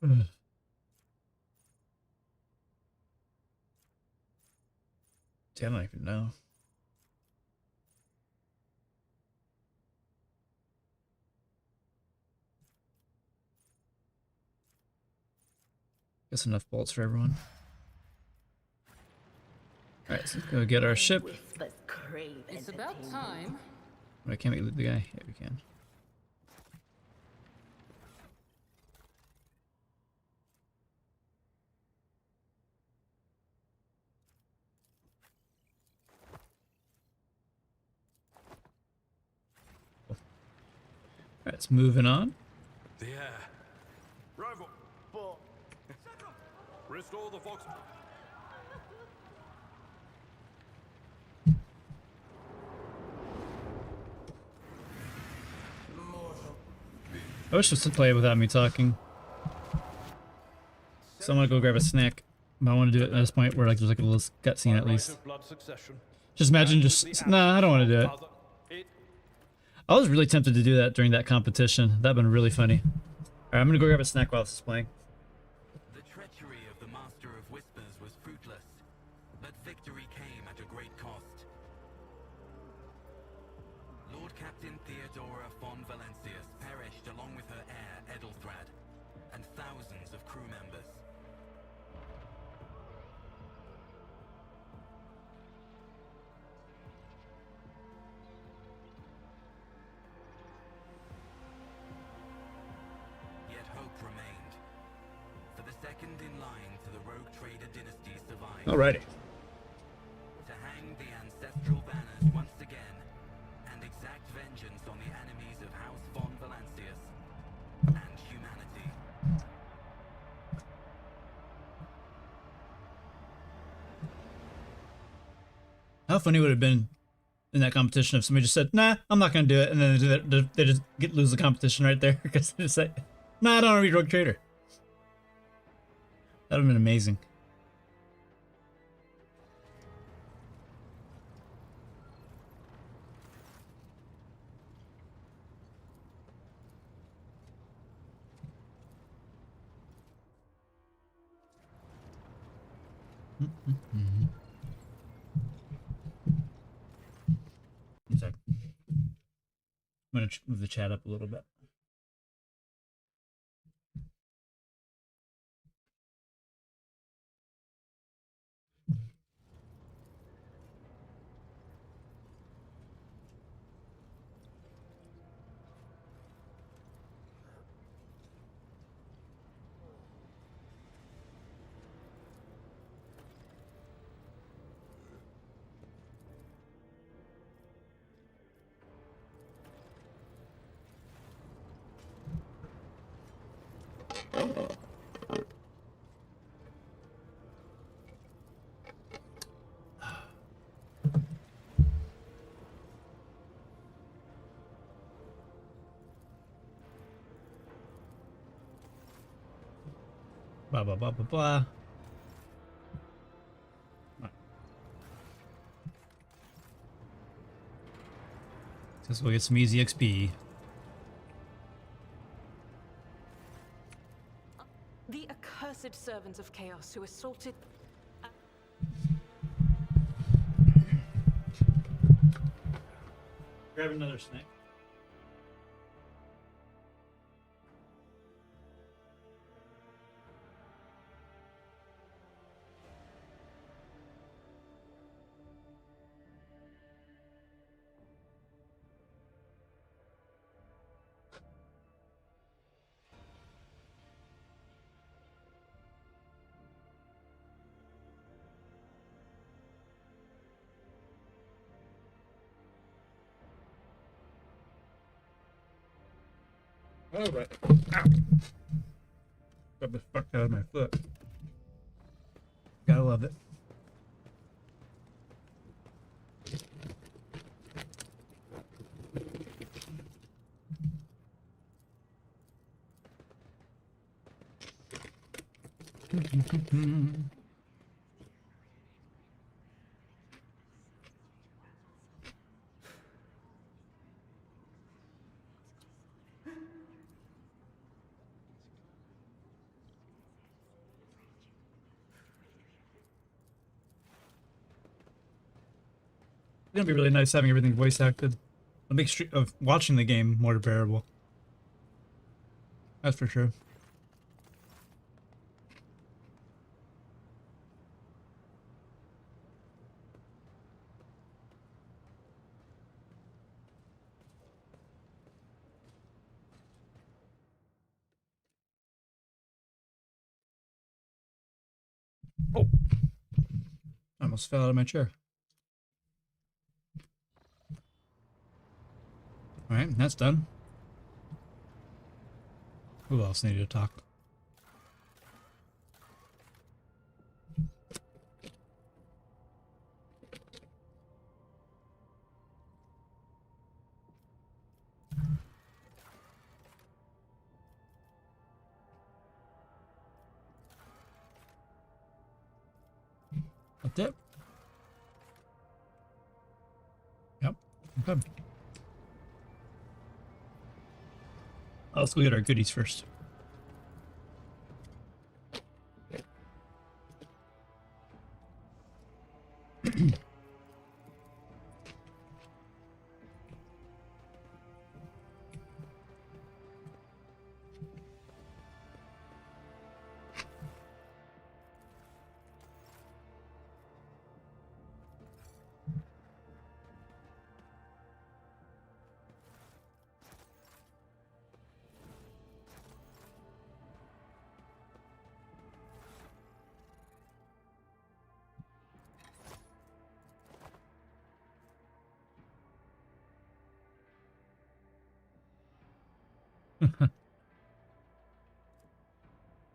Damn, I don't even know. Guess enough bolts for everyone. Alright, so let's go get our ship. It's about time. Wait, can't we leave the guy? Yeah, we can. Alright, it's moving on. The air. Rival. Restore the fox. I wish this would play without me talking. So I'm gonna go grab a snack. But I want to do it at this point where like there's like a little cutscene at least. Just imagine just... Nah, I don't want to do it. I was really tempted to do that during that competition. That'd been really funny. Alright, I'm gonna go grab a snack while this is playing. The treachery of the Master of Whispers was fruitless, but victory came at a great cost. Lord Captain Theodora von Valencius perished along with her heir Edelthrad, and thousands of crew members. Yet hope remained. For the second in line to the rogue trader dynasty survived. Alrighty. To again and exact vengeance on the enemies of House von Valancius and humanity. How funny would it have been in that competition if somebody just said, "Nah, I'm not gonna do it," and then they just lose the competition right there because they just say, "Nah, I don't want to be Rogue Trader." That would have been amazing. One sec. I'm gonna move the chat up a little bit. Blah blah blah blah blah. Guess we'll get some easy XP. The accursed servants of chaos who assaulted. Grab another snack. All right. Ow. Got the fuck out of my foot. Gotta love it. It's gonna be really nice having everything voice acted. It'll make of watching the game more bearable. That's for sure. Oh, I almost fell out of my chair. All right, that's done. Who else needed to talk? That's it. Yep. Okay. Let's go get our goodies first.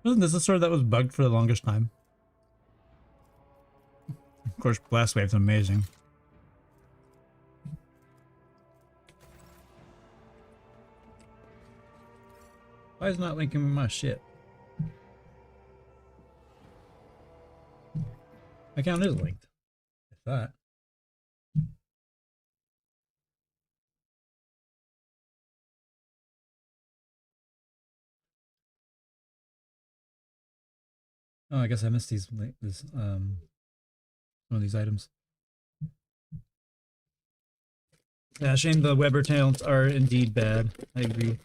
Wasn't this a sword that was bugged for the longest time? Of course, Blast Wave's amazing. Why is it not linking my shit? My account is linked. If that. Oh, I guess I missed some of these items. Yeah, shame the Weber talents are indeed bad. I agree.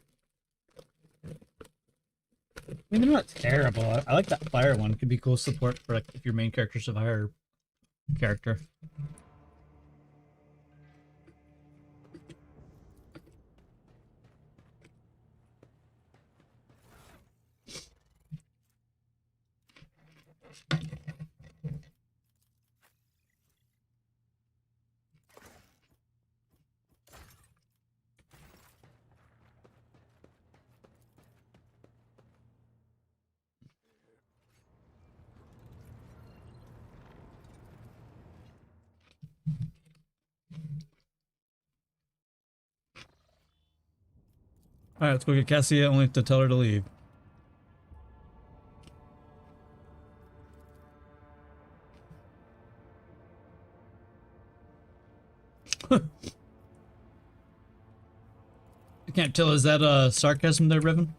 I mean, they're not terrible. I like that fire one. Could be cool support for like if your main character's a higher character. Alright, let's go get Cassia, only to tell her to leave. I can't tell, is that sarcasm there, Revan?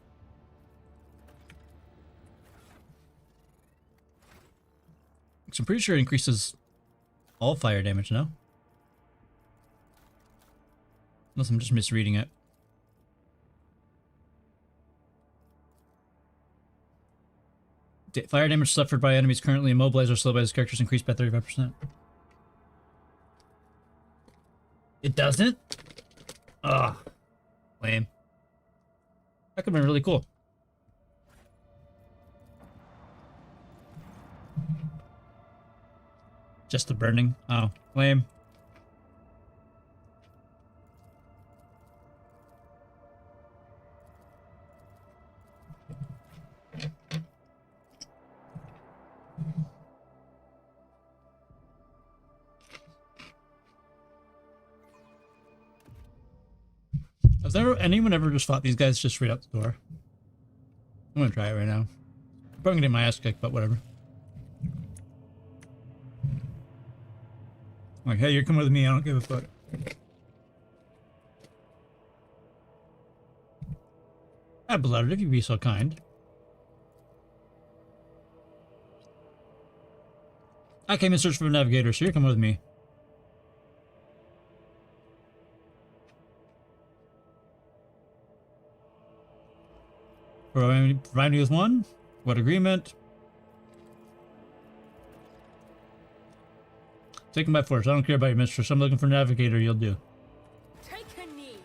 I'm pretty sure it increases all fire damage, no? Unless I'm just misreading it. Fire damage suffered by enemies currently immobilized or slowed by his characters increased by 35%. It doesn't? Ugh. Lame. That could have been really cool. Just the burning? Oh, lame. Has anyone ever just fought these guys just straight out the door? I'm gonna try it right now. I'm probably gonna get my ass kicked, but whatever. Like, hey, you're coming with me, I don't give a fuck. Blooded, if you be so kind. I came in search for a navigator, so you're coming with me. Provide me with one? What agreement? Take him by force. I don't care about your mistress. I'm looking for a navigator. You'll do. Take a knee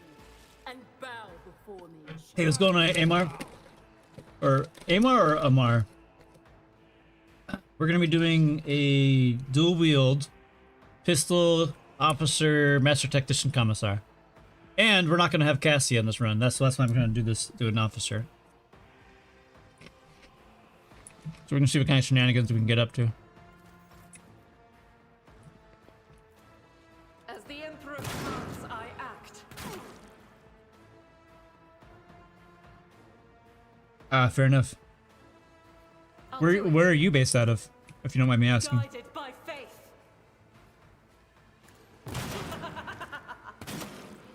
and bow before me. Hey, what's going on, Amar? Or Amar or Amar? We're gonna be doing a dual wield pistol officer master tactician commissar. And we're not gonna have Cassia in this run. That's why I'm gonna do an officer. So we're gonna see what kind of shenanigans we can get up to. As the Emperor commands, I act. Fair enough. I'll do it. Where are you based out of, if you don't mind me asking? Guided by faith.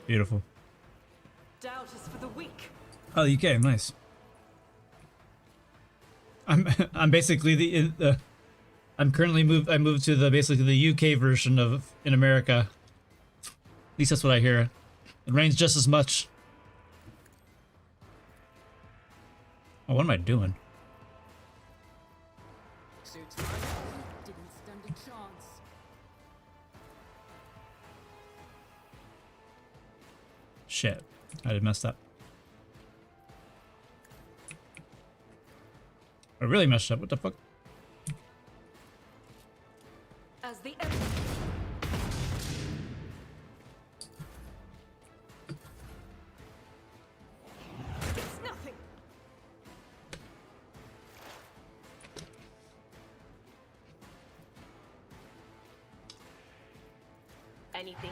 Beautiful. Doubt is for the weak. Oh, UK, nice. I'm basically I'm currently moved. I moved to basically the UK version of in America. At least that's what I hear. It rains just as much. Oh, what am I doing? Suits my own. Didn't stand a chance. Shit, I did messed up. I really messed up. What the fuck? As the Emperor. It's Anything?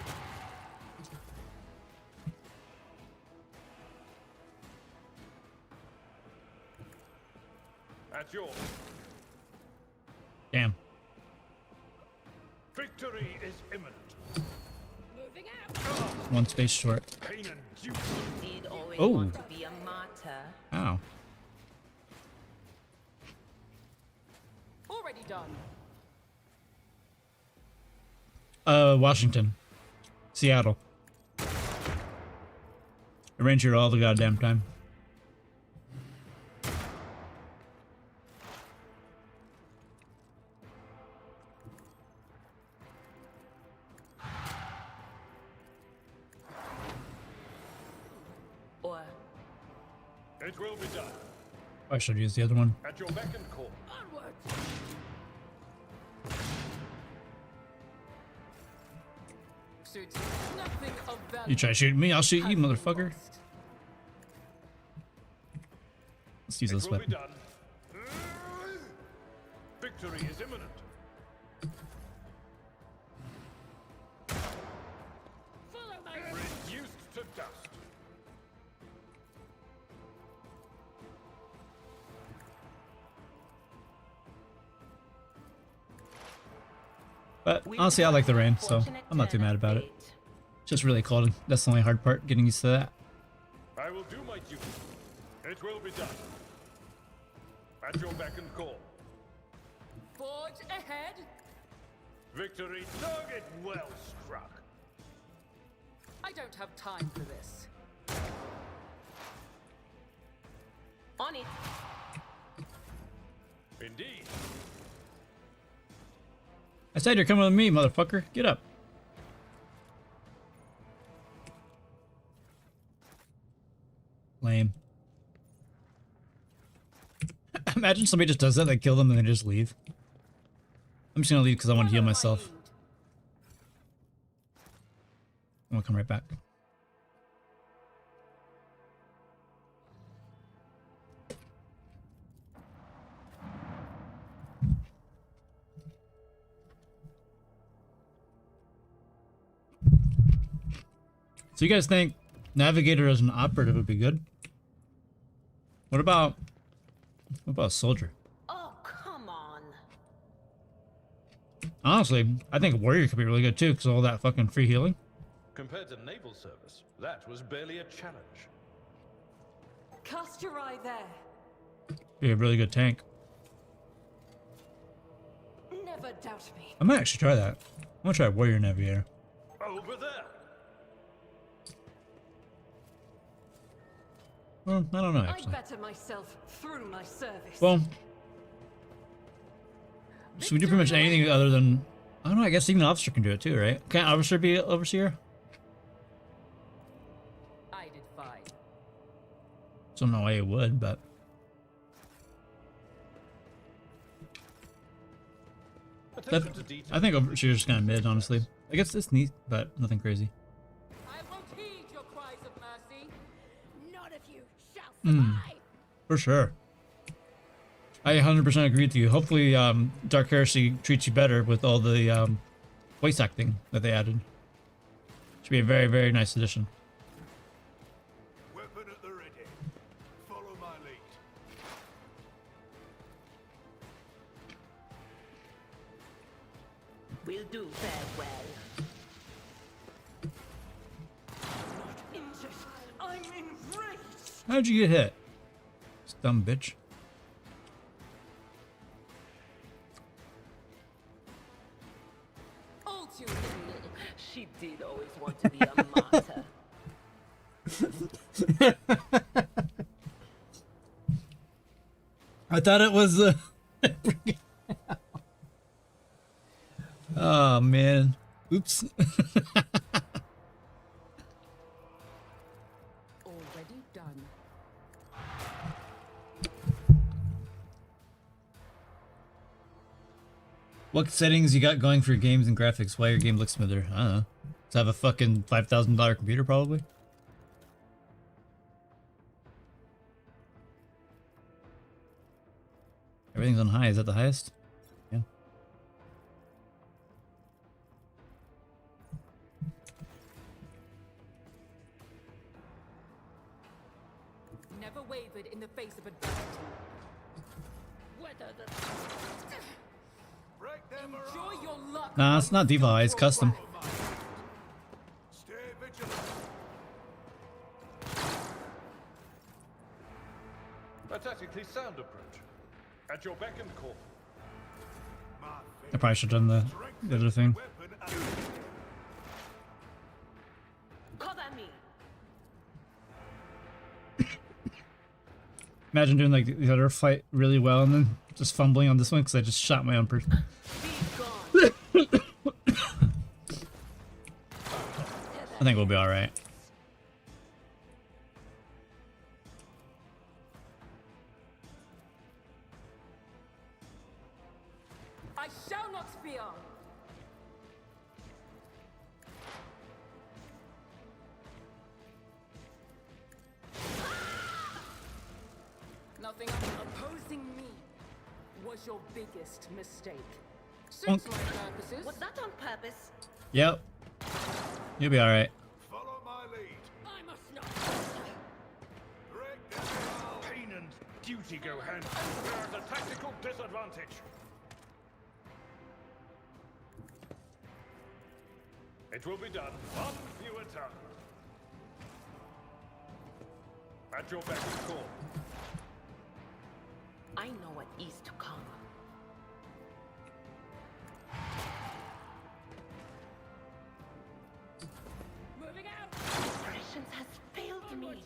At yours. Damn. Victory is imminent. Moving out. One space short. Pain and duty. Did always Oh. want to be a martyr. Ow. Already done. Washington. Seattle. Arrange here all the goddamn time. Or It will be done. I should use the other one. At your beck and call. Onwards. Suits nothing of value. You try shooting me, I'll shoot you, has been motherfucker. lost. Let's use It this will be weapon. done. Victory is imminent. Follow my Reduced to dust. But honestly, I like the rain, so I'm not too mad about it. It's just really cold. That's the only hard part, getting used to that. I will do my duty. It will be done. At your beck and call. Forge ahead. Victory target well struck. I don't have time for this. on it. Indeed. I said you're coming with me, motherfucker. Get up. Lame. Imagine somebody just does that, they kill them, and they just leave. I'm just gonna leave because I want to heal myself. I'm gonna come right back. So you guys think Navigator as an operative would be good? What about a soldier? Oh, come on. Honestly, I think a warrior could be really good too, because all that fucking free healing. Compared to naval service, that was barely a challenge. Cast your eye there. Be a really good tank. Never doubt me. I might actually try that. I'm gonna try warrior navigator. Over there. Well, I don't know I actually. better myself through my service. Well, so we do pretty much anything other than, I don't know, I guess even an officer can do it too, right? Can't officer be an overseer? I did fine. Don't know why it would, but Attention to detail. I think overseer's kind of mid, honestly. I guess it's neat, but nothing crazy. I won't heed your cries of mercy. None of you shall Hmm. survive. For sure. I 100% agree with you. Hopefully, Dark Heresy treats you better with all the voice acting that they added. Should be a very, very nice addition. Weapon at the ready. Follow my lead. We'll do very well. Injured. I'm enraged. How'd you get hit? This dumb bitch. All too She did always want to be a martyr. I thought it was oh man. Oops. already done. What settings you got going for your games and graphics? Why your game looks smoother? I don't know. To have a fucking $5,000 computer, probably. Everything's on high. Is that the highest? Yeah. wavered in the face of adversity. Whether the... Break them Enjoy your luck. Nah, it's not default, it's custom. Stay vigilant. A tactically sound approach. At your beck and call. I probably should have done the other thing. Weapon and Cover me. Imagine doing like the other fight really well and then just fumbling on this one because I just shot my own person. Be gone. I think we'll be alright. I shall not fear. Nothing opposing me was your biggest mistake. Suits my purposes. Was that on purpose? Yep. You'll be alright. follow my lead. I must not. Break them down. Pain and duty go hand in hand. We're at a tactical disadvantage. It will be done. One fewer turn. At your beck and call. I know what is to come. Moving out. Operations has failed me.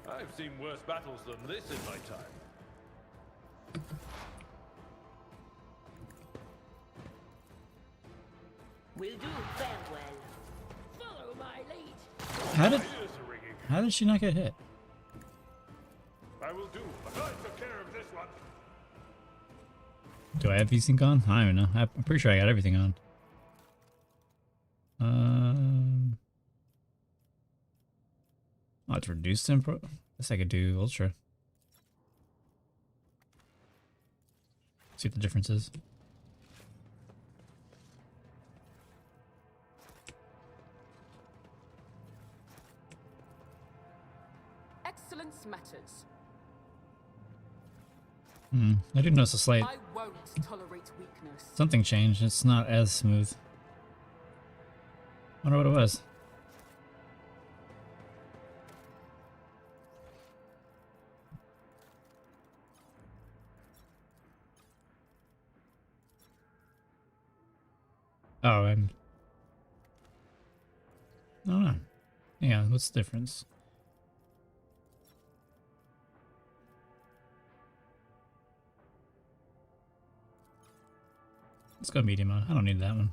I've seen worse battles than this in my time. Will do very well. Follow my lead. How Ears are ringing. did she not get hit? I will do. I took care of this one. Do I have VSync on? I don't even know. I'm pretty sure I got everything on. Oh, it's reduced tempo. Guess I could do ultra. See what the difference is. Excellence matters. I did notice a slight I won't tolerate weakness. something changed. It's not as smooth. Wonder what it was. Oh, I don't know. Yeah, what's the difference? Let's go medium mode. I don't need that one.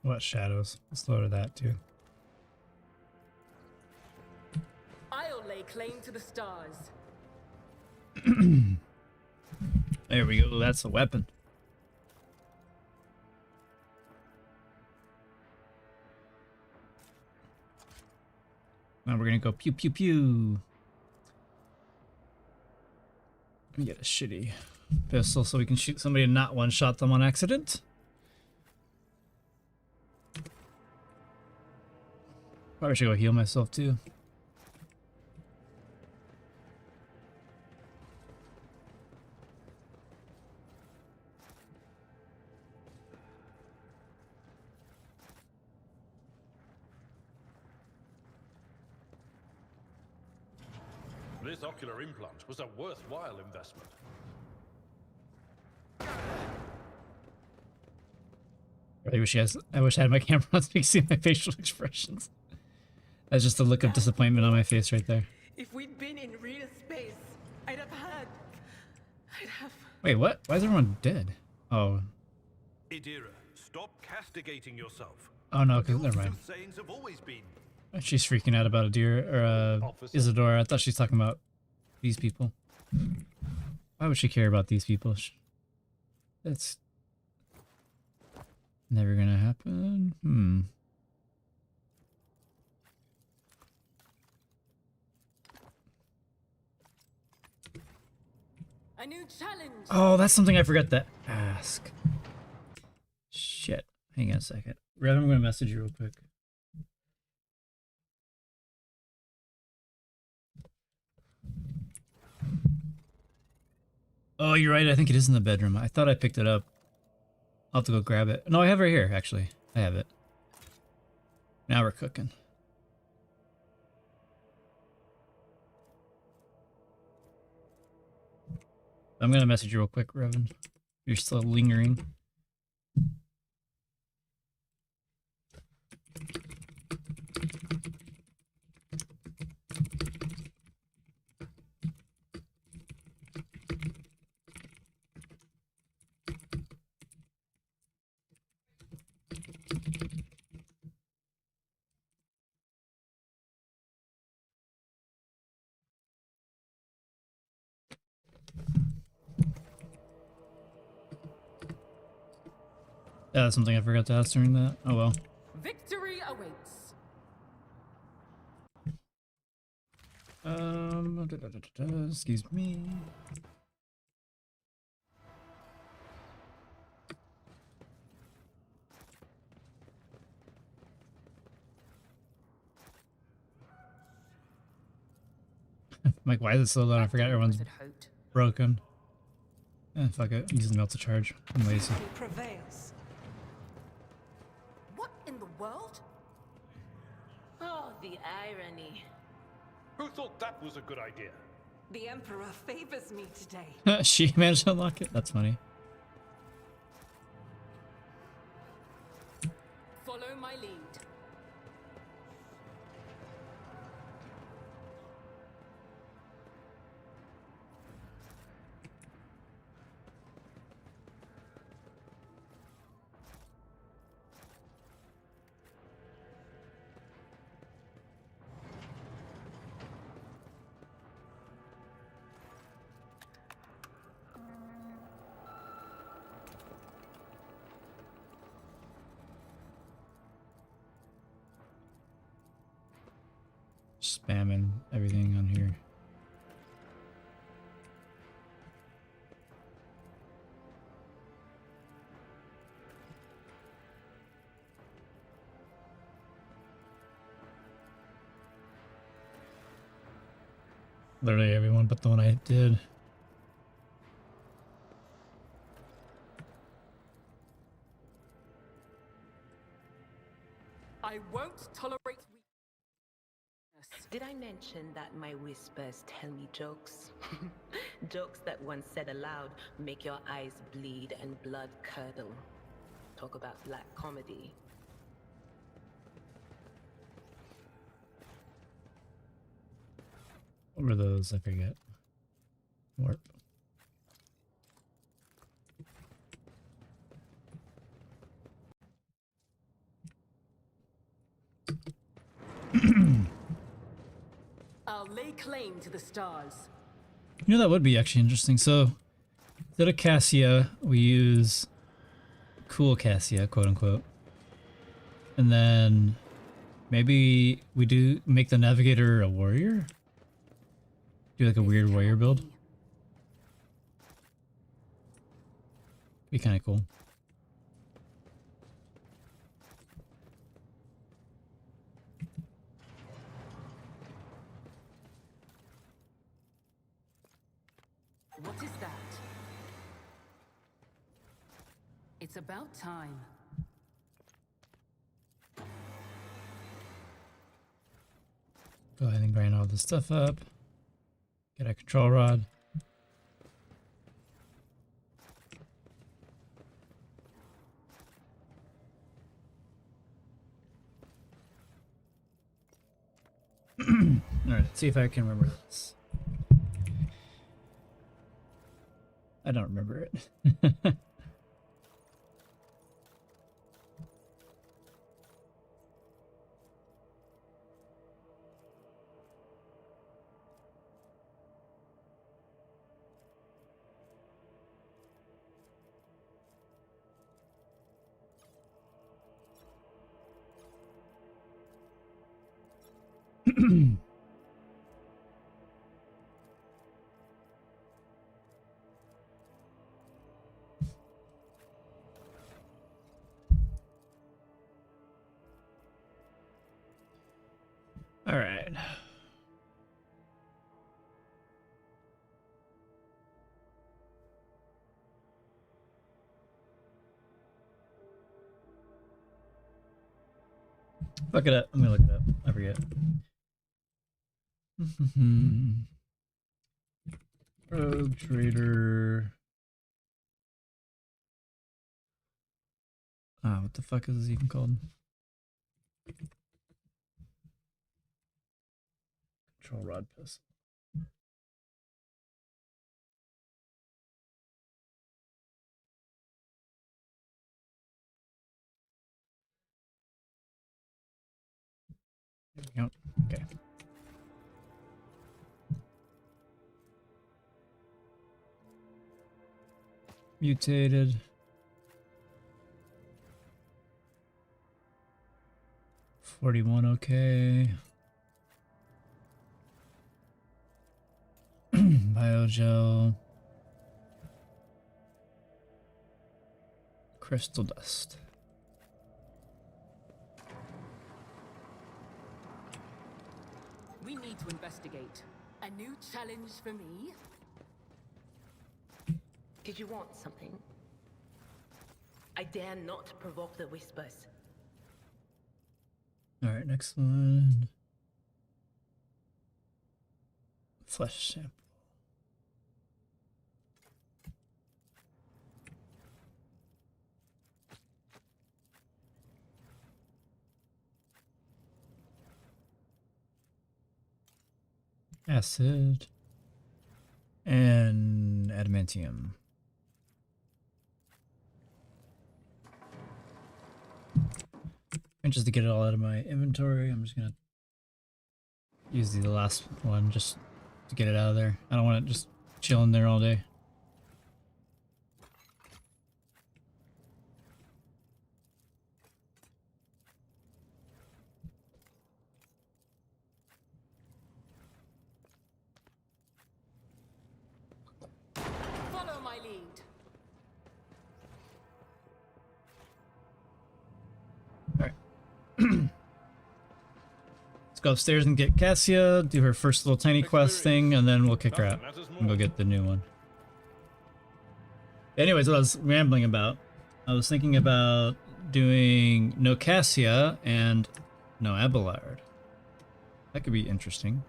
What shadows? Let's lower that too. I'll lay claim to the stars. There we go. That's a weapon. Now we're gonna go pew pew pew. Let me get a shitty pistol so we can shoot somebody and not one-shot them on accident. Probably should go heal myself too. This ocular implant was a worthwhile investment. I wish I had my camera on so you could see my facial expressions. That's just the look of disappointment on my face right there. If we'd been in real space, I'd have... Wait, what? Why is everyone dead? Oh. Idira, stop castigating yourself. Oh no, cause never mind. Sayings have always been. She's freaking out about Adira or Officer. Isadora. I thought she's talking about these people. Why would she care about these people? That's never gonna happen. A new challenge. Oh, that's something I forgot to ask. Shit. Hang Hang on a second. Rev, I'm going to message you real quick. Oh, you're right. I think it is in the bedroom. I thought I picked it up. I'll have to go grab it. No, I have it right here, actually. I have it. Now we're cooking. I'm going to message you real quick, Revan. You're still lingering. Yeah, that's something I forgot to ask during that. Oh well. Victory awaits. Excuse me. Mike, why is it so low? I forgot everyone's broken. Eh, fuck it. Use the melt to charge. I'm lazy. He prevails. What in the world? Oh, the irony. Who thought that was a good idea? The Emperor favors me today. She managed to unlock it? That's funny. Follow my lead. Spamming everything on here. Literally everyone but the one I did. I won't tolerate weakness. Did I mention that my whispers tell me jokes? Jokes that once said aloud make your eyes bleed and blood curdle. Talk about black comedy. What were those? I forget. Warp. I'll lay claim to the stars. You know, that would be actually interesting. So, instead of Cassia, we use cool Cassia, quote unquote. And then maybe we do make the Navigator a warrior? Do like a weird warrior build? Be kind of cool. What is that? It's about time. Go ahead and grind all this stuff up. Get a control rod. Alright, let's see if I can remember this. I don't remember it. All right. Look it up. I'm gonna look it up. I forget. Rogue Trader. Ah, what the fuck is this even called? Control rod pistol. There we go. Okay. Mutated. $41, okay. Biogel. Crystal dust. We need to investigate. A new challenge for me? Did you want something? I dare not provoke the whispers. Alright, next one. Flesh sample. Acid. And adamantium. And just to get it all out of my inventory, I'm just gonna use the last one just to get it out of there. I don't want it just chilling there all day. Follow my lead. Let's go upstairs and get Cassia, do her first little tiny quest thing, and then we'll kick her out and go get the new one. Anyways, what I was rambling about, I was thinking about doing no Cassia and no Abelard. That could be interesting.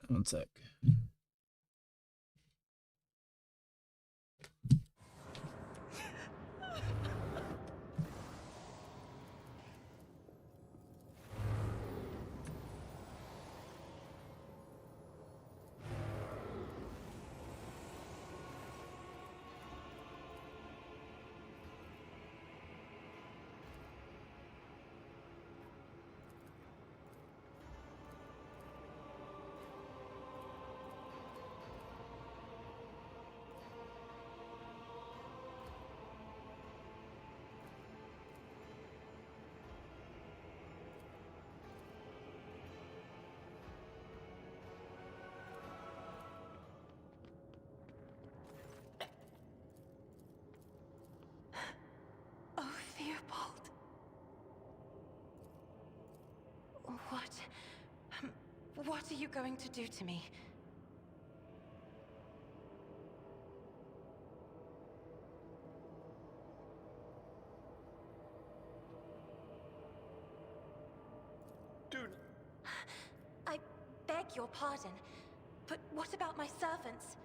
One sec. Oh, Theobald. What are you going to do to me? Dude, I beg your pardon, but what about my servants?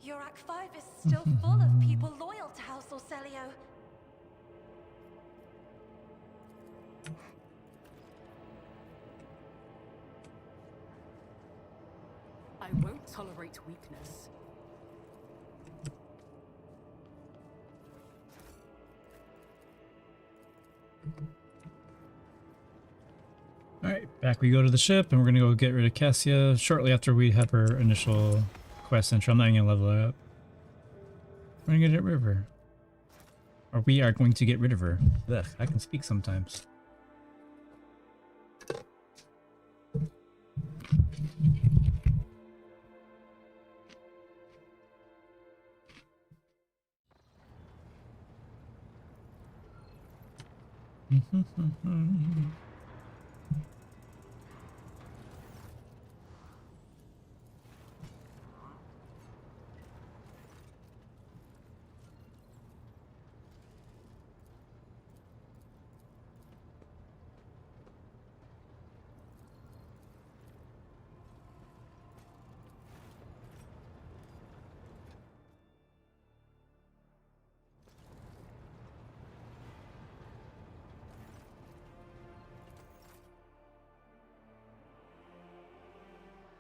Your Act 5 is still full of people loyal to House Orselio. I won't tolerate weakness. Alright, back we go to the ship, and we're gonna go get rid of Cassia shortly after we have her initial quest intro. I'm not even gonna level her up. We're gonna get rid of her. Or we are going to get rid of her. Ugh, I can speak sometimes.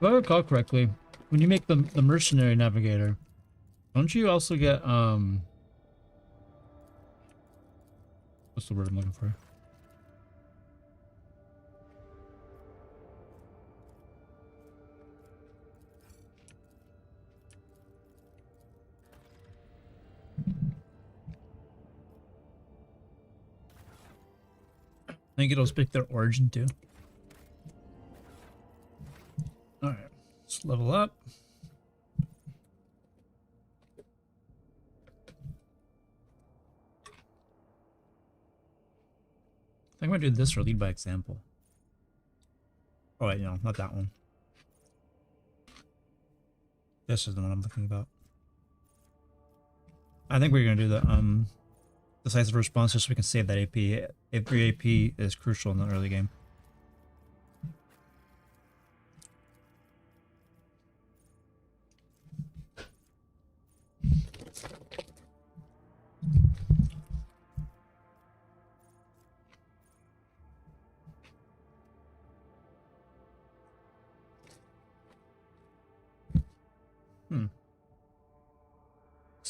If I recall correctly, when you make the mercenary navigator, don't you also get what's the word I'm looking for? I think it'll speak their origin too. Alright, let's level up. I think I'm gonna do this or lead by example. Oh wait, no, not that one. This is the one I'm thinking about. I think we're gonna do the decisive response just so we can save that AP. Every AP is crucial in the early game.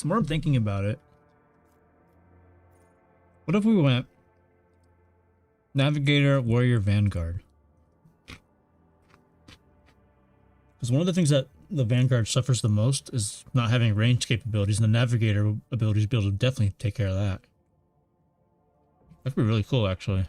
The more I'm thinking about it, what if we went Navigator, Warrior, Vanguard? Because one of the things that the Vanguard suffers the most is not having range capabilities, and the Navigator abilities will be able to definitely take care of that. That could be really cool, actually.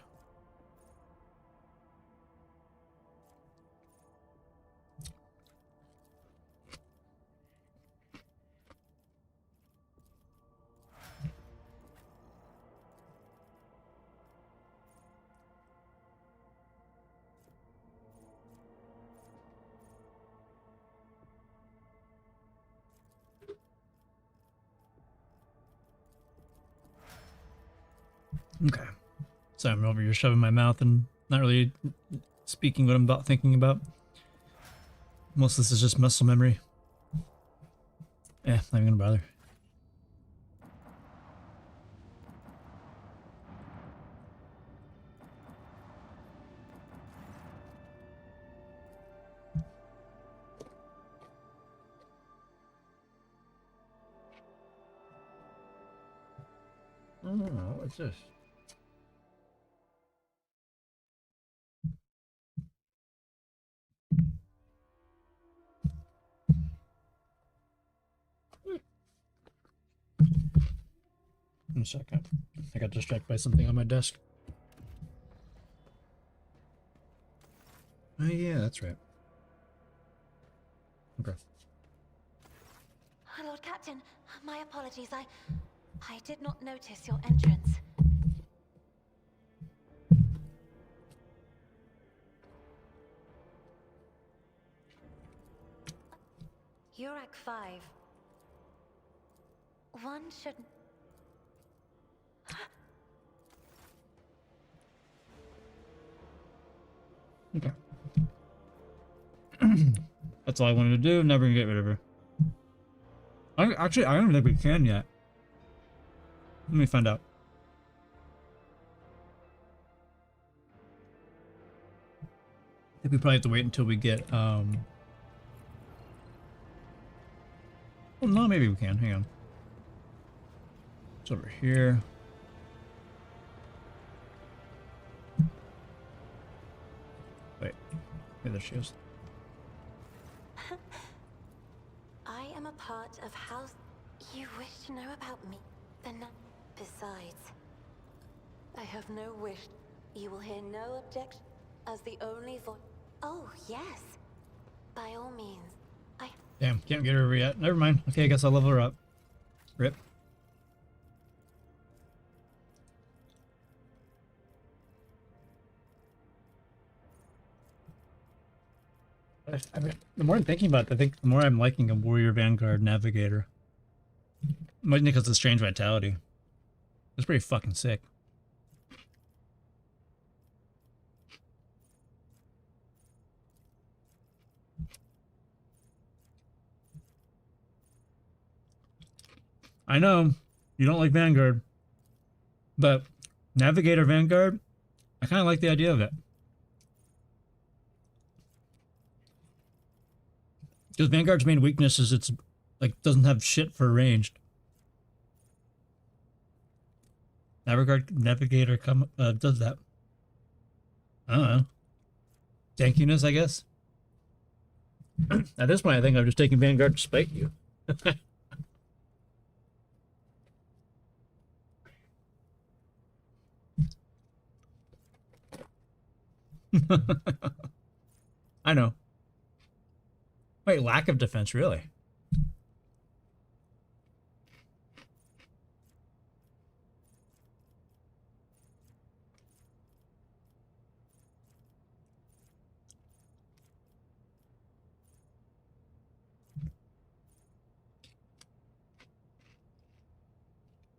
Okay. So I'm over here shoving my mouth and not really speaking what I'm thinking about. Most of this is just muscle memory. Yeah, not even gonna bother. I don't know, what's this? In a second. I got distracted by something on my desk. Oh yeah, that's right. Okay. Lord Captain, my apologies. I did not notice your entrance. Urak 5. One shouldn't... Okay. That's all I wanted to do. Never gonna get rid of her. I don't even think we can yet. Let me find out. I think we probably have to wait until we get well, no, maybe we can. Hang on. It's over here. Wait. Yeah, there she is. I am a part of House... You wish to know about me? Then... Besides... I have no wish. You will hear no objection as the only voice... Oh, yes. By all means. Damn, can't get her over yet. Never mind. Okay, I guess I'll level her up. Rip. I mean, the more I'm thinking about it, I think the more I'm liking a Warrior Vanguard Navigator. Mostly because of the Strange Vitality. It's pretty fucking sick. I know you don't like Vanguard, but Navigator Vanguard, I kind of like the idea of it. Because Vanguard's main weakness is it's like doesn't have shit for ranged. Navigator does that. I don't know. Tankiness, I guess. At this point, I think I'm just taking Vanguard to spite you. I know. Wait, lack of defense, really?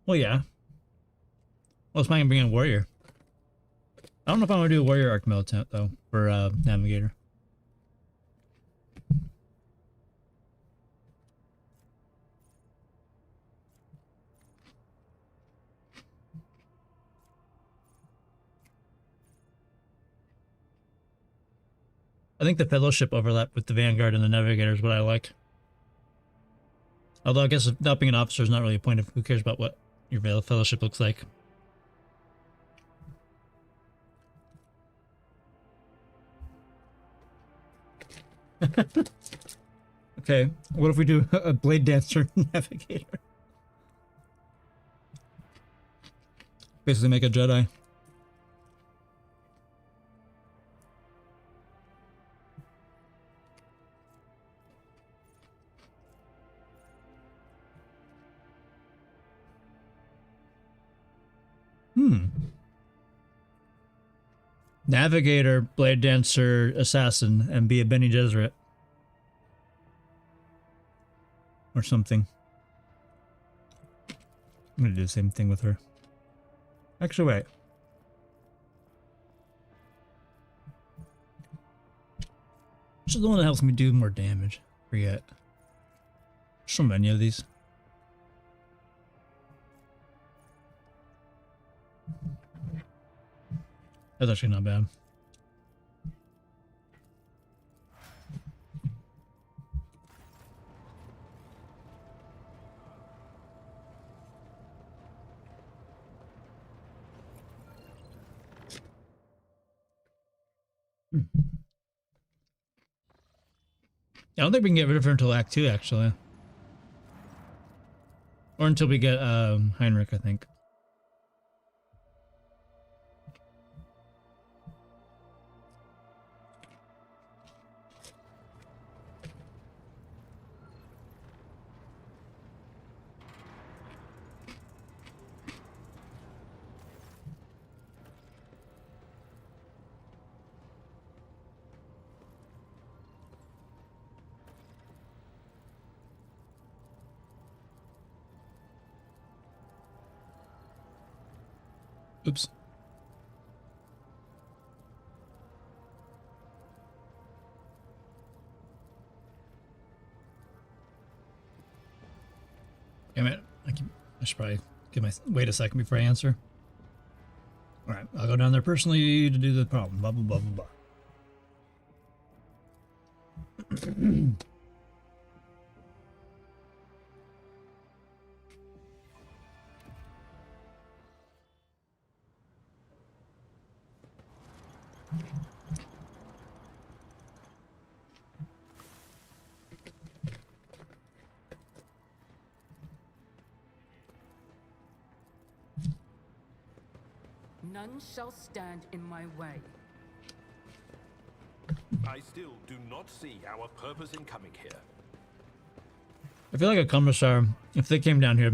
Well, yeah. Well, it's fine bringing a warrior. I don't know if I'm gonna do a warrior arc militant though for navigator. I think the fellowship overlap with the vanguard and the navigator is what I like. Although I guess not being an officer is not really a point of who cares about what your fellowship looks like. Okay, what if we do a blade dancer navigator? Basically make a Jedi. Navigator, blade dancer, assassin, and be a Bene Gesserit. Or something. I'm gonna do the same thing with her. Actually, wait. Which is the one that helps me do more damage? Forget. There's so many of these. That's actually not bad. I don't think we can get rid of her until Act 2, actually. Or until we get Heinrich, I think. Oops. Damn it. I should probably wait a second before I answer. Alright, I'll go down there personally to do the problem. Blah, blah, blah, blah, blah. None shall stand in my way. I still do not see our purpose in coming here. I feel like a commissar, if they came down here,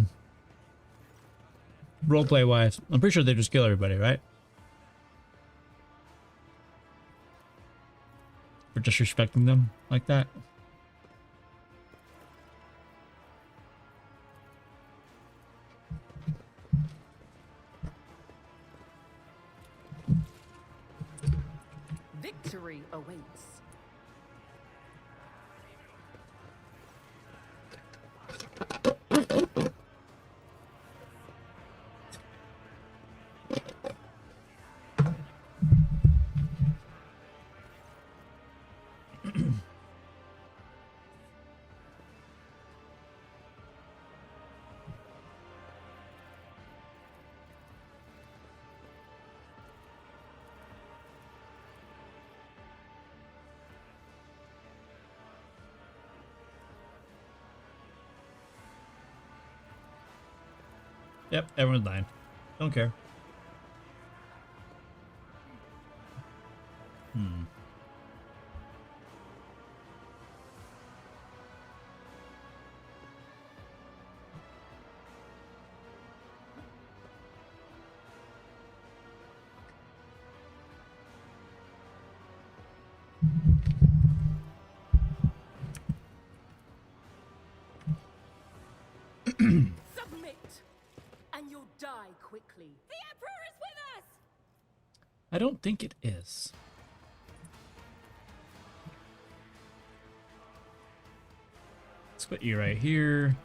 roleplay wise, I'm pretty sure they just kill everybody, right? for disrespecting them like that. Victory awaits. Yep, everyone's dying. Don't care. Hmm. Submit, and you'll die quickly. The Emperor is with us! I don't think it is. Let's put you right here.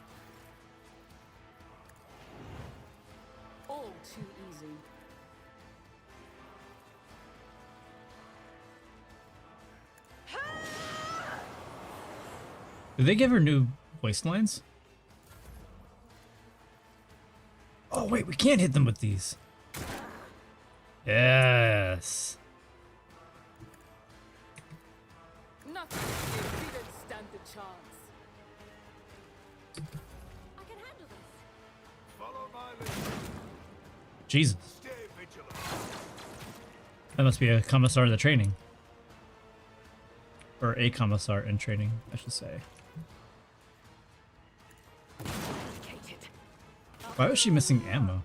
All too easy. Did they give her new voice lines? Oh wait, we can't hit them with these. Yes. Nothing didn't stand the chance. I can handle this. Follow my lead. Jesus. Stay vigilant. That must be a commissar in the training. Or a commissar in training, I should say. Why was she missing ammo?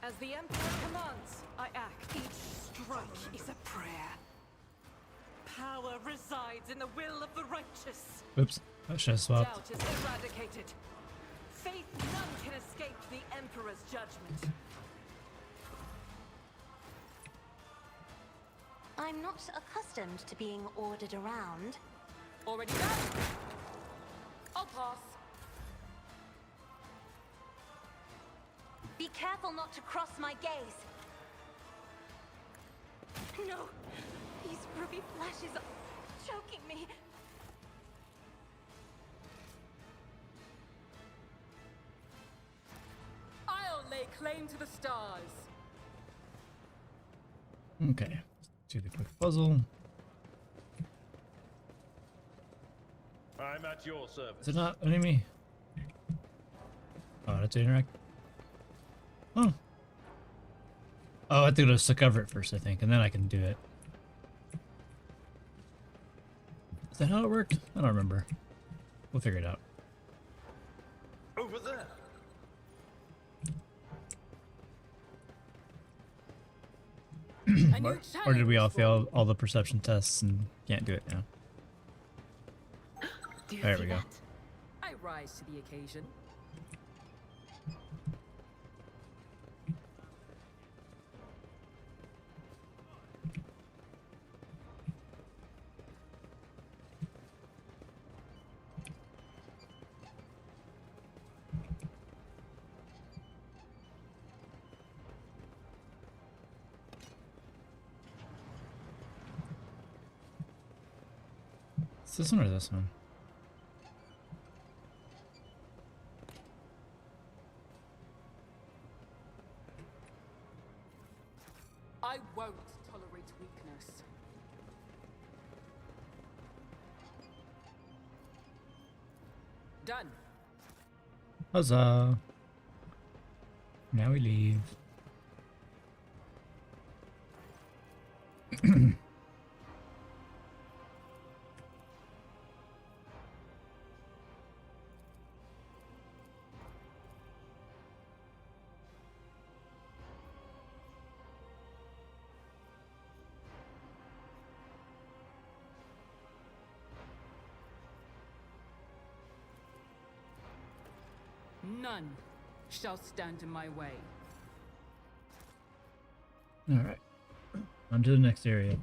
As the Emperor commands, I act. Each strike is a prayer. Power resides in the will of the righteous. Oops, I should have swapped. Doubt is eradicated. Faith none can escape the Emperor's judgment. I'm not accustomed to being ordered around. Already done. I'll pass. Be careful not to cross my gaze. No! These ruby flashes are choking me. I'll lay claim to the stars. Okay, let's do the quick puzzle. I'm at your service. Is it not letting me? Oh, that's to interact. Oh. Oh, I have to go to cover it first, I think, and then I can do it. Is that how it worked? I don't remember. We'll figure it out. Over there. A new Or did we all challenge fail all the perception tests and can't do it now? Do you There see we go. that? I rise to the occasion. Is this one or this one? I won't tolerate weakness. Done. Huzzah! Now we leave. None shall stand in my way. All right, on to the next area.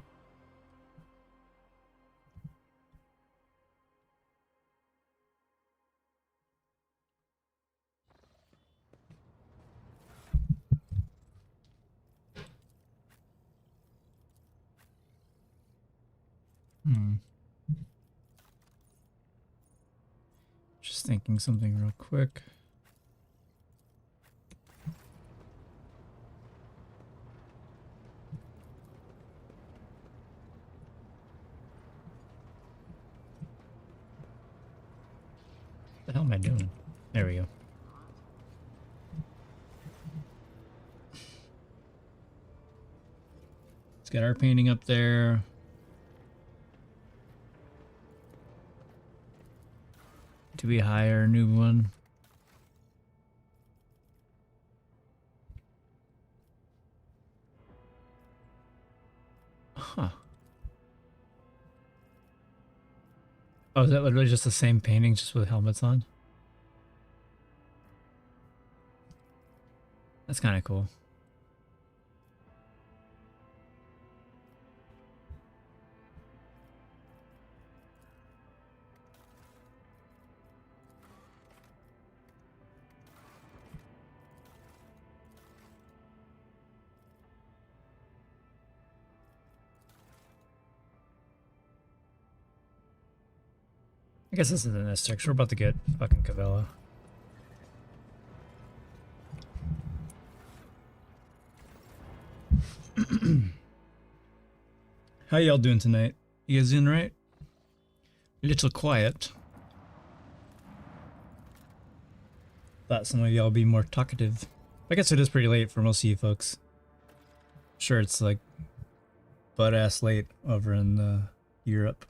Just thinking something real quick. What the hell am I doing? There we go. Let's get our painting up there. Do we hire a new one? Huh. Oh, is that literally just the same painting just with helmets on? That's kind of cool. I guess this isn't necessary because we're about to get fucking Cavella. How y'all doing tonight? You guys doing right? A little quiet. Thought some of y'all be more talkative. I guess it is pretty late for most of you folks. Sure, it's like butt-ass late over in Europe.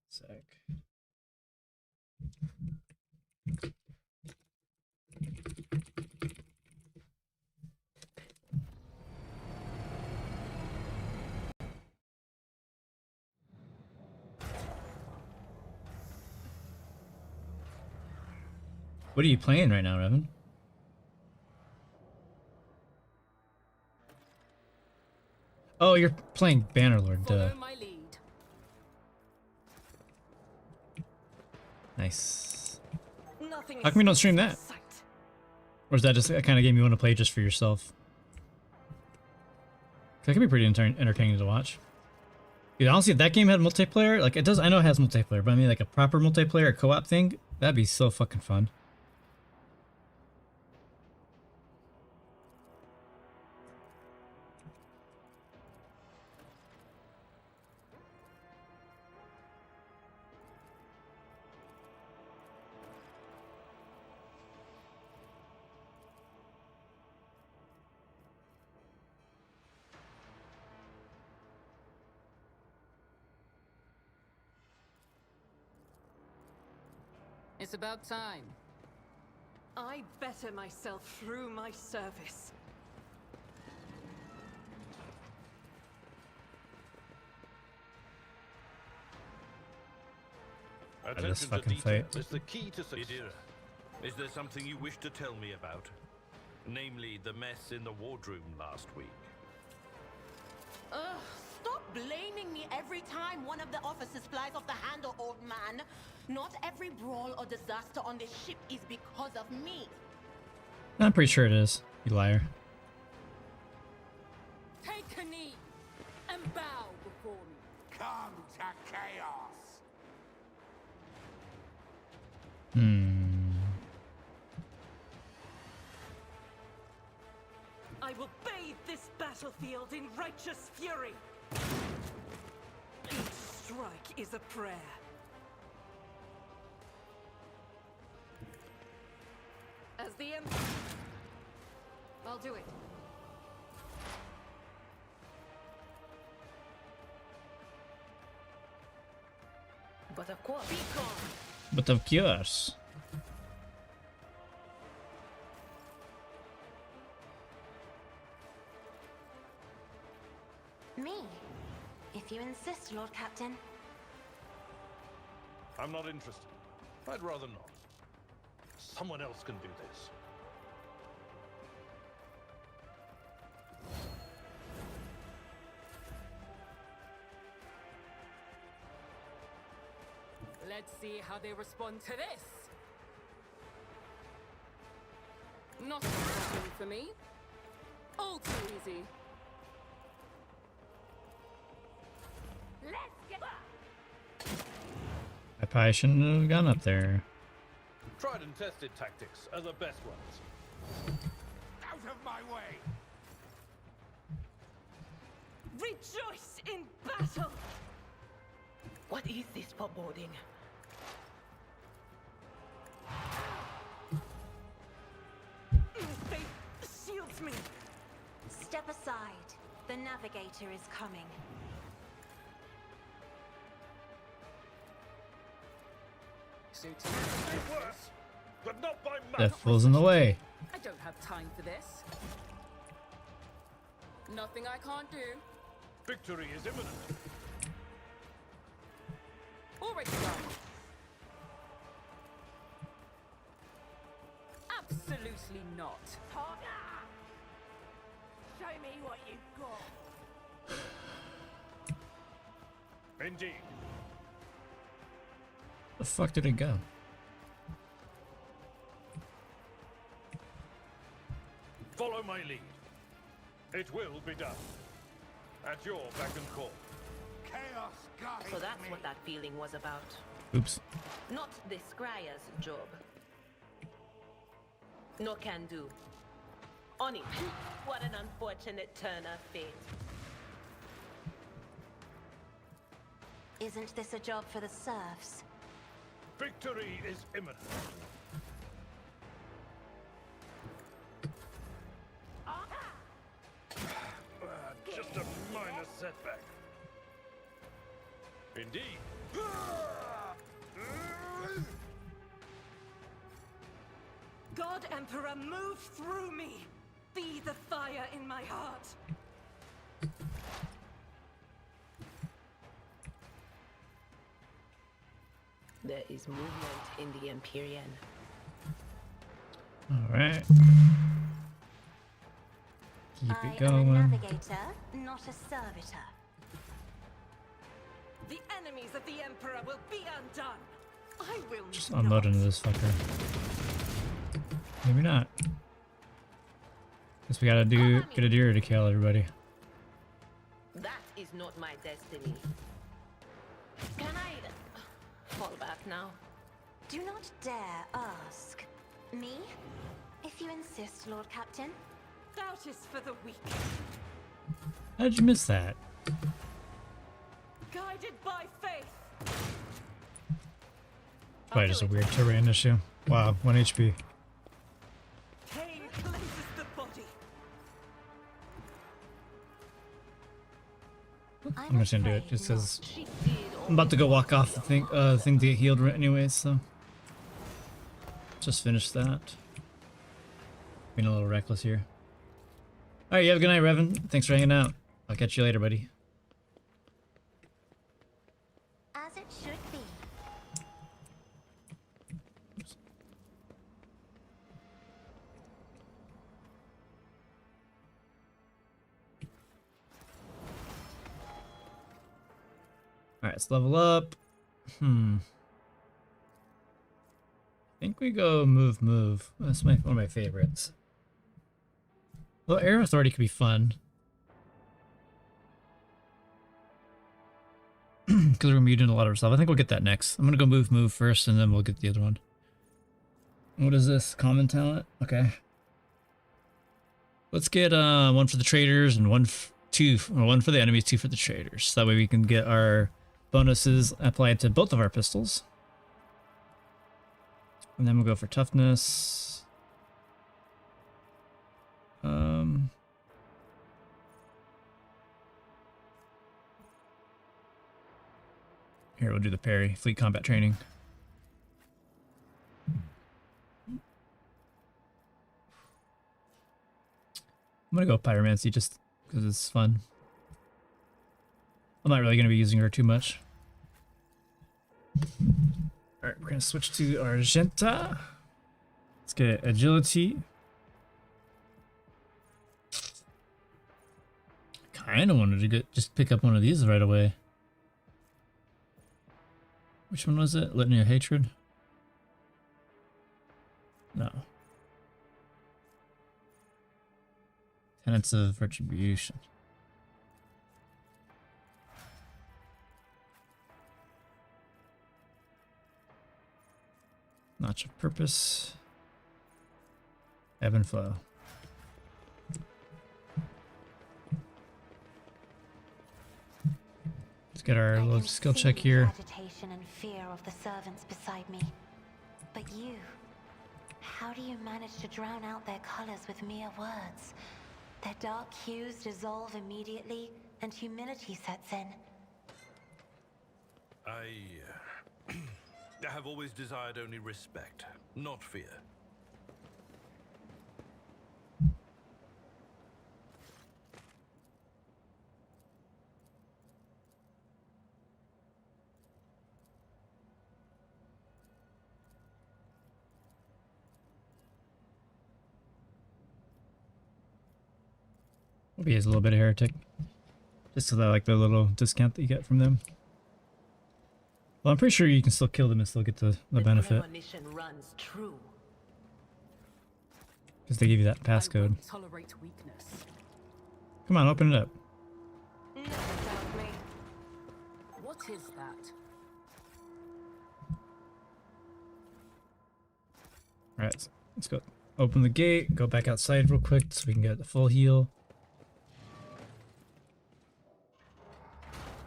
Sec. What are you playing right now, Revan? Oh, you're playing Bannerlord, duh. Follow my lead. Nice. Nothing How come you don't stream that? sight. Or is that just a kind of game you want to play just for yourself? That can be pretty entertaining to watch. Dude, honestly, if that game had multiplayer, like it does, I know it has multiplayer, but I mean like a proper multiplayer co-op thing, that'd be so fucking fun. It's about time. I better myself through my service. This fucking fight. Is the key to success. Idira, is there something you wish to tell me about? Namely, the mess in the wardroom last week. Ugh, stop blaming me every time one of the officers flies off the handle, old man. Not every brawl or disaster on this ship is because of me. I'm pretty sure it is, you liar. Take a knee and bow before me. Come to chaos. I will bathe this battlefield in righteous fury. Each strike is a prayer. As the Emperor, I'll do it. But of course, Be calm. But of course. Me? If you insist, Lord Captain. I'm not interested. I'd rather not. Someone else can do this. Let's see how they respond to this. Not a problem for me. All too easy. Let's get I probably shouldn't have gone up there. Tried and tested tactics are the best ones. Out of my way! Rejoice in battle! What is this foreboding? Faith shields me. Step aside. The navigator is coming. suit. Be worse, but not by much. Death falls in the way. I don't have time for this. Nothing I can't do. Victory is imminent. Already done. Absolutely not. Show me what you've got. Indeed. The fuck did it go? Follow my lead. It will be done. At your beck and call. Chaos guides So that's me. what that feeling was about. Oops. Not the scryer's job. No can do. On it. What an unfortunate turn of fate. Isn't this a job for the serfs? Victory is imminent. Just a minor setback. Indeed. God Emperor, move through me. Be the fire in my heart. There is movement in the Empyrean. Alright. Keep I it am a going. navigator, not a servitor. The enemies of the Emperor will be undone. I will Just not. unload into this fucker. Maybe not. Guess we gotta get a deer to kill everybody. That is not my destiny. Can I fall back now? Do not dare ask. Me? If you insist, Lord Captain. Doubt is for the weak. How did you miss that? Guided by faith. Probably just a weird terrain issue. Wow, 1 HP. Pain cleanses the body. I'm just gonna do it just because She did I'm about to go walk off the thing to get healed anyways, so just finish that. Being a little reckless here. Alright, you have a good night, Revan. Thanks for hanging out. I'll catch you later, buddy. As it should be. Alright, let's level up. I think we go move. That's one of my favorites. Well, Air Authority could be fun. Because we're muting a lot of stuff. I think we'll get that next. I'm gonna go move first, and then we'll get the other one. What is this? Common talent? Okay. Let's get one for the traders and one for the enemies, 2 for the traders. So that way we can get our bonuses applied to both of our pistols. And then we'll go for toughness. Here, we'll do the parry, fleet combat training. I'm gonna go pyromancy just because it's fun. I'm not really going to be using her too much. Alright, we're going to switch to Argenta. Let's get agility. Kinda wanted to just pick up one of these right away. Which one was it? Litany of Hatred? No. Tenets of Retribution. Notch of Purpose. Ebb and Flow. Let's get our little skill check here. Agitation and fear of the servants beside me. But you, how do you manage to drown out their colors with mere words? Their dark hues dissolve immediately, and humility sets in. I have always desired only respect, not fear. Hope he is a little bit of heretic. Just so that I like the little discount that you get from them. Well, I'm pretty sure you can still kill them and still get the benefit. Premonition runs true. Because they give you that I passcode. won't tolerate weakness. Come on, open it up. Never doubt me. What is that? Alright, let's go open the gate, go back outside real quick so we can get the full heal.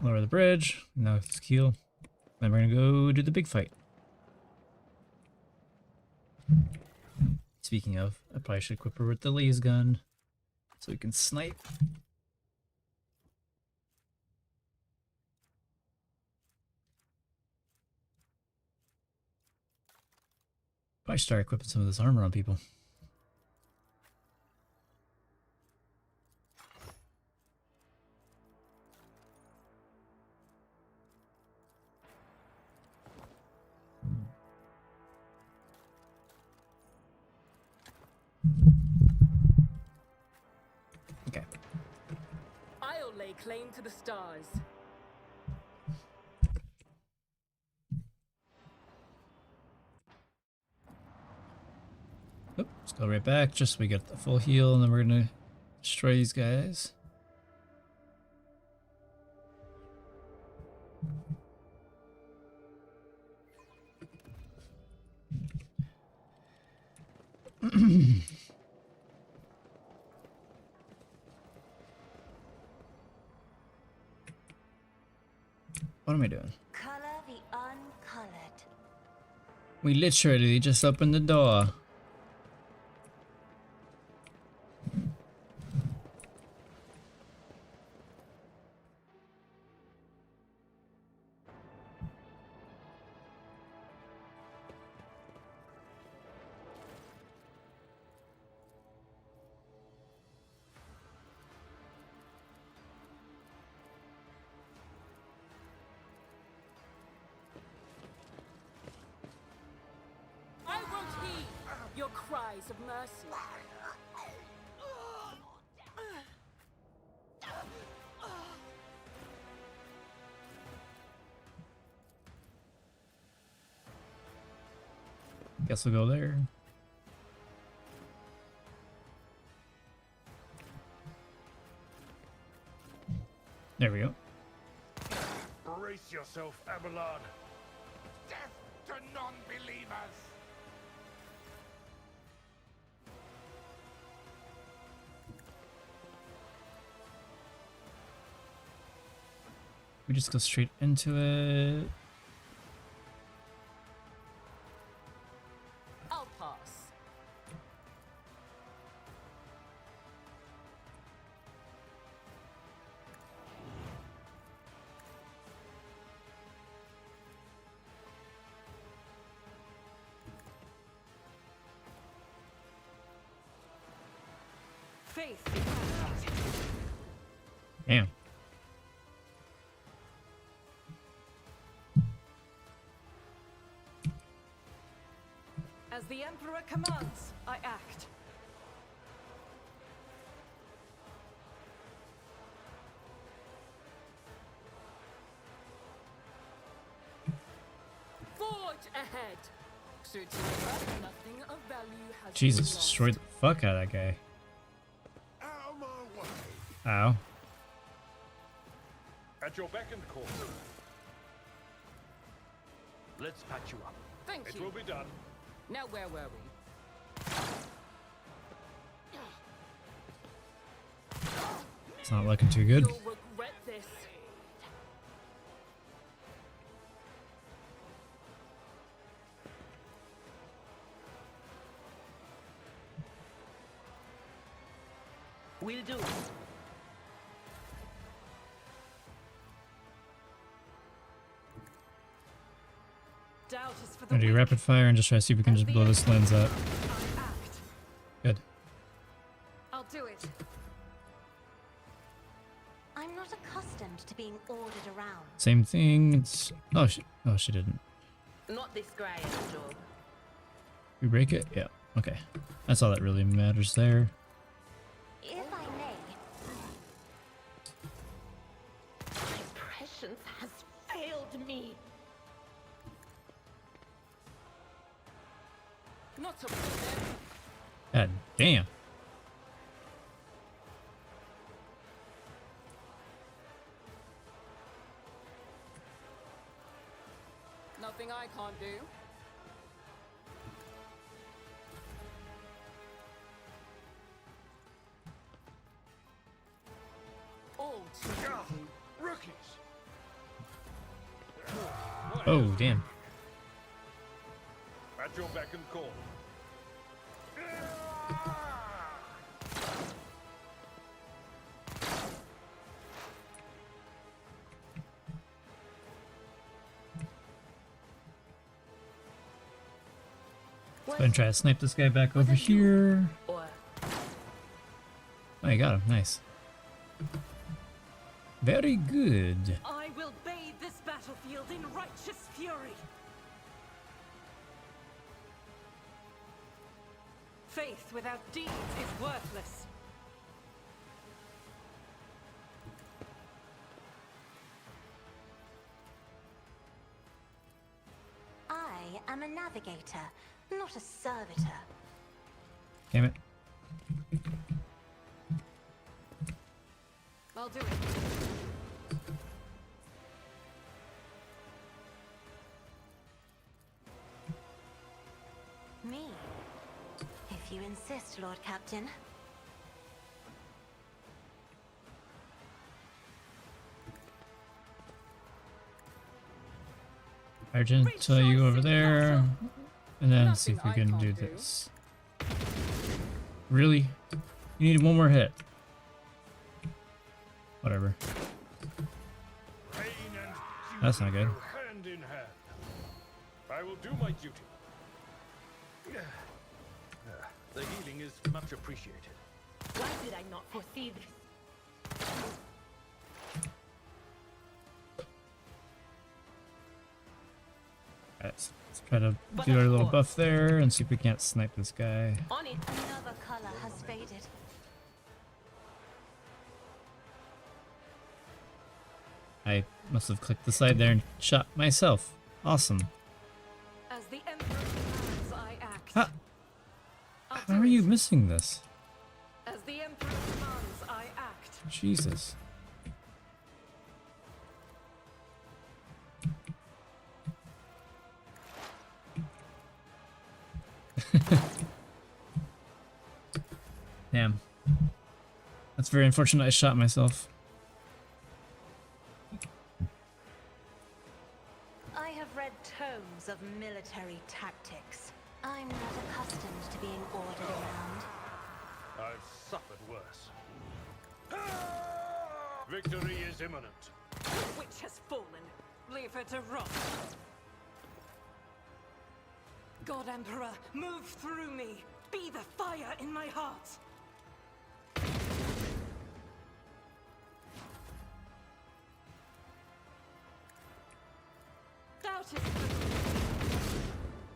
Lower the bridge, now it's heal. Then we're gonna go do the big fight. Speaking of, I probably should equip her with the laser gun so we can snipe. Probably start equipping some of this armor on people. Okay. I'll lay claim to the stars. Oop, let's go right back just so we get the full heal, and then we're gonna destroy these guys. What am I doing? Color the uncolored. We literally just opened the door. I won't heed your cries of mercy. Guess we'll go there. There we go. Brace yourself, Abelard. Death to non-believers! We just go straight into it. I'll pass. Faith. Damn. the Emperor commands, I act. Forge ahead. Suits you, but nothing of value has Jesus, been lost. destroyed the fuck out of that guy. Out of my way. Ow. At your beck and call. Let's patch you up. Thank It you. will be done. Now where were we? It's not looking too good. You'll regret this. Will do. Doubt is for the Gonna do weak. rapid fire and just try to see if we can just blow this lens up. I act. Good. I'll do it. I'm not accustomed to being ordered around. Same thing. It's oh she didn't. Not this guy, Job. We break it? Yeah. Okay. That's all that really matters there. If I may, My prescience has failed me. Not a problem. God damn. Nothing I can't do. All too easy. Rookies! Oh damn. At your beck and call. Let's go and try to snipe this guy back over here. Or Oh, you got him. Nice. Very good. I will bathe this battlefield in righteous fury. Faith without deeds is worthless. I am a navigator, not a servitor. Damn it. I'll do it. Me? If you insist, Lord Captain. Argento, you go over there. And then see if we can do this. Really? You need one more hit. Whatever. Pain and That's not good. duty go hand in hand. I will do my duty. The healing is much appreciated. why did I not foresee this? Let's try to do our little buff there and see if we can't snipe this guy. On it. Another color has faded. I must have clicked the side there and shot myself. Awesome. As the Emperor commands, I act. How, I'll how do are you it. missing this? As the Emperor commands, I act. Jesus. Damn. That's very unfortunate I shot myself. I have read tomes of military tactics. I'm not accustomed to being ordered around. I've suffered worse. Victory is imminent. The witch has fallen. Leave her to rot. God Emperor, move through me. Be the fire in my heart. Doubt is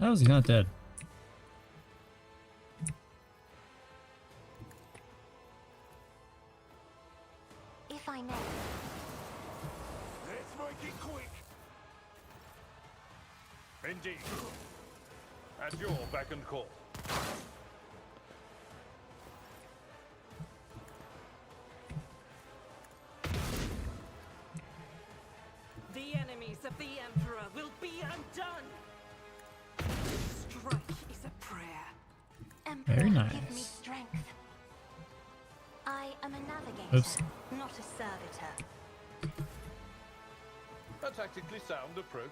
How is he not dead? my name. Let's make it quick. Indeed. At your beck and call. The enemies of the Emperor will be undone. Strike is a prayer. Emperor, Very give me nice. strength. I am a navigator, Oops. not a servitor. A tactically sound approach.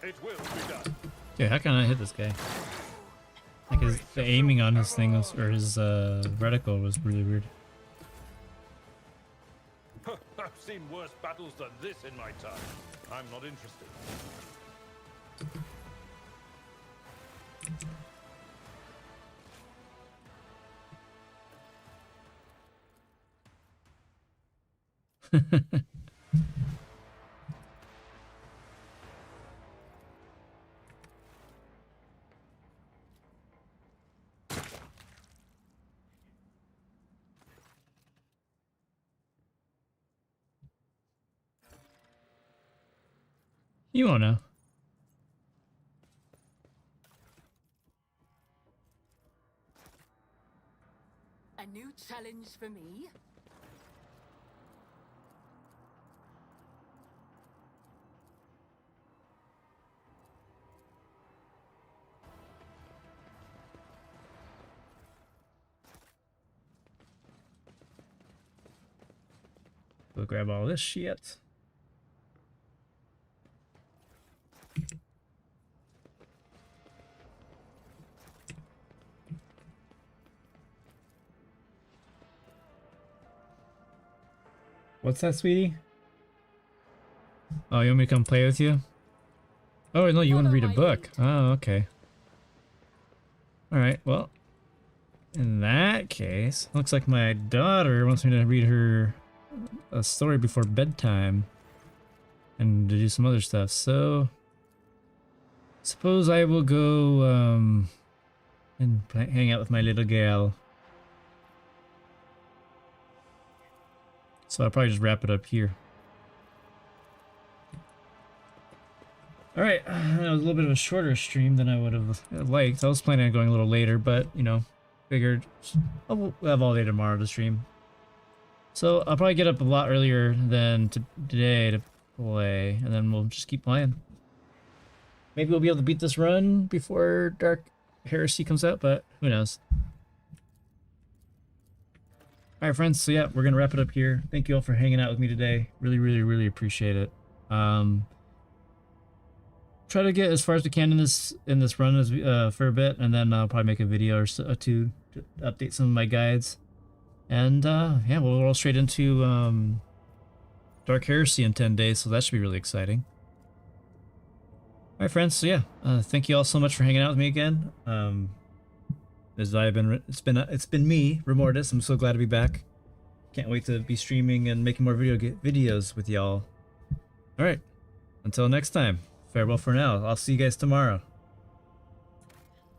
It will be done. Yeah, how can I hit this guy? Like the aiming on his thing was, or his reticle was really weird. I've seen worse battles than this in my time. I'm not interested. You won't know. A new challenge for me? Go grab all this shit. What's that, sweetie? Oh, you want me to come play with you? Oh, no, you want to read a book. Oh, okay. Alright, well, in that case, looks like my daughter wants me to read her a story before bedtime and to do some other stuff. So, suppose I will go and hang out with my little gal. So I'll probably just wrap it up here. Alright, that was a little bit of a shorter stream than I would have liked. I was planning on going a little later, but, you know, figured I'll have all day tomorrow to stream. So I'll probably get up a lot earlier than today to play, and then we'll just keep playing. Maybe we'll be able to beat this run before Dark Heresy comes out, but who knows. Alright friends, so yeah, we're gonna wrap it up here. Thank you all for hanging out with me today. Really, really, really appreciate it. Try to get as far as we can in this run as for a bit, and then I'll probably make a video or two to update some of my guides. And yeah, we'll roll straight into Dark Heresy in 10 days, so that should be really exciting. Alright friends, so yeah, thank you all so much for hanging out with me again. As it's been me, Remortis. I'm so glad to be back. Can't wait to be streaming and making more videos with y'all. All right, until next time. Farewell for now. I'll see you guys tomorrow.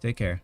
Take care.